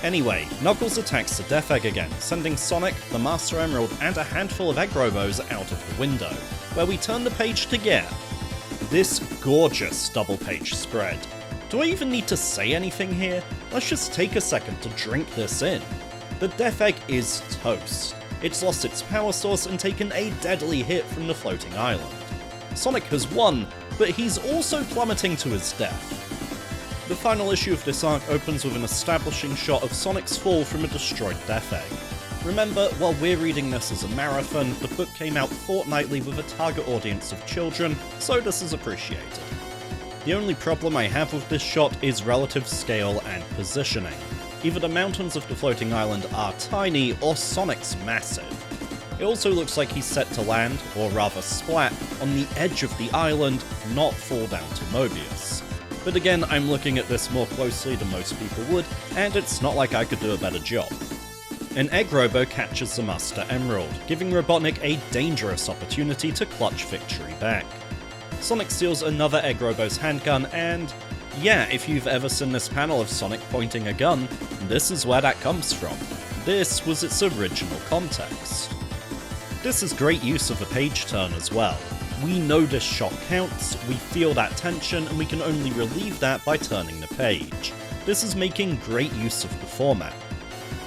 Anyway, Knuckles attacks the Death Egg again, sending Sonic, the Master Emerald, and a handful of Egg Robos out of the window, where we turn the page to get this gorgeous double page spread. Do I even need to say anything here? Let's just take a second to drink this in. The Death Egg is toast. It's lost its power source and taken a deadly hit from the floating island. Sonic has won, but he's also plummeting to his death. The final issue of this arc opens with an establishing shot of Sonic's fall from a destroyed Death Egg. Remember, while we're reading this as a marathon, the book came out fortnightly with a target audience of children, so this is appreciated. The only problem I have with this shot is relative scale and positioning. Either the mountains of the floating island are tiny, or Sonic's massive. It also looks like he's set to land, or rather splat, on the edge of the island, not fall down to Mobius. But again, I'm looking at this more closely than most people would, and it's not like I could do a better job. An Egg Robo catches the Master Emerald, giving Robotnik a dangerous opportunity to clutch victory back. Sonic steals another Egg Robo's handgun, and yeah, if you've ever seen this panel of Sonic pointing a gun, this is where that comes from. This was its original context. This is great use of a page turn as well. We know this shot counts, we feel that tension, and we can only relieve that by turning the page. This is making great use of the format.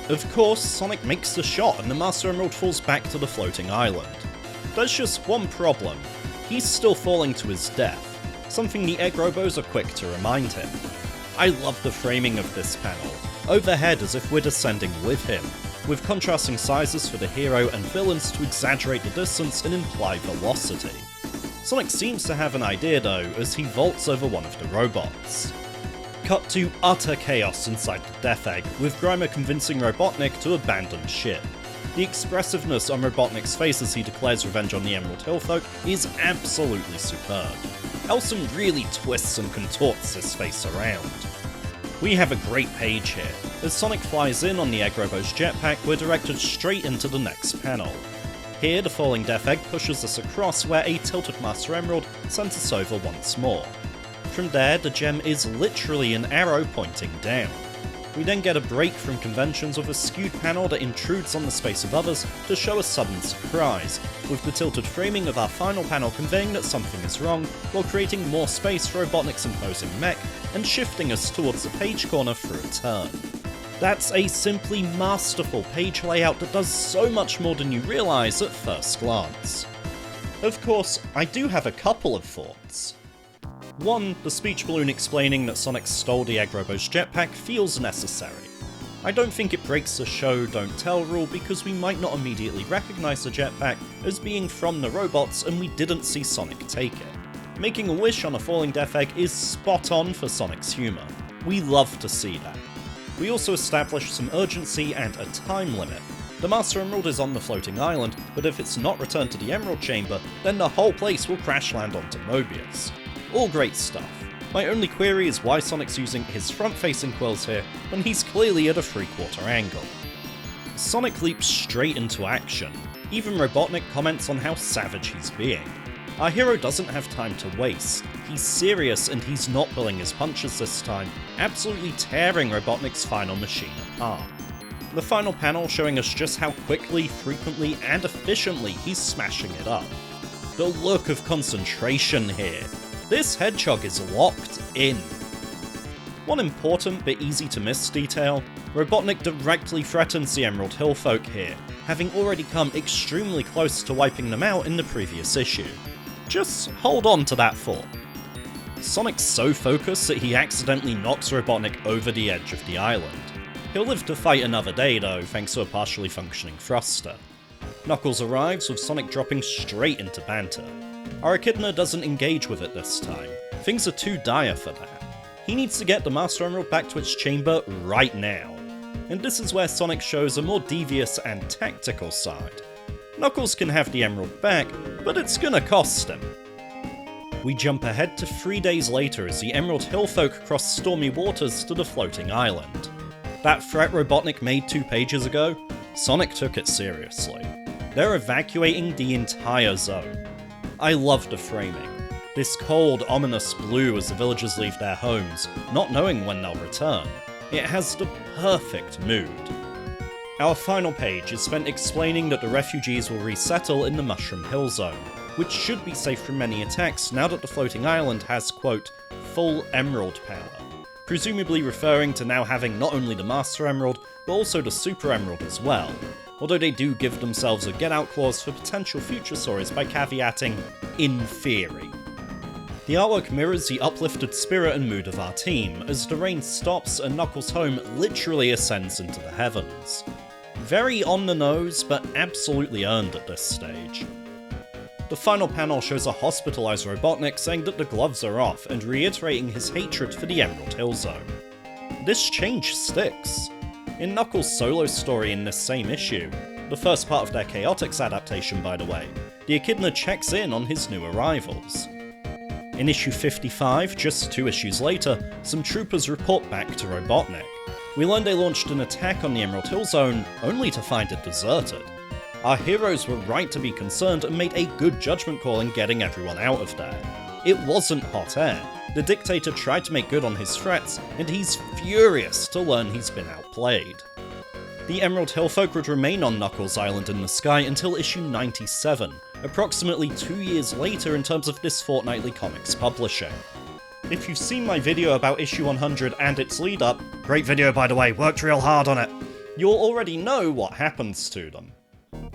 Of course, Sonic makes the shot and the Master Emerald falls back to the floating island. There's just one problem. He's still falling to his death, something the Egg Robos are quick to remind him. I love the framing of this panel, overhead as if we're descending with him, with contrasting sizes for the hero and villains to exaggerate the distance and imply velocity. Sonic seems to have an idea though, as he vaults over one of the robots. Cut to utter chaos inside the Death Egg, with Grimer convincing Robotnik to abandon ship. The expressiveness on Robotnik's face as he declares revenge on the Emerald Hill folk is absolutely superb. Elson really twists and contorts his face around. We have a great page here. As Sonic flies in on the Egg Robo's jetpack, we're directed straight into the next panel. Here, the falling Death Egg pushes us across where a tilted Master Emerald sends us over once more. From there, the gem is literally an arrow pointing down. We then get a break from conventions with a skewed panel that intrudes on the space of others to show a sudden surprise, with the tilted framing of our final panel conveying that something is wrong, while creating more space for Robotnik's imposing mech and shifting us towards the page corner for a turn. That's a simply masterful page layout that does so much more than you realise at first glance. Of course, I do have a couple of thoughts. One, the speech balloon explaining that Sonic stole the Egg Robo's jetpack feels necessary. I don't think it breaks the show don't tell rule because we might not immediately recognise the jetpack as being from the robots and we didn't see Sonic take it. Making a wish on a falling Death Egg is spot on for Sonic's humour. We love to see that. We also established some urgency and a time limit. The Master Emerald is on the floating island, but if it's not returned to the Emerald Chamber, then the whole place will crash land onto Mobius. All great stuff. My only query is why Sonic's using his front-facing quills here when he's clearly at a 3/4 angle. Sonic leaps straight into action. Even Robotnik comments on how savage he's being. Our hero doesn't have time to waste. He's serious and he's not pulling his punches this time, absolutely tearing Robotnik's final machine apart. The final panel showing us just how quickly, frequently, and efficiently he's smashing it up. The look of concentration here. This hedgehog is locked in. One important but easy to miss detail, Robotnik directly threatens the Emerald Hill folk here, having already come extremely close to wiping them out in the previous issue. Just hold on to that thought. Sonic's so focused that he accidentally knocks Robotnik over the edge of the island. He'll live to fight another day though, thanks to a partially functioning thruster. Knuckles arrives with Sonic dropping straight into banter. Our echidna doesn't engage with it this time. Things are too dire for that. He needs to get the Master Emerald back to its chamber right now. And this is where Sonic shows a more devious and tactical side. Knuckles can have the Emerald back, but it's gonna cost him. We jump ahead to 3 days later as the Emerald Hill folk cross stormy waters to the floating island. That threat Robotnik made 2 pages ago? Sonic took it seriously. They're evacuating the entire zone. I love the framing. This cold, ominous blue as the villagers leave their homes, not knowing when they'll return. It has the perfect mood. Our final page is spent explaining that the refugees will resettle in the Mushroom Hill Zone, which should be safe from many attacks now that the floating island has, quote, full emerald power, presumably referring to now having not only the Master Emerald, but also the Super Emerald as well, although they do give themselves a get-out clause for potential future stories by caveating, in theory. The artwork mirrors the uplifted spirit and mood of our team, as the rain stops and Knuckles' home literally ascends into the heavens. Very on the nose, but absolutely earned at this stage. The final panel shows a hospitalized Robotnik saying that the gloves are off and reiterating his hatred for the Emerald Hill Zone. This change sticks. In Knuckles' solo story in this same issue, the first part of their Chaotix adaptation by the way, the echidna checks in on his new arrivals. In issue 55, just 2 issues later, some troopers report back to Robotnik. We learn they launched an attack on the Emerald Hill Zone, only to find it deserted. Our heroes were right to be concerned and made a good judgment call in getting everyone out of there. It wasn't hot air. The dictator tried to make good on his threats, and he's furious to learn he's been outplayed. The Emerald Hill folk would remain on Knuckles Island in the sky until issue 97, approximately 2 years later in terms of this fortnightly comics publishing. If you've seen my video about issue 100 and its lead-up, great video by the way, worked real hard on it, you'll already know what happens to them.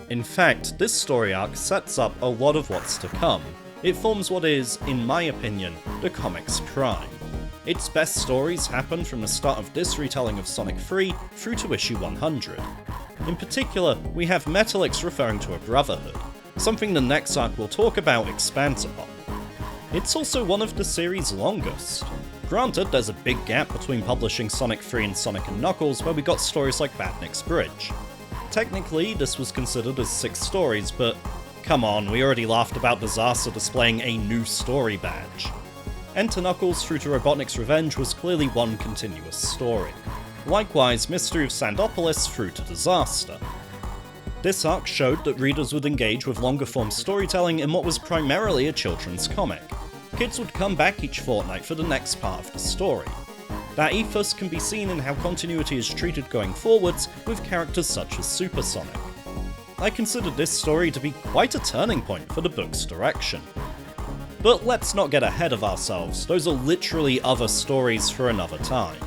In fact, this story arc sets up a lot of what's to come. It forms what is, in my opinion, the comic's prime. Its best stories happen from the start of this retelling of Sonic 3 through to issue 100. In particular, we have Metalix referring to a brotherhood, something the next arc we'll talk about expands upon. It's also one of the series' longest. Granted, there's a big gap between publishing Sonic 3 and Sonic & Knuckles where we got stories like Badnik's Bridge. Technically, this was considered as 6 stories, but come on, we already laughed about Disaster displaying a new story badge. Enter Knuckles through to Robotnik's Revenge was clearly one continuous story. Likewise, Mystery of Sandopolis through to Disaster. This arc showed that readers would engage with longer form storytelling in what was primarily a children's comic. kids would come back each fortnight for the next part of the story. That ethos can be seen in how continuity is treated going forwards with characters such as Super Sonic. I consider this story to be quite a turning point for the book's direction. But let's not get ahead of ourselves, those are literally other stories for another time.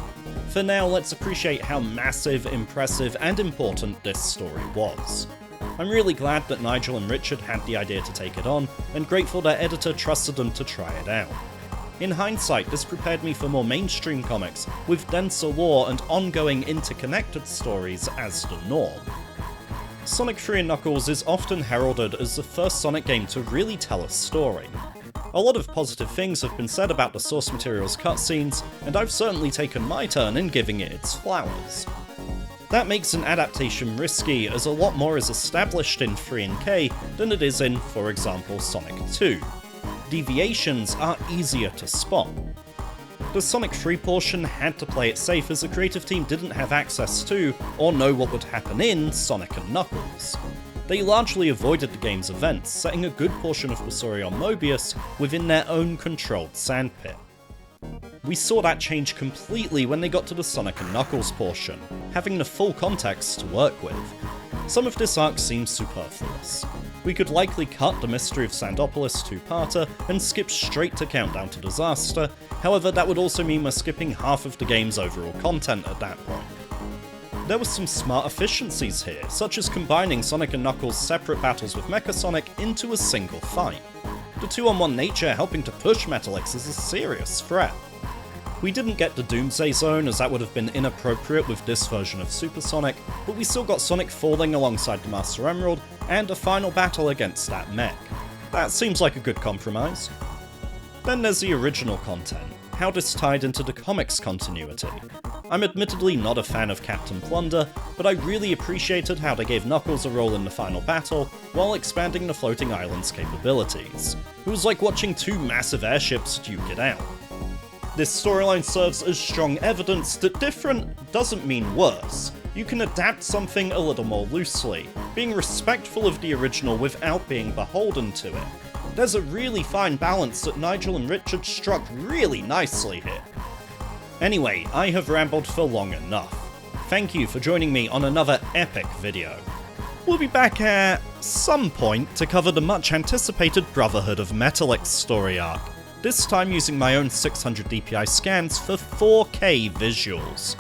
For now, let's appreciate how massive, impressive, and important this story was. I'm really glad that Nigel and Richard had the idea to take it on, and grateful their editor trusted them to try it out. In hindsight, this prepared me for more mainstream comics, with denser lore and ongoing interconnected stories as the norm. Sonic 3 & Knuckles is often heralded as the first Sonic game to really tell a story. A lot of positive things have been said about the source material's cutscenes, and I've certainly taken my turn in giving it its flowers. That makes an adaptation risky, as a lot more is established in 3 and K than it is in, for example, Sonic 2. Deviations are easier to spot. The Sonic 3 portion had to play it safe as the creative team didn't have access to, or know what would happen in, Sonic & Knuckles. They largely avoided the game's events, setting a good portion of the story on Mobius within their own controlled sandpit. We saw that change completely when they got to the Sonic & Knuckles portion, having the full context to work with. Some of this arc seems superfluous. We could likely cut the Mystery of Sandopolis two-parter and skip straight to Countdown to Disaster, however that would also mean we're skipping half of the game's overall content at that point. There were some smart efficiencies here, such as combining Sonic & Knuckles' separate battles with Mecha Sonic into a single fight. The 2-on-1 nature helping to push Metallix as a serious threat. We didn't get the Doomsday Zone, as that would have been inappropriate with this version of Super Sonic, but we still got Sonic falling alongside the Master Emerald, and a final battle against that mech. That seems like a good compromise. Then there's the original content, how this tied into the comics continuity. I'm admittedly not a fan of Captain Plunder, but I really appreciated how they gave Knuckles a role in the final battle, while expanding the floating island's capabilities. It was like watching two massive airships duke it out. This storyline serves as strong evidence that different doesn't mean worse. You can adapt something a little more loosely, being respectful of the original without being beholden to it. There's a really fine balance that Nigel and Richard struck really nicely here. Anyway, I have rambled for long enough. Thank you for joining me on another epic video. We'll be back at some point to cover the much anticipated Brotherhood of Metallix story arc, this time using my own 600 DPI scans for 4K visuals.